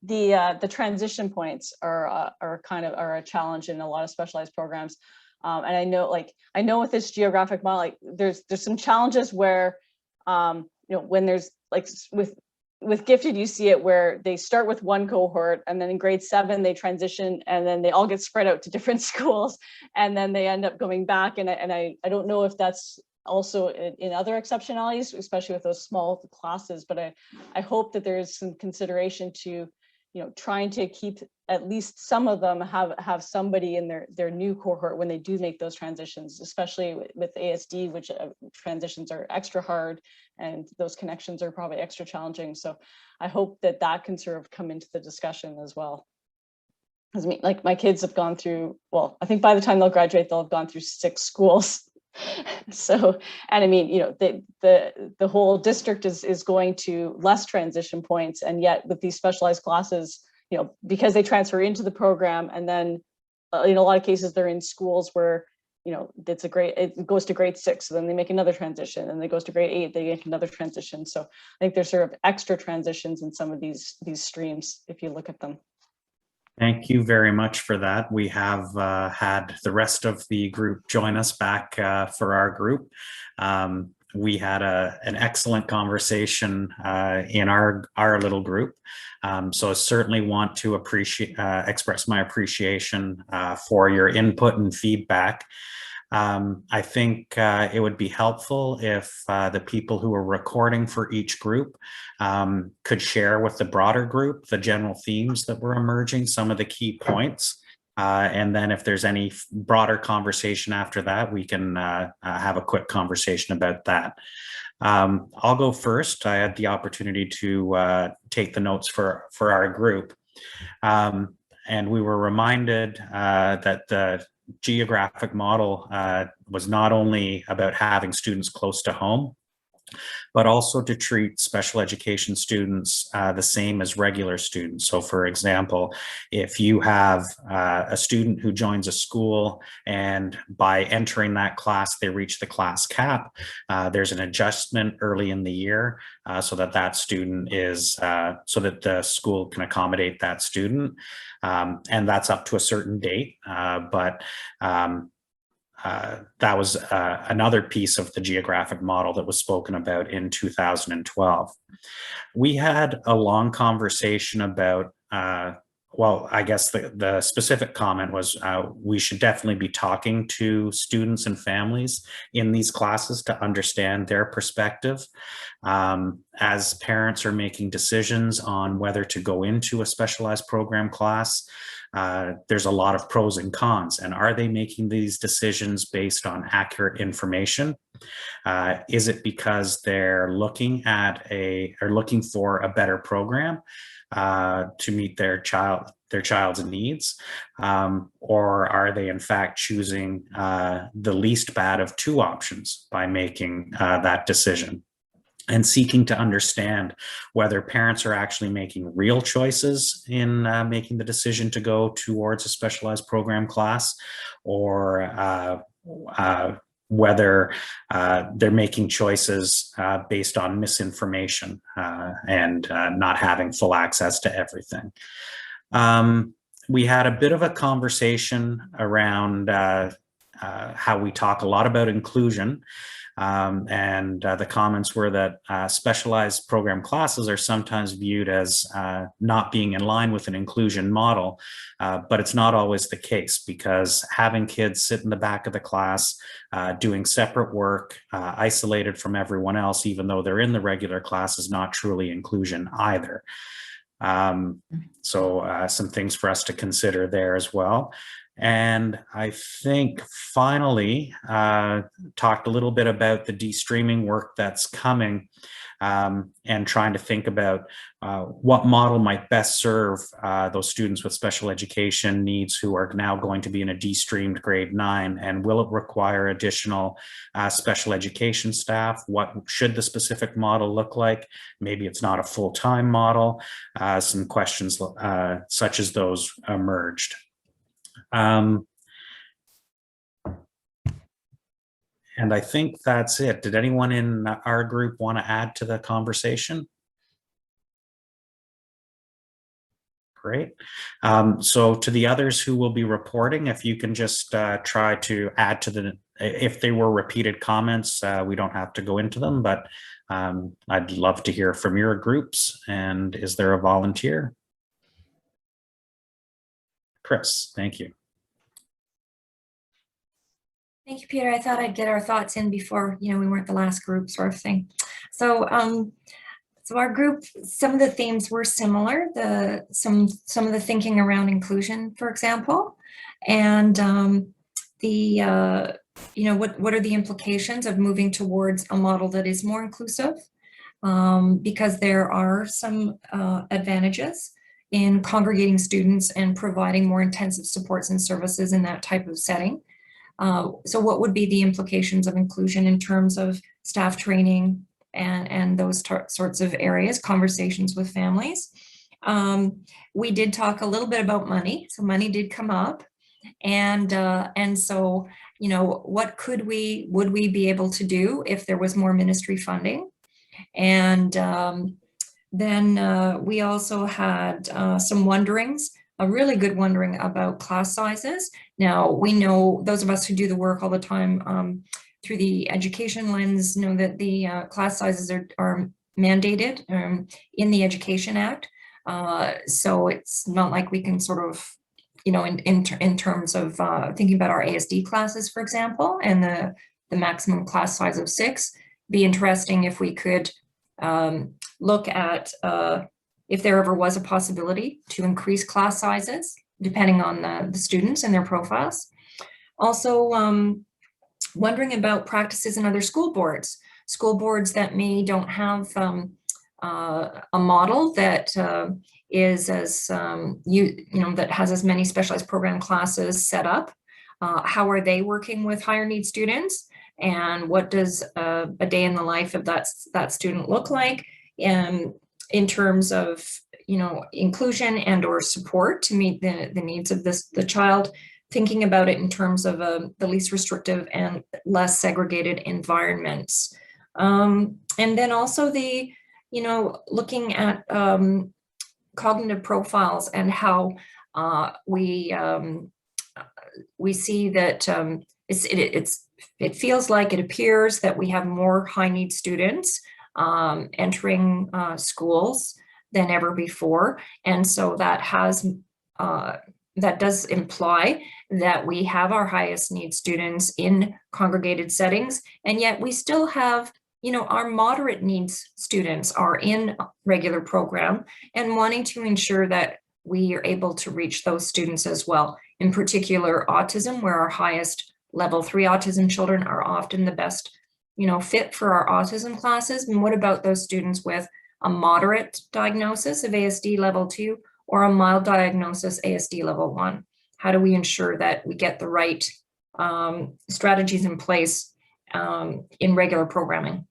The transition points are a challenge in a lot of specialized programs, and I know with this geographic model, there's some challenges where when there's with gifted, you see it where they start with one cohort, and then in grade 7 they transition, and then they all get spread out to different schools, and then they end up going back. And I don't know if that's also in other exceptionalities, especially with those small classes, but I hope that there is some consideration to, trying to keep at least some of them have somebody in their new cohort when they do make those transitions, especially with ASD, which transitions are extra hard, and those connections are probably extra challenging. So I hope that can sort of come into the discussion as well. Because my kids have gone through, well, I think by the time they'll graduate, they'll have gone through 6 schools. So, and I mean, the whole district is going to less transition points, and yet with these specialized classes, because they transfer into the program, and then in a lot of cases they're in schools where it goes to grade 6, so then they make another transition, and it goes to grade 8, they make another transition. So I think there's sort of extra transitions in some of these streams if you look at them. Thank you very much for that. We have had the rest of the group join us back for our group. We had an excellent conversation in our little group. So I certainly want to express my appreciation for your input and feedback. I think it would be helpful if the people who are recording for each group could share with the broader group the general themes that were emerging, some of the key points. And then if there's any broader conversation after that, we can have a quick conversation about that. I'll go first. I had the opportunity to take the notes for our group. And we were reminded that the geographic model was not only about having students close to home, but also to treat special education students the same as regular students. So for example, if you have a student who joins a school and by entering that class, they reach the class cap, there's an adjustment early in the year so that student is, so that the school can accommodate that student. And that's up to a certain date, that was another piece of the geographic model that was spoken about in 2012. We had a long conversation about, well, I guess the specific comment was we should definitely be talking to students and families in these classes to understand their perspective. As parents are making decisions on whether to go into a specialized program class, there's a lot of pros and cons. And are they making these decisions based on accurate information? Is it because they're looking for a better program to meet their child's needs, or are they in fact choosing the least bad of 2 options by making that decision? and seeking to understand whether parents are actually making real choices in making the decision to go towards a specialized program class, or whether they're making choices based on misinformation and not having full access to everything. We had a bit of a conversation around how we talk a lot about inclusion. And the comments were that specialized program classes are sometimes viewed as not being in line with an inclusion model, but it's not always the case, because having kids sit in the back of the class doing separate work, isolated from everyone else, even though they're in the regular class, is not truly inclusion either. So some things for us to consider there as well. And I think finally talked a little bit about the de-streaming work that's coming, and trying to think about what model might best serve those students with special education needs who are now going to be in a de-streamed grade 9, and will it require additional special education staff? What should the specific model look like? Maybe it's not a full-time model. Some questions such as those emerged. And I think that's it. Did anyone in our group want to add to the conversation? Great. So to the others who will be reporting, if you can just try to add to the, if they were repeated comments, we don't have to go into them, but I'd love to hear from your groups. And is there a volunteer? Chris, thank you. Thank you, Peter. I thought I'd get our thoughts in before, we weren't the last group, sort of thing. So, so our group, some of the themes were similar. Some of the thinking around inclusion, for example, and what are the implications of moving towards a model that is more inclusive? Because there are some advantages in congregating students and providing more intensive supports and services in that type of setting. So what would be the implications of inclusion in terms of staff training and those sorts of areas, conversations with families? We did talk a little bit about money. So money did come up. And so, what would we be able to do if there was more ministry funding? And then we also had some wonderings, a really good wondering about class sizes. Now, we know, those of us who do the work all the time through the education lens, know that the class sizes are mandated in the Education Act. So it's not like we can sort of, in terms of thinking about our ASD classes, for example, and the maximum class size of 6, be interesting if we could look at if there ever was a possibility to increase class sizes, depending on the students and their profiles. Also, wondering about practices in other school boards that don't have a model that is as, that has as many specialized program classes set up. How are they working with higher need students? And what does a day in the life of that student look like? In terms of, inclusion and or support to meet the needs of the child, thinking about it in terms of the least restrictive and less segregated environments. And then also looking at cognitive profiles and how we see that it feels like, it appears that we have more high need students entering schools than ever before. And so that does imply that we have our highest need students in congregated settings, and yet we still have, our moderate needs students are in regular program, and wanting to ensure that we are able to reach those students as well. In particular, autism, where our highest level 3 autism children are often the best fit for our autism classes. And what about those students with a moderate diagnosis of ASD level 2 or a mild diagnosis ASD level 1? How do we ensure that we get the right strategies in place in regular programming?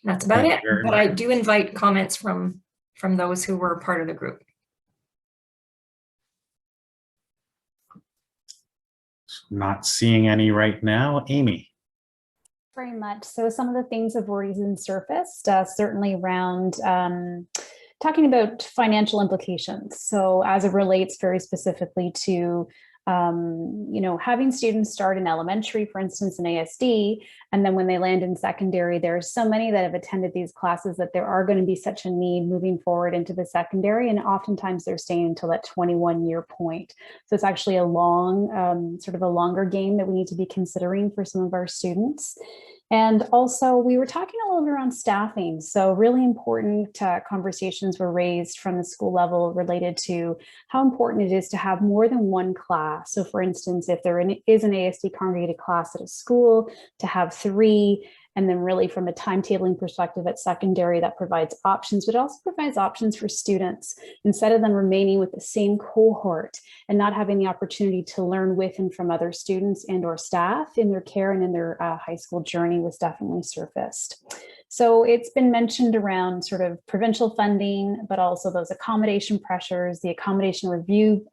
That's about Thank it. you very But much. I do invite comments from those who were part of the group. Not seeing any right now. Amy. Very much. So some of the things have already been surfaced, certainly around talking about financial implications. So as it relates very specifically to having students start in elementary, for instance, in ASD, and then when they land in secondary, there are so many that have attended these classes that there are going to be such a need moving forward into the secondary, and oftentimes they're staying until that 21-year point. So it's actually a long, sort of a longer game that we need to be considering for some of our students. And also, we were talking a little bit around staffing. So really important conversations were raised from the school level related to how important it is to have more than one class. So for instance, if there is an ASD congregated class at a school, to have 3, and then really from a timetabling perspective at secondary, that provides options, but also provides options for students instead of them remaining with the same cohort and not having the opportunity to learn with and from other students and or staff in their care and in their high school journey was definitely surfaced. So it's been mentioned around sort of provincial funding, but also those accommodation pressures, the accommodation review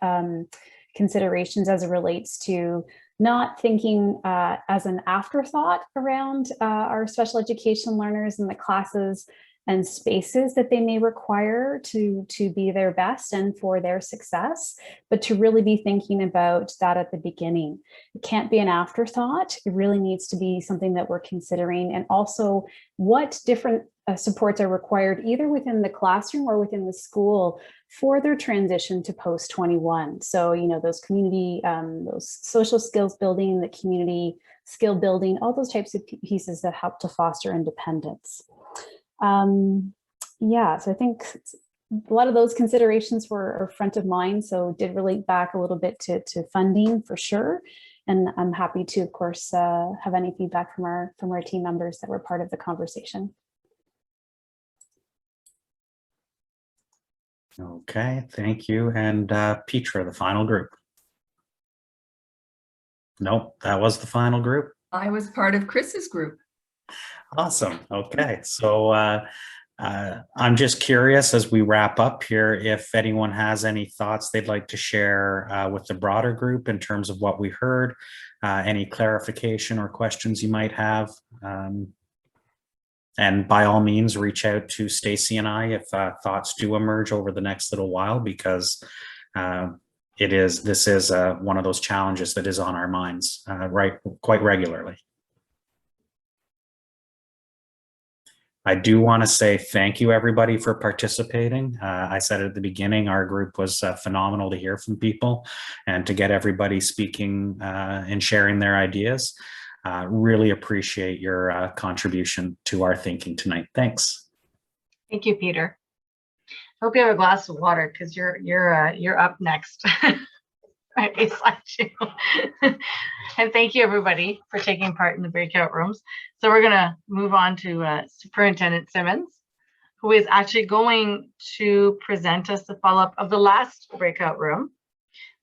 considerations as it relates to not thinking as an afterthought around our special education learners and the classes and spaces that they may require to be their best and for their success, but to really be thinking about that at the beginning. It can't be an afterthought. It really needs to be something that we're considering, and also what different supports are required either within the classroom or within the school for their transition to post 21. So, those community, those social skills building, the community skill building, all those types of pieces that help to foster independence. So I think a lot of those considerations were front of mind. So did relate back a little bit to funding for sure. And I'm happy to, of course, have any feedback from our team members that were part of the conversation. Okay, thank you. And Petra, the final group. Nope, that was the final group. I was part of Chris's group. Awesome. Okay, so I'm just curious as we wrap up here, if anyone has any thoughts they'd like to share with the broader group in terms of what we heard, any clarification or questions you might have. And by all means, reach out to Stacy and I if thoughts do emerge over the next little while, because this is one of those challenges that is on our minds quite regularly. I do want to say thank you, everybody, for participating. I said at the beginning, our group was phenomenal to hear from people and to get everybody speaking and sharing their ideas. Really appreciate your contribution to our thinking tonight. Thanks. Thank you, Peter. Hope you have a glass of water because you're up next. Right beside you. And thank you, everybody, for taking part in the breakout rooms. So we're going to move on to Superintendent Simmons, who is actually going to present us the follow-up of the last breakout room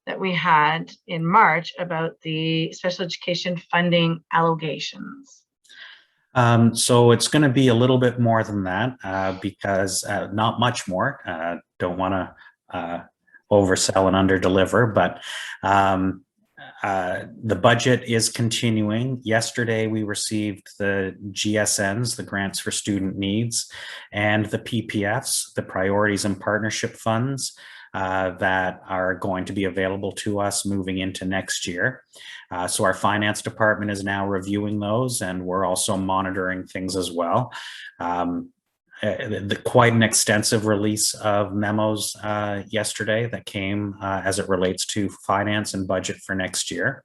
that we had in March about the special education funding allegations. So it's going to be a little bit more than that because not much more. Don't want to oversell and underdeliver, but the budget is continuing. Yesterday, we received the GSNs, the Grants for Student Needs, and the PPFs, the Priorities and Partnership Funds, that are going to be available to us moving into next year. So our finance department is now reviewing those, and we're also monitoring things as well. Quite an extensive release of memos yesterday that came as it relates to finance and budget for next year.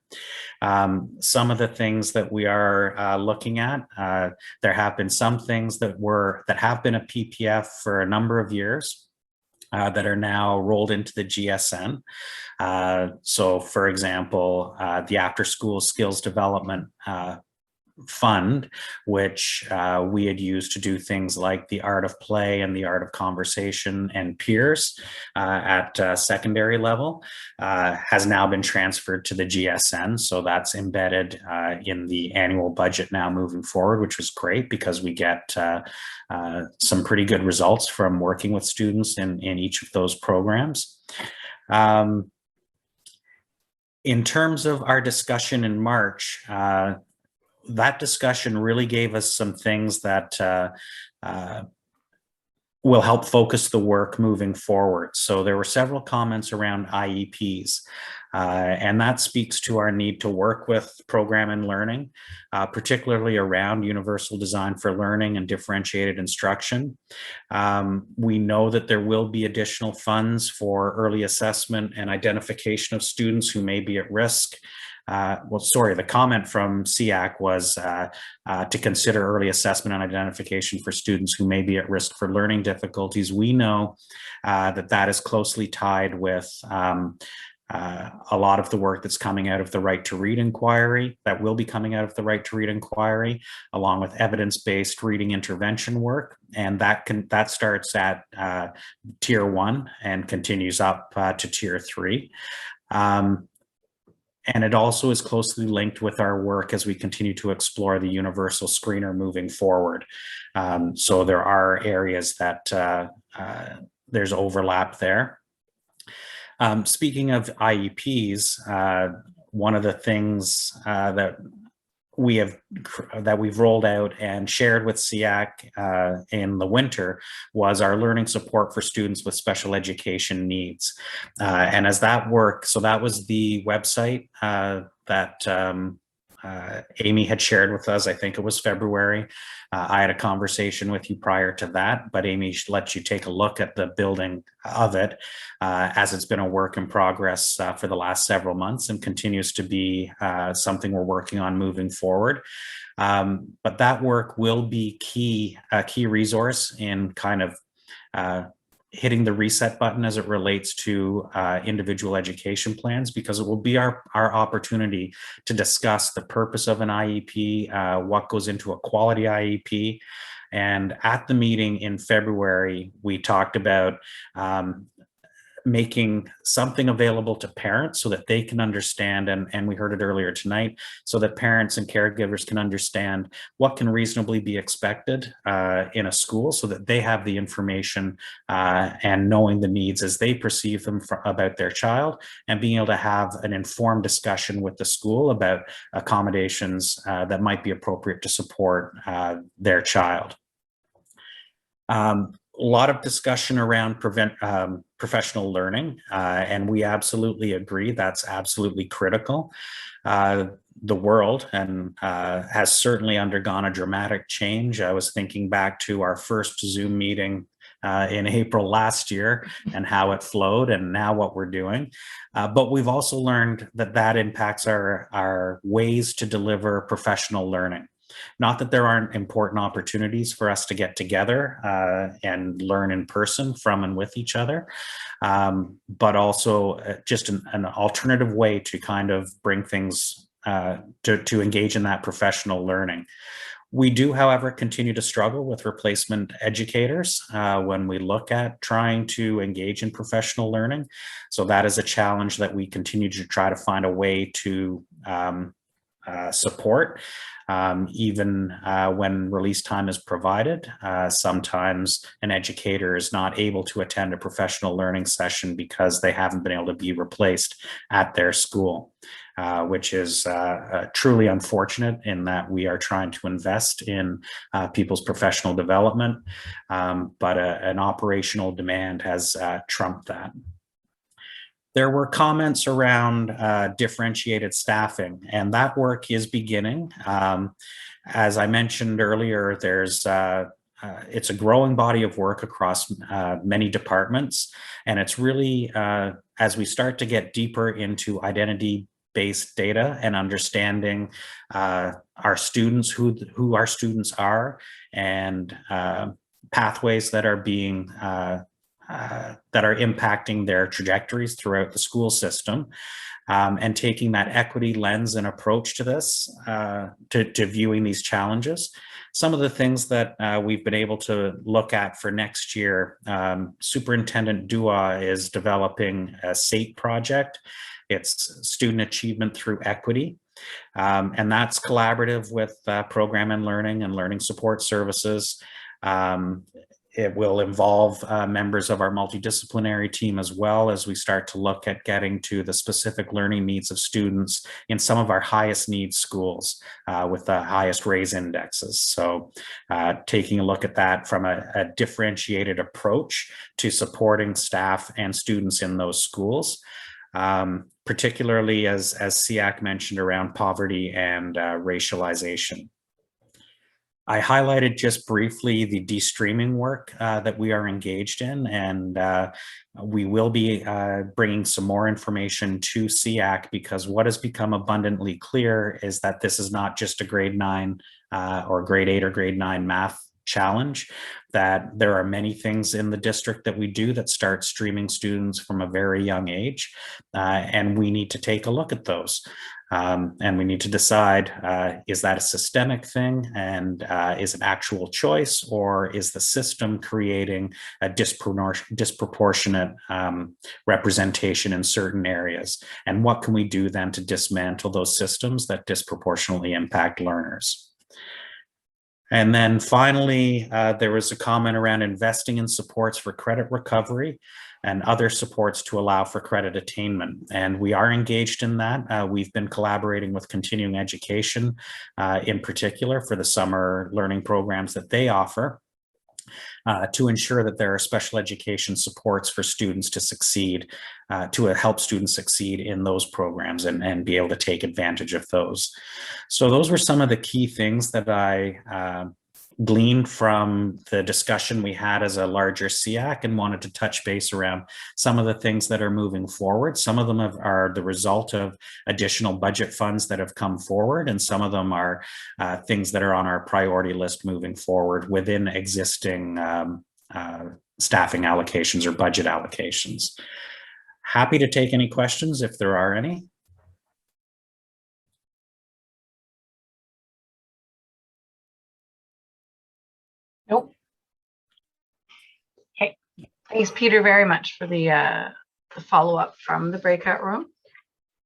Some of the things that we are looking at, there have been some things that have been a PPF for a number of years that are now rolled into the GSN. So for example, the after school skills development fund, which we had used to do things like the art of play and the art of conversation and peers at secondary level, has now been transferred to the GSN. So that's embedded in the annual budget now moving forward, which was great because we get some pretty good results from working with students in each of those programs. In terms of our discussion in March, that discussion really gave us some things that will help focus the work moving forward. So there were several comments around IEPs, and that speaks to our need to work with program and learning, particularly around universal design for learning and differentiated instruction. We know that there will be additional funds for early assessment and identification of students who may be at risk. The comment from SEAC was to consider early assessment and identification for students who may be at risk for learning difficulties. We know that is closely tied with a lot of the work that's coming out of the Right to Read inquiry, that will be coming out of the Right to Read inquiry, along with evidence-based reading intervention work. And that starts at Tier 1 and continues up to Tier 3. And it also is closely linked with our work as we continue to explore the universal screener moving forward. So there are areas that there's overlap there. Speaking of IEPs, one of the things that we've rolled out and shared with SEAC in the winter was our learning support for students with special education needs. And as that work, so that was the website that Amy had shared with us. I think it was February. I had a conversation with you prior to that, but Amy let you take a look at the building of it as it's been a work in progress for the last several months and continues to be something we're working on moving forward. But that work will be a key resource in kind of hitting the reset button as it relates to individual education plans, because it will be our opportunity to discuss the purpose of an IEP, what goes into a quality IEP. And at the meeting in February, we talked about making something available to parents so that they can understand, and we heard it earlier tonight, so that parents and caregivers can understand what can reasonably be expected in a school, so that they have the information and knowing the needs as they perceive them about their child, and being able to have an informed discussion with the school about accommodations that might be appropriate to support their child. A lot of discussion around professional learning, and we absolutely agree that's absolutely critical. The world has certainly undergone a dramatic change. I was thinking back to our first Zoom meeting in April last year and how it flowed, and now what we're doing. But we've also learned that impacts our ways to deliver professional learning. Not that there aren't important opportunities for us to get together and learn in person from and with each other, but also just an alternative way to kind of bring things to engage in that professional learning. We do, however, continue to struggle with replacement educators when we look at trying to engage in professional learning. So that is a challenge that we continue to try to find a way to support. Even when release time is provided, sometimes an educator is not able to attend a professional learning session because they haven't been able to be replaced at their school, which is truly unfortunate in that we are trying to invest in people's professional development, but an operational demand has trumped that. There were comments around differentiated staffing, and that work is beginning. As I mentioned earlier, it's a growing body of work across many departments, and it's really as we start to get deeper into identity-based data and understanding our students, who our students are, and pathways that are being that are impacting their trajectories throughout the school system. And taking that equity lens and approach to this, to viewing these challenges. Some of the things that we've been able to look at for next year, Superintendent Dua is developing a SEAC project. It's Student Achievement Through Equity. And that's collaborative with Program and Learning Support Services. It will involve members of our multidisciplinary team as well, as we start to look at getting to the specific learning needs of students in some of our highest needs schools with the highest RAISE indexes. So taking a look at that from a differentiated approach to supporting staff and students in those schools. Particularly as SEAC mentioned around poverty and racialization. I highlighted just briefly the de-streaming work that we are engaged in, and we will be bringing some more information to SEAC, because what has become abundantly clear is that this is not just a grade 9 or grade 8 or grade 9 math challenge, that there are many things in the district that we do that start streaming students from a very young age, and we need to take a look at those. And we need to decide, is that a systemic thing, and is it actual choice, or is the system creating a disproportionate representation in certain areas? And what can we do then to dismantle those systems that disproportionately impact learners? And then finally, there was a comment around investing in supports for credit recovery and other supports to allow for credit attainment. And we are engaged in that. We've been collaborating with continuing education in particular for the summer learning programs that they offer. To ensure that there are special education supports for students to succeed, to help students succeed in those programs and be able to take advantage of those. So those were some of the key things that I gleaned from the discussion we had as a larger SEAC, and wanted to touch base around some of the things that are moving forward. Some of them are the result of additional budget funds that have come forward, and some of them are things that are on our priority list moving forward within existing staffing allocations or budget allocations. Happy to take any questions if there are any. Nope. Okay, thanks, Peter, very much for the follow-up from the breakout room.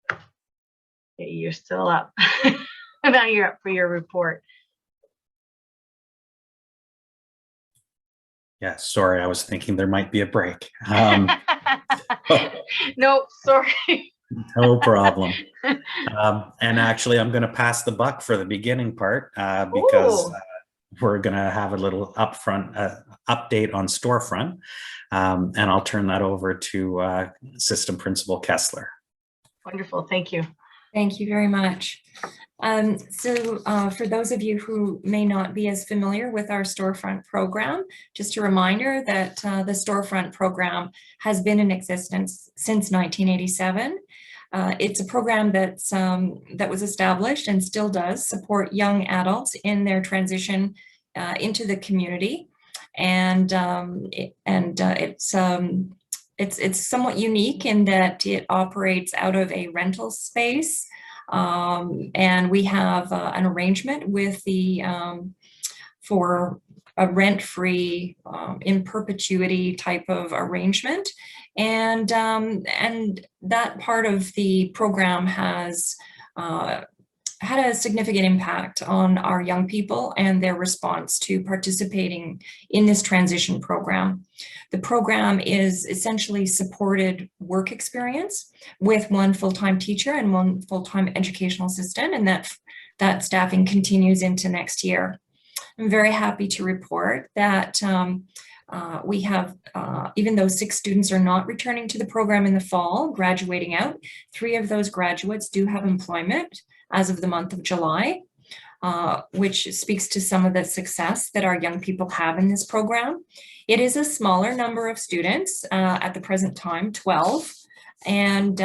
Okay, you're still up. Now you're up for your report. Yeah, sorry, I was thinking there might be a break. Nope, sorry. No problem. And actually, I'm going to pass the buck for the beginning part because we're going to have a little upfront update on Storefront, and I'll turn that over to System Principal Kessler. Wonderful, thank you. Thank you very much. For those of you who may not be as familiar with our Storefront program, just a reminder that the Storefront program has been in existence since 1987. It's a program that was established and still does support young adults in their transition into the community, and it's somewhat unique in that it operates out of a rental space, and we have an arrangement with the for a rent-free in perpetuity type of arrangement, and that part of the program has had a significant impact on our young people and their response to participating in this transition program. The program is essentially supported work experience with one full-time teacher and one full-time educational assistant, and that staffing continues into next year. I'm very happy to report that we have, even though 6 students are not returning to the program in the fall, graduating out, 3 of those graduates do have employment as of the month of July, which speaks to some of the success that our young people have in this program. It is a smaller number of students at the present time, 12, and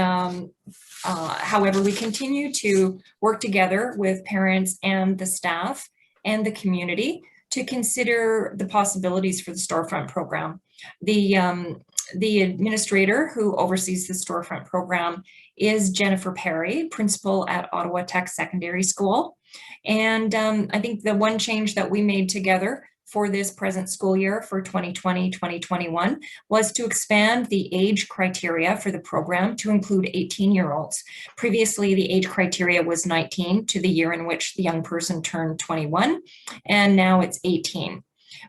however, we continue to work together with parents and the staff and the community to consider the possibilities for the Storefront program. The The administrator who oversees the storefront program is Jennifer Perry, principal at Ottawa Tech Secondary School. And I think the one change that we made together for this present school year for 2020-2021 was to expand the age criteria for the program to include 18-year-olds. Previously, the age criteria was 19 to the year in which the young person turned 21, and now it's 18.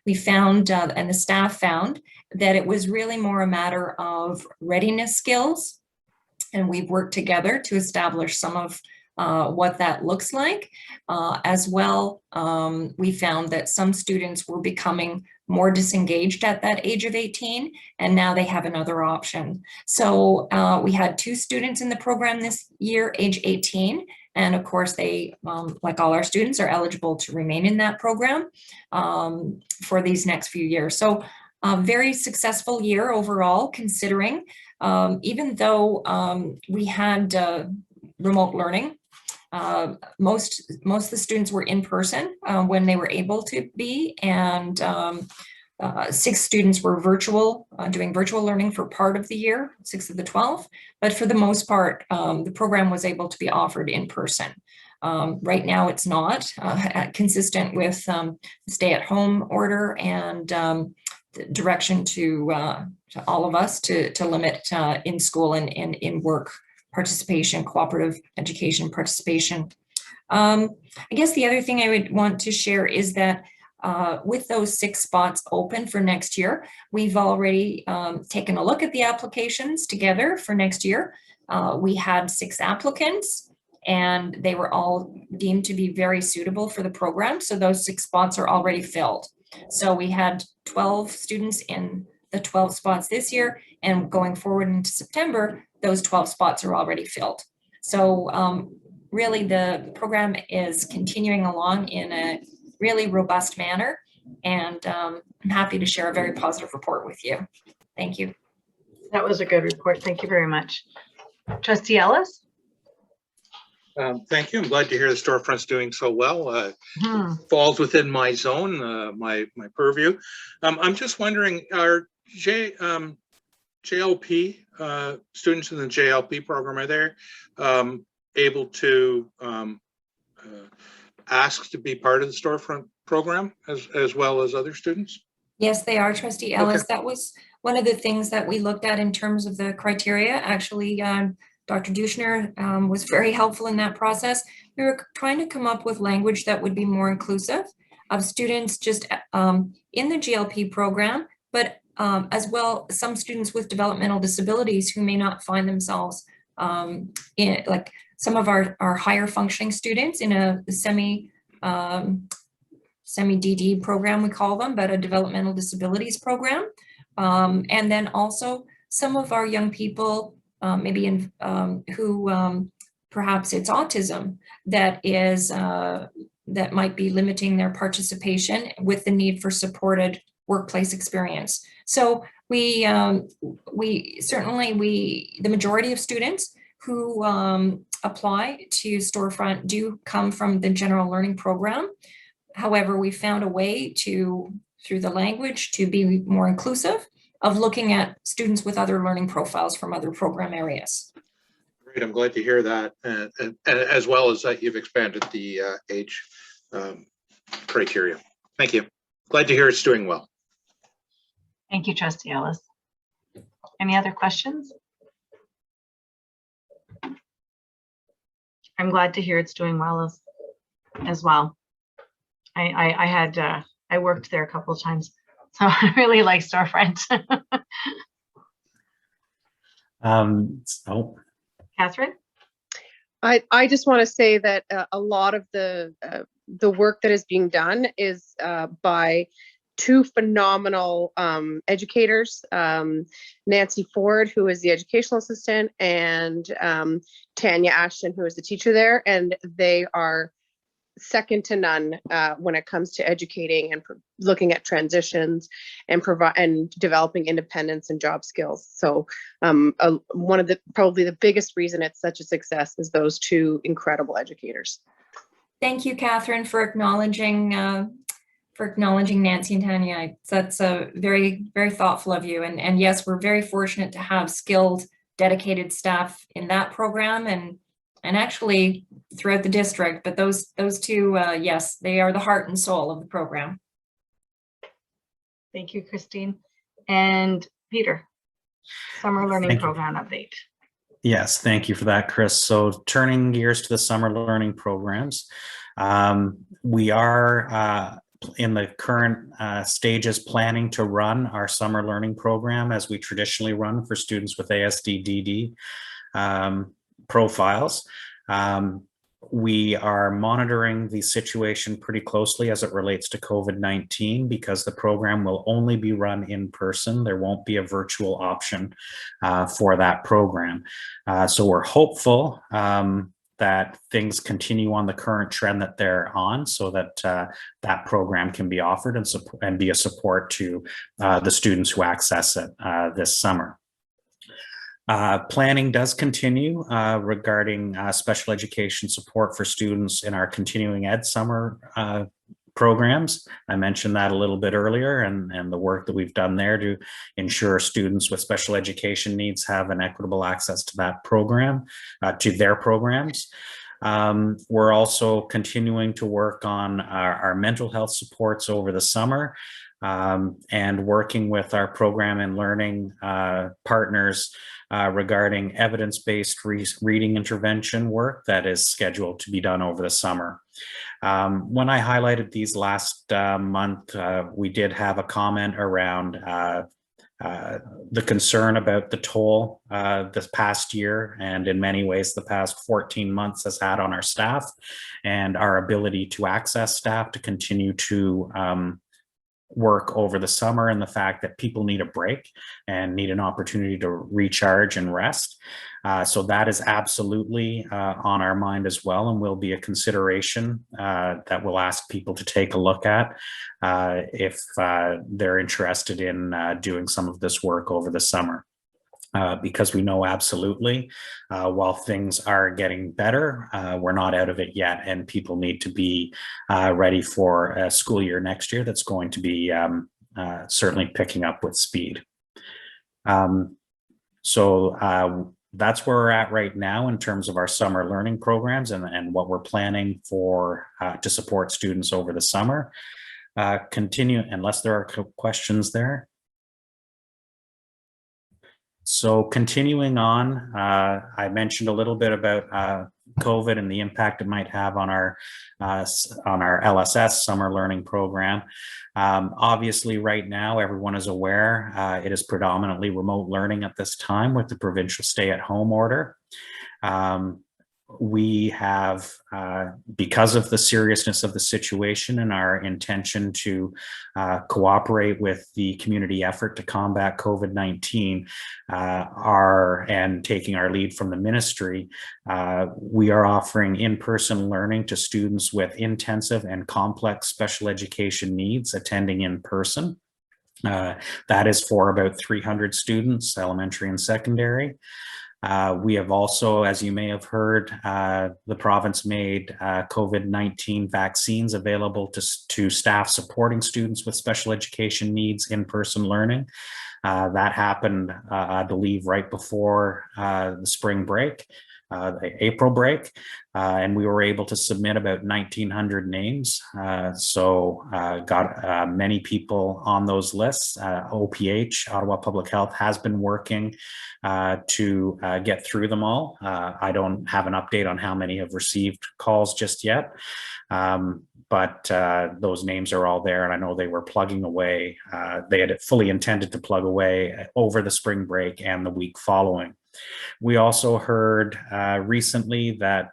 We found, and the staff found, that it was really more a matter of readiness skills, and we've worked together to establish some of what that looks like. As well, we found that some students were becoming more disengaged at that age of 18, and now they have another option. So we had 2 students in the program this year, age 18, and of course they, like all our students, are eligible to remain in that program for these next few years. So a very successful year overall, considering even though we had remote learning. Most of the students were in person when they were able to be, and 6 students were virtual, doing virtual learning for part of the year, 6 of the 12. But for the most part, the program was able to be offered in person. Right now, it's not consistent with the stay-at-home order and the direction to all of us to limit in school and in work participation, cooperative education participation. I guess the other thing I would want to share is that with those 6 spots open for next year, we've already taken a look at the applications together for next year. We had 6 applicants, and they were all deemed to be very suitable for the program. So those 6 spots are already filled. So we had 12 students in the 12 spots this year, and going forward into September, those 12 spots are already filled. So really the program is continuing along in a really robust manner, and I'm happy to share a very positive report with you. Thank you. That was a good report. Thank you very much. Trustee Ellis? Thank you. I'm glad to hear the storefront's doing so well. Falls within my zone, my purview. I'm just wondering, are JLP students in the JLP program, are they able to ask to be part of the storefront program as well as other students? Yes, they are, Trustee Ellis. Okay. That was one of the things that we looked at in terms of the criteria. Actually, Dr. Duschner was very helpful in that process. We were trying to come up with language that would be more inclusive of students just in the GLP program, but as well, some students with developmental disabilities who may not find themselves in, like some of our higher functioning students in a semi-DD program, we call them, but a developmental disabilities program. And then also some of our young people maybe in who perhaps it's autism that is that might be limiting their participation with the need for supported workplace experience. So we certainly the majority of students who apply to storefront do come from the general learning program. However, we found a way to, through the language, to be more inclusive of looking at students with other learning profiles from other program areas. Great, I'm glad to hear that, and as well as that you've expanded the age criteria. Thank you. Glad to hear it's doing well. Thank you, Trustee Ellis. Any other questions? I'm glad to hear it's doing well as well. I worked there a couple of times, so I really like storefront. Catherine? I just want to say that a lot of the work that is being done is by 2 phenomenal educators, Nancy Ford, who is the educational assistant, and Tanya Ashton, who is the teacher there, and they are second to none when it comes to educating and looking at transitions and developing independence and job skills. So one of the probably the biggest reason it's such a success is those 2 incredible educators. Thank you, Catherine, for acknowledging acknowledging Nancy and Tanya. That's a very, very thoughtful of you. And yes, we're very fortunate to have skilled, dedicated staff in that program and actually throughout the district. But those two, yes, they are the heart and soul of the program. Thank you, Christine. And Peter, summer learning program update. Yes, thank you for that, Chris. So turning gears to the summer learning programs, we are in the current stages planning to run our summer learning program as we traditionally run for students with ASD/DD profiles. We are monitoring the situation pretty closely as it relates to COVID-19 because the program will only be run in person. There won't be a virtual option for that program. So we're hopeful that things continue on the current trend that they're on so that that program can be offered and be a support to the students who access it this summer. Planning does continue regarding special education support for students in our continuing ed summer programs. I mentioned that a little bit earlier and the work that we've done there to ensure students with special education needs have an equitable access to that program, to their programs. We're also continuing to work on our mental health supports over the summer and working with our program and learning partners regarding evidence-based reading intervention work that is scheduled to be done over the summer. When I highlighted these last month, we did have a comment around the concern about the toll this past year and in many ways the past 14 months has had on our staff and our ability to access staff to continue to work over the summer, and the fact that people need a break and need an opportunity to recharge and rest. So that is absolutely on our mind as well, and will be a consideration that we'll ask people to take a look at if they're interested in doing some of this work over the summer. Because we know absolutely while things are getting better, we're not out of it yet, and people need to be ready for a school year next year that's going to be certainly picking up with speed. So that's where we're at right now in terms of our summer learning programs and what we're planning for to support students over the summer. Continue, unless there are questions there. So continuing on, I mentioned a little bit about COVID and the impact it might have on our LSS summer learning program. Obviously, right now, everyone is aware it is predominantly remote learning at this time with the provincial stay-at-home order. We have, because of the seriousness of the situation and our intention to cooperate with the community effort to combat COVID-19 and taking our lead from the ministry, we are offering in-person learning to students with intensive and complex special education needs attending in person. That is for about 300 students, elementary and secondary. We have also, as you may have heard, the province made COVID-19 vaccines available to staff supporting students with special education needs in-person learning. That happened, I believe, right before the spring break, the April break, and we were able to submit about 1,900 names. So got many people on those lists. OPH, Ottawa Public Health, has been working to get through them all. I don't have an update on how many have received calls just yet, but those names are all there, and I know they were plugging away. They had fully intended to plug away over the spring break and the week following. We also heard recently that,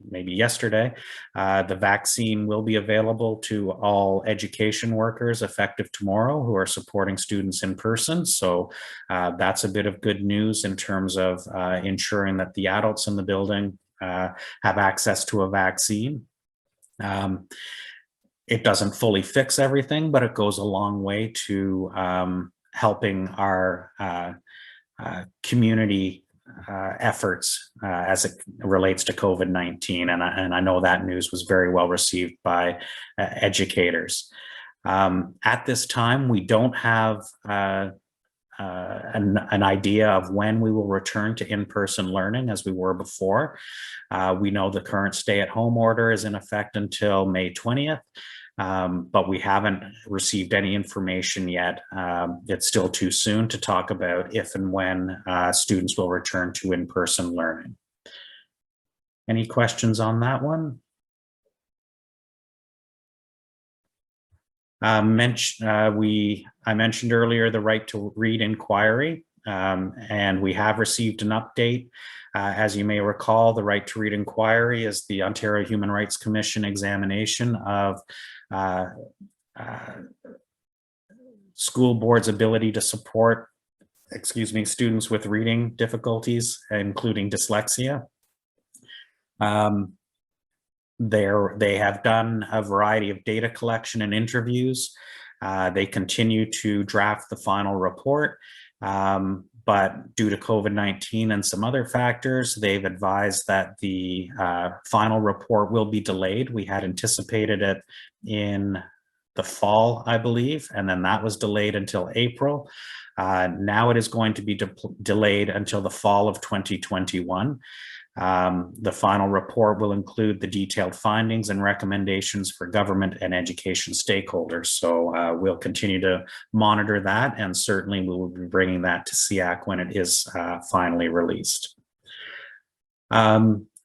maybe yesterday, the vaccine will be available to all education workers effective tomorrow who are supporting students in person. So that's a bit of good news in terms of ensuring that the adults in the building have access to a vaccine. It doesn't fully fix everything, but it goes a long way to helping our community efforts as it relates to COVID-19. And I know that news was very well received by educators. At this time, we don't have an idea of when we will return to in-person learning as we were before. We know the current stay-at-home order is in effect until May 20th, but we haven't received any information yet. It's still too soon to talk about if and when students will return to in-person learning. Any questions on that one? I mentioned earlier the right to read inquiry, and we have received an update. As you may recall, the right to read inquiry is the Ontario Human Rights Commission examination of school board's ability to support, students with reading difficulties, including dyslexia. They have done a variety of data collection and interviews. They continue to draft the final report, but due to COVID-19 and some other factors, they've advised that the final report will be delayed. We had anticipated it in the fall, I believe, and then that was delayed until April. Now it is going to be delayed until the fall of 2021. The final report will include the detailed findings and recommendations for government and education stakeholders. So we'll continue to monitor that, and certainly we will be bringing that to SEAC when it is finally released.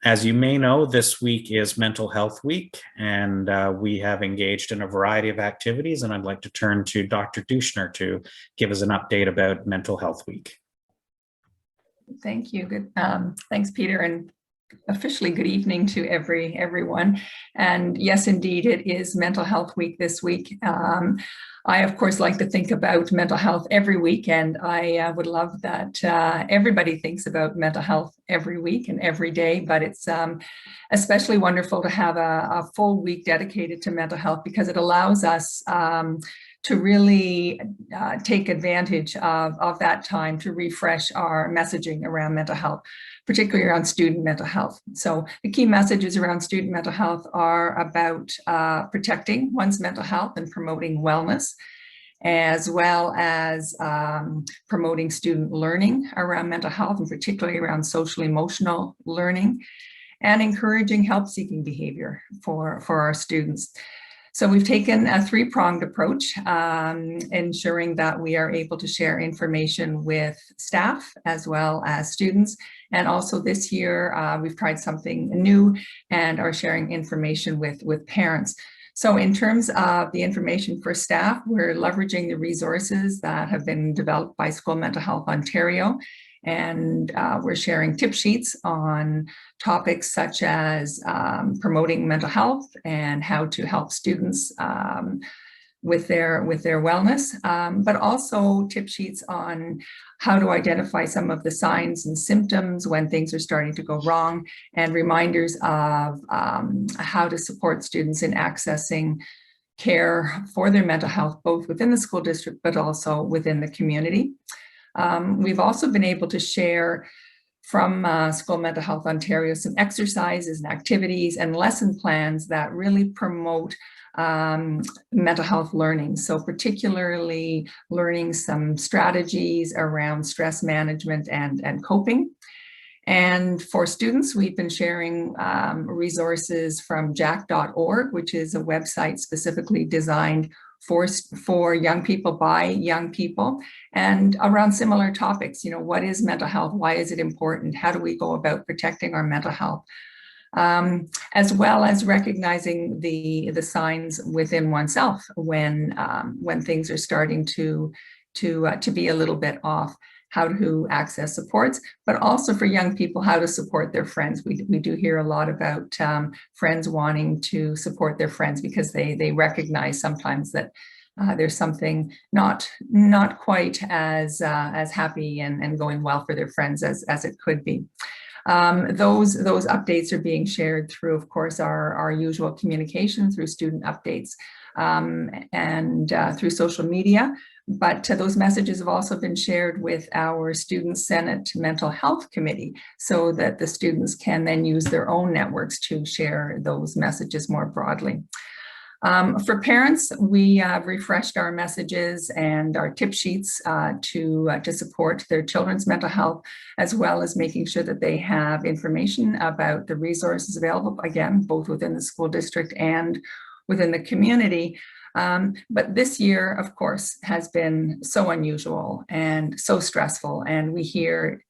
As you may know, this week is Mental Health Week, and we have engaged in a variety of activities, and I'd like to turn to Dr. Duschner to give us an update about Mental Health Week. Thank you. Good. Thanks, Peter, and officially good evening to everyone. And yes, indeed, it is Mental Health Week this week. I, of course, like to think about mental health every week, and I would love that everybody thinks about mental health every week and every day, but it's especially wonderful to have a full week dedicated to mental health because it allows us to really take advantage of that time to refresh our messaging around mental health, particularly around student mental health. So the key messages around student mental health are about protecting one's mental health and promoting wellness, as well as promoting student learning around mental health, and particularly around social emotional learning, and encouraging help-seeking behavior for our students. So we've taken a three-pronged approach, ensuring that we are able to share information with staff as well as students. And also this year, we've tried something new and are sharing information with parents. So in terms of the information for staff, we're leveraging the resources that have been developed by School Mental Health Ontario. And we're sharing tip sheets on topics such as promoting mental health and how to help students with their wellness, but also tip sheets on how to identify some of the signs and symptoms when things are starting to go wrong, and reminders of how to support students in accessing care for their mental health, both within the school district, but also within the community. We've also been able to share from School Mental Health Ontario some exercises and activities and lesson plans that really promote mental health learning. So particularly learning some strategies around stress management and coping. And for students, we've been sharing resources from jack.org, which is a website specifically designed for young people by young people, and around similar topics. You know, what is mental health? Why is it important? How do we go about protecting our mental health? As well as recognizing the signs within oneself when things are starting to be a little bit off. How to access supports, but also for young people, how to support their friends. We do hear a lot about friends wanting to support their friends because they recognize sometimes that there's something not quite as happy and going well for their friends as it could be. Those updates are being shared through, of course, our usual communication through student updates and through social media. But those messages have also been shared with our Student Senate Mental Health Committee so that the students can then use their own networks to share those messages more broadly. For parents, we have refreshed our messages and our tip sheets to support their children's mental health, as well as making sure that they have information about the resources available, again, both within the school district and within the community. But this year, of course, has been so unusual and so stressful. And we hear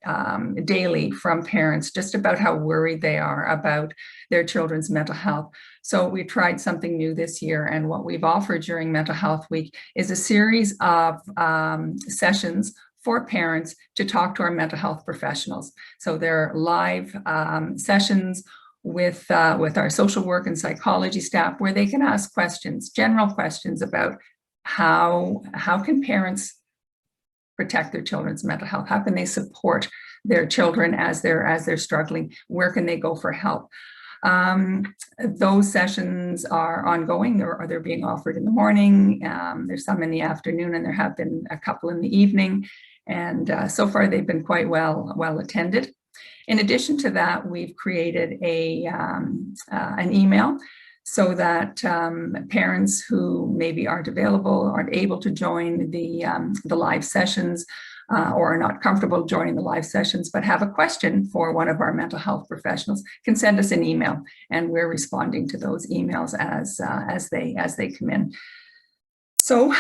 daily from parents just about how worried they are about their children's mental health. So we tried something new this year, and what we've offered during Mental Health Week is a series of sessions for parents to talk to our mental health professionals. So they're live sessions with our social work and psychology staff, where they can ask questions, general questions about how can parents protect their children's mental health? How can they support their children as they're struggling? Where can they go for help? Those sessions are ongoing, or they're being offered in the morning. There's some in the afternoon, and there have been a couple in the evening. And so far, they've been quite well attended. In addition to that, we've created an email so that parents who maybe aren't available, aren't able to join the live sessions, or are not comfortable joining the live sessions, but have a question for one of our mental health professionals, can send us an email, and we're responding to those emails as they come in. So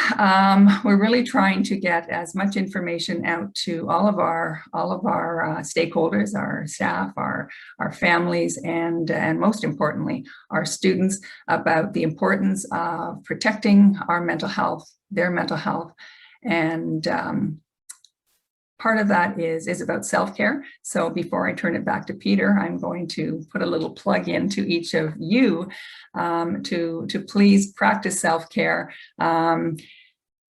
we're really trying to get as much information out to all of our stakeholders, our staff, our families, and most importantly, our students, about the importance of protecting our mental health, their mental health, and part of that is about self-care. So before I turn it back to Peter, I'm going to put a little plug in to each of you to please practice self-care.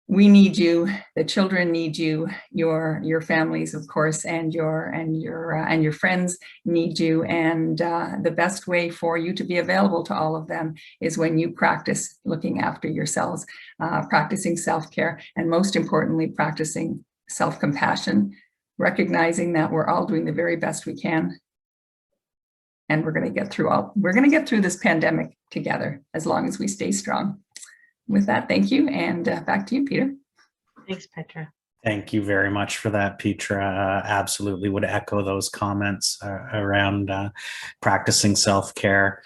We need you, the children need you, your families, of course, and your friends need you. And the best way for you to be available to all of them is when you practice looking after yourselves, practicing self-care, and most importantly, practicing self-compassion, recognizing that we're all doing the very best we can, and we're going to get through this pandemic together as long as we stay strong. With that, thank you, and back to you, Peter. Thanks, Petra. Thank you very much for that, Petra. Absolutely would echo those comments around practicing self-care.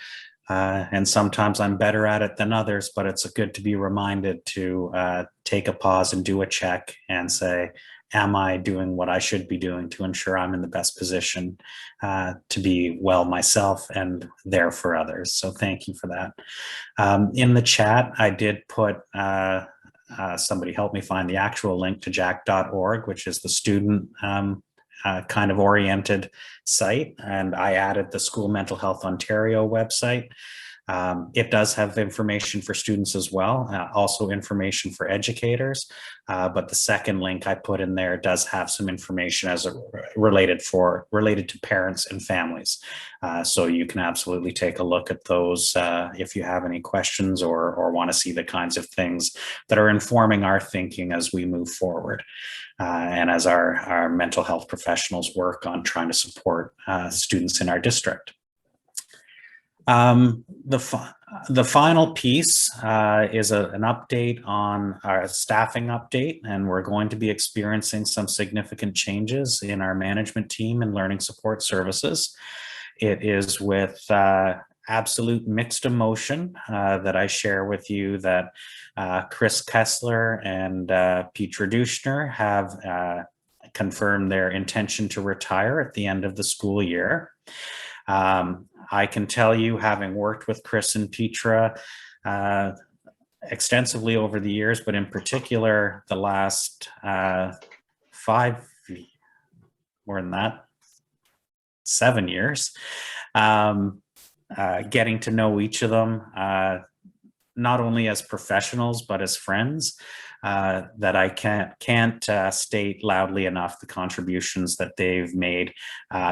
And sometimes I'm better at it than others, but it's good to be reminded to take a pause and do a check and say, am I doing what I should be doing to ensure I'm in the best position to be well myself and there for others? So thank you for that. In the chat, I did put, somebody help me find the actual link to jack.org, which is the student kind of oriented site, and I added the School Mental Health Ontario website. It does have information for students as well, also information for educators, but the second link I put in there does have some information as related to parents and families. So you can absolutely take a look at those if you have any questions or want to see the kinds of things that are informing our thinking as we move forward. And as our mental health professionals work on trying to support students in our district. The final piece is an update on our staffing update, and we're going to be experiencing some significant changes in our management team and learning support services. It is with absolute mixed emotion that I share with you that Chris Kessler and Petra Duschner have confirmed their intention to retire at the end of the school year. I can tell you, having worked with Chris and Petra extensively over the years, but in particular the last 7 years, getting to know each of them, not only as professionals, but as friends, that I can't state loudly enough the contributions that they've made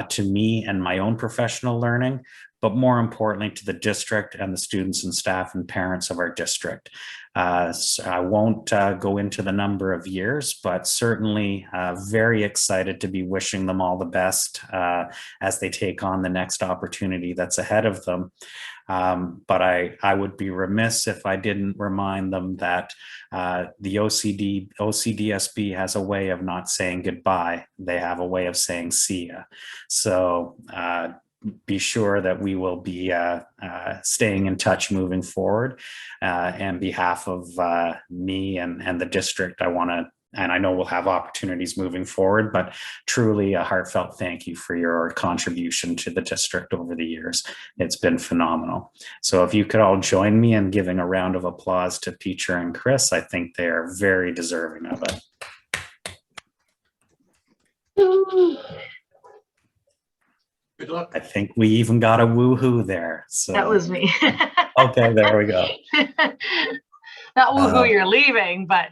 to me and my own professional learning, but more importantly to the district and the students and staff and parents of our district. So I won't go into the number of years, but certainly very excited to be wishing them all the best as they take on the next opportunity that's ahead of them. But I would be remiss if I didn't remind them that the OCDSB has a way of not saying goodbye. They have a way of saying see ya. So be sure that we will be staying in touch moving forward. On behalf of me and the district, I want to, and I know we'll have opportunities moving forward, but truly a heartfelt thank you for your contribution to the district over the years. It's been phenomenal. So if you could all join me in giving a round of applause to Peter and Chris, I think they are very deserving of it. Good luck. I think we even got a woohoo there. So That was me. okay, there we go. Not woohoo, you're leaving, but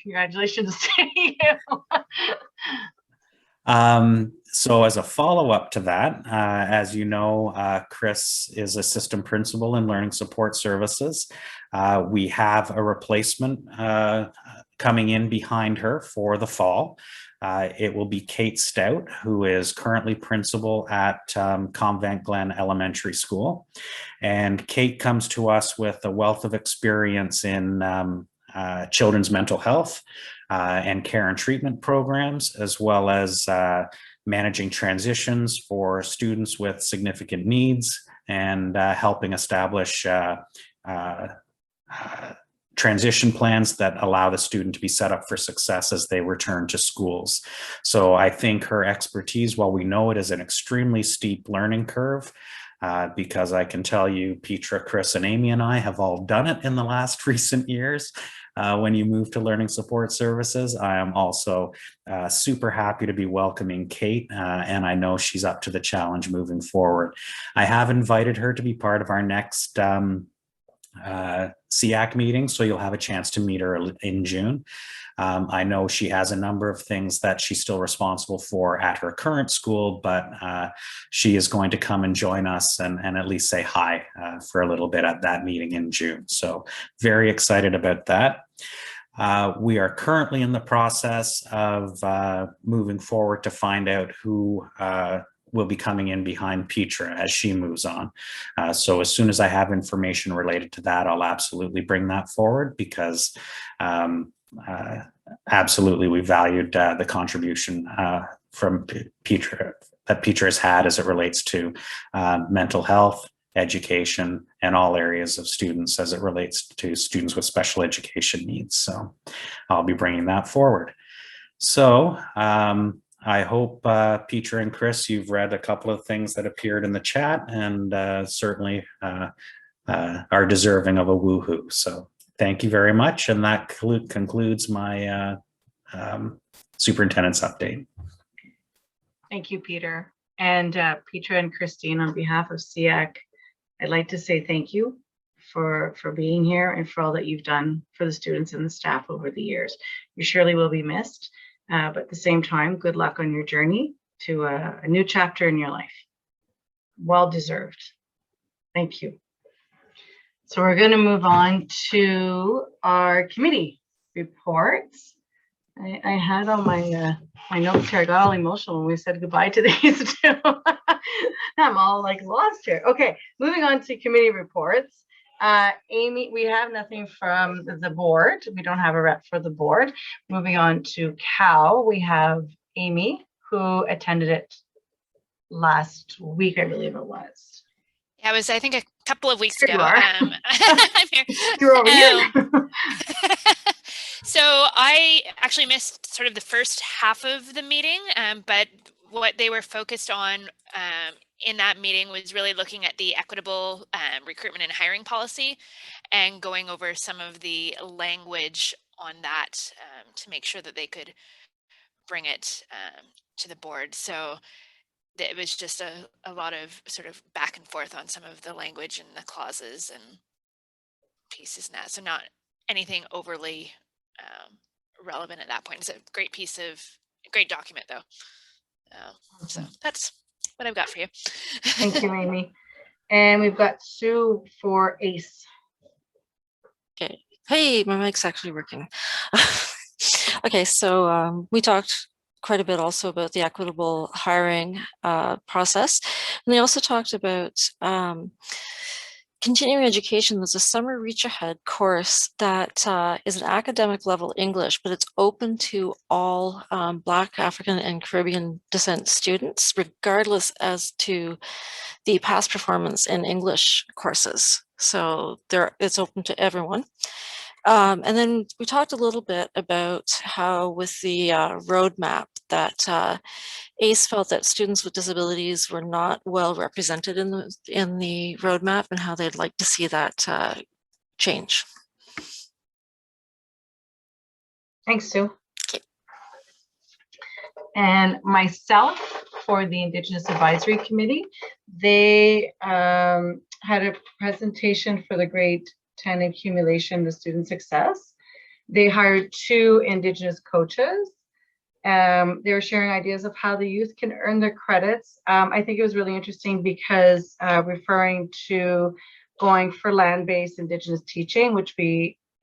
congratulations to you. So as a follow-up to that, as you know, Chris is assistant principal in learning support services. We have a replacement coming in behind her for the fall. It will be Kate Stout, who is currently principal at Convent Glen Elementary School. And Kate comes to us with a wealth of experience in children's mental health and care and treatment programs, as well as managing transitions for students with significant needs and helping establish transition plans that allow the student to be set up for success as they return to schools. So I think her expertise, while we know it is an extremely steep learning curve, because I can tell you, Petra, Chris, and Amy and I have all done it in the last recent years. When you move to learning support services, I am also super happy to be welcoming Kate, and I know she's up to the challenge moving forward. I have invited her to be part of our next SEAC meeting, so you'll have a chance to meet her in June. I know she has a number of things that she's still responsible for at her current school, but she is going to come and join us and at least say hi for a little bit at that meeting in June. So very excited about that. We are currently in the process of moving forward to find out who will be coming in behind Petra as she moves on. So as soon as I have information related to that, I'll absolutely bring that forward, because absolutely we valued the contribution from Petra that Petra has had as it relates to mental health, education, and all areas of students as it relates to students with special education needs. So I'll be bringing that forward. So I hope, Peter and Chris, you've read a couple of things that appeared in the chat, and certainly are deserving of a woohoo. So thank you very much. And that concludes my superintendent's update. Thank you, Peter. And Petra and Christine, on behalf of SEAC, I'd like to say thank you for being here and for all that you've done for the students and the staff over the years. You surely will be missed. But at the same time, good luck on your journey to a new chapter in your life. Well deserved. Thank you. So we're going to move on to our committee reports. I had on my my notes here. I got all emotional when we said goodbye to these two. I'm all like lost here. Okay, moving on to committee reports. Amy, we have nothing from the board. We don't have a rep for the board. Moving on to Cal, we have Amy, who attended it last week, I believe it was. Yeah, it was, I think, a couple of weeks Here ago. you are. I'm here. You're over here. So I actually missed sort of the first half of the meeting, but what they were focused on in that meeting was really looking at the equitable recruitment and hiring policy and going over some of the language on that to make sure that they could bring it to the board. So it was just a lot of sort of back and forth on some of the language and the clauses and pieces and that. So not anything overly relevant at that point. It's a great document though. So that's what I've got for you. Thank you, Amy. And we've got Sue for ACE. Okay. Hey, my mic's actually working. Okay, so we talked quite a bit also about the equitable hiring process. And they also talked about continuing education. There's a summer Reach Ahead course that is an academic level English, but it's open to all Black, African, and Caribbean descent students, regardless as to the past performance in English courses. So it's open to everyone. And then we talked a little bit about how with the roadmap that ACE felt that students with disabilities were not well represented in the roadmap and how they'd like to see that change. Thanks, Sue. And myself for the Indigenous Advisory Committee, they had a presentation for the grade 10 accumulation, the student success. They hired 2 Indigenous coaches. They were sharing ideas of how the youth can earn their credits. I think it was really interesting because referring to going for land-based Indigenous teaching, which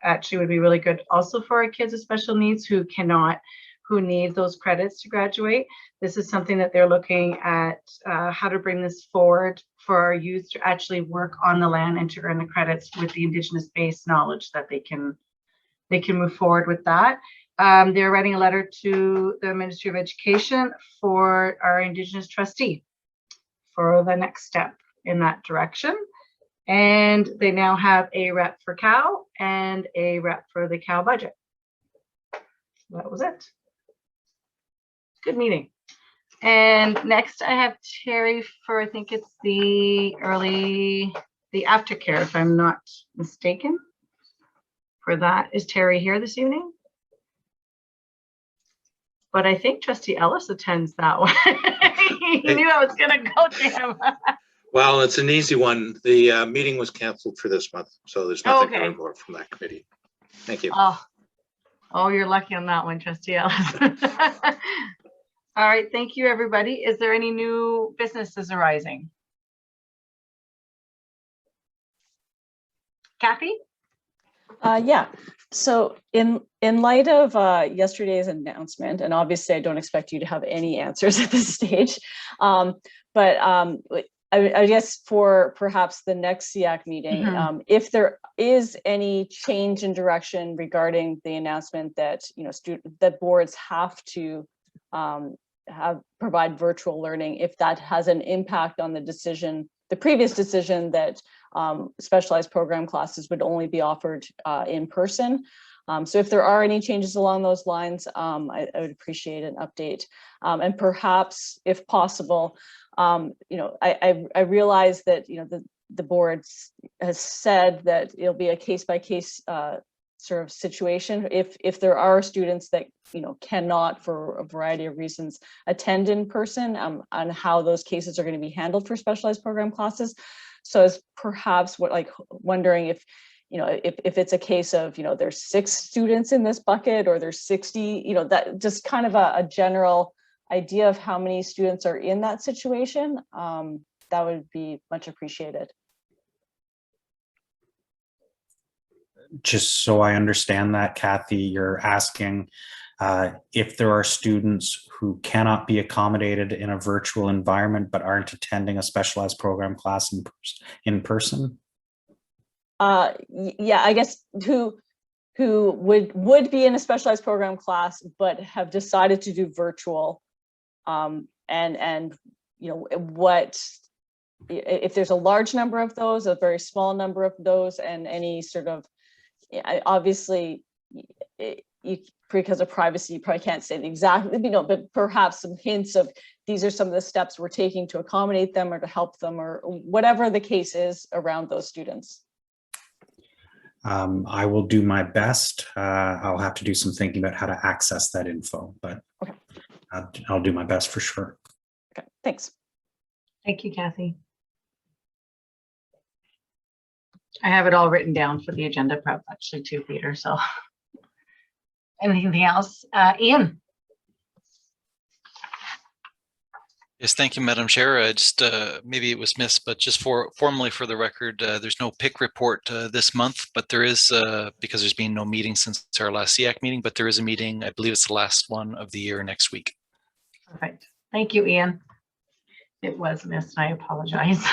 actually would be really good also for our kids with special needs who need those credits to graduate. This is something that they're looking at how to bring this forward for our youth to actually work on the land and to earn the credits with the Indigenous-based knowledge that they can move forward with that. They're writing a letter to the Ministry of Education for our Indigenous trustee for the next step in that direction. And they now have a rep for Cal and a rep for the Cal budget. So that was it. Good meeting. And next I have Terry for, I think it's the aftercare, if I'm not mistaken. For that, is Terry here this evening? But I think Trustee Ellis attends that one. He knew I was going to go to him. Well, it's an easy one. The meeting was canceled for this month, so there's nothing to report from that committee. Thank you. Oh, you're lucky on that one, Trustee Ellis. All right, thank you, everybody. Is there any new businesses arising? Kathy? Yeah, so in light of yesterday's announcement, and obviously I don't expect you to have any answers at this stage, but I guess for perhaps the next SEAC meeting, if there is any change in direction regarding the announcement that that boards have to provide virtual learning, if that has an impact on the previous decision that specialized program classes would only be offered in person. So if there are any changes along those lines, I would appreciate an update. And perhaps, if possible, I realize that the board has said that it'll be a case-by-case sort of situation. If there are students that cannot, for a variety of reasons, attend in person, on how those cases are going to be handled for specialized program classes. So as perhaps wondering if it's a case of there's 6 students in this bucket or there's 60, that just kind of a general idea of how many students are in that situation, that would be much appreciated. Just so I understand that, Kathy, you're asking if there are students who cannot be accommodated in a virtual environment but aren't attending a specialized program class in person? Yeah, I guess who would be in a specialized program class but have decided to do virtual, and what if there's a large number of those, a very small number of those, and any sort of obviously because of privacy, you probably can't say exactly, but perhaps some hints of these are some of the steps we're taking to accommodate them or to help them or whatever the case is around those students. I will do my best. I'll have to do some thinking about how to access that info, but okay. I'll do my best for sure. Okay, thanks. Thank you, Kathy. I have it all written down for the agenda prep actually too, Peter, so. Anything else? Ian? Yes, thank you, Madam Chair. Just maybe it was missed, but just formally for the record, there's no PIC report this month, but there is, because there's been no meeting since our last SEAC meeting, but there is a meeting, I believe it's the last one of the year next week. Perfect. Thank you, Ian. It was missed. I apologize.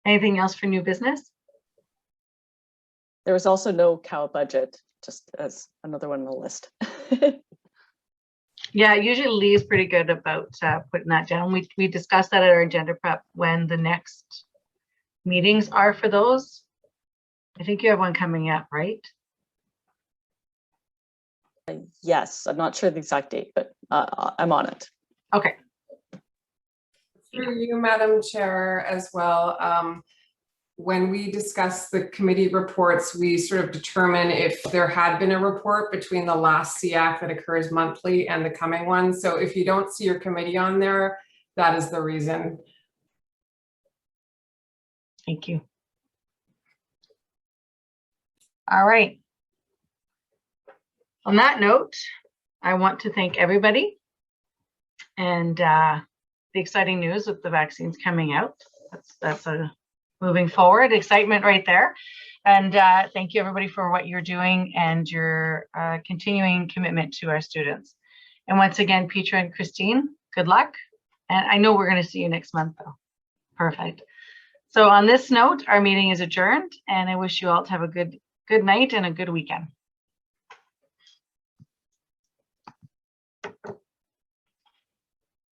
Anything else for new business? There was also no cow budget, just as another one on the list. Yeah, usually Lee's pretty good about putting that down. We discussed that at our agenda prep when the next meetings are for those. I think you have one coming up, right? Yes, I'm not sure the exact date, but I'm on it. Okay. Through you, Madam Chair, as well. When we discuss the committee reports, we sort of determine if there had been a report between the last SEAC that occurs monthly and the coming one. So if you don't see your committee on there, that is the reason. Thank you. All right. On that note, I want to thank everybody and the exciting news with the vaccines coming out. That's a moving forward excitement right there. And thank you everybody for what you're doing and your continuing commitment to our students. And once again, Petra and Christine, good luck. And I know we're going to see you next month though. Perfect. So on this note, our meeting is adjourned and I wish you all to have a good night and a good weekend.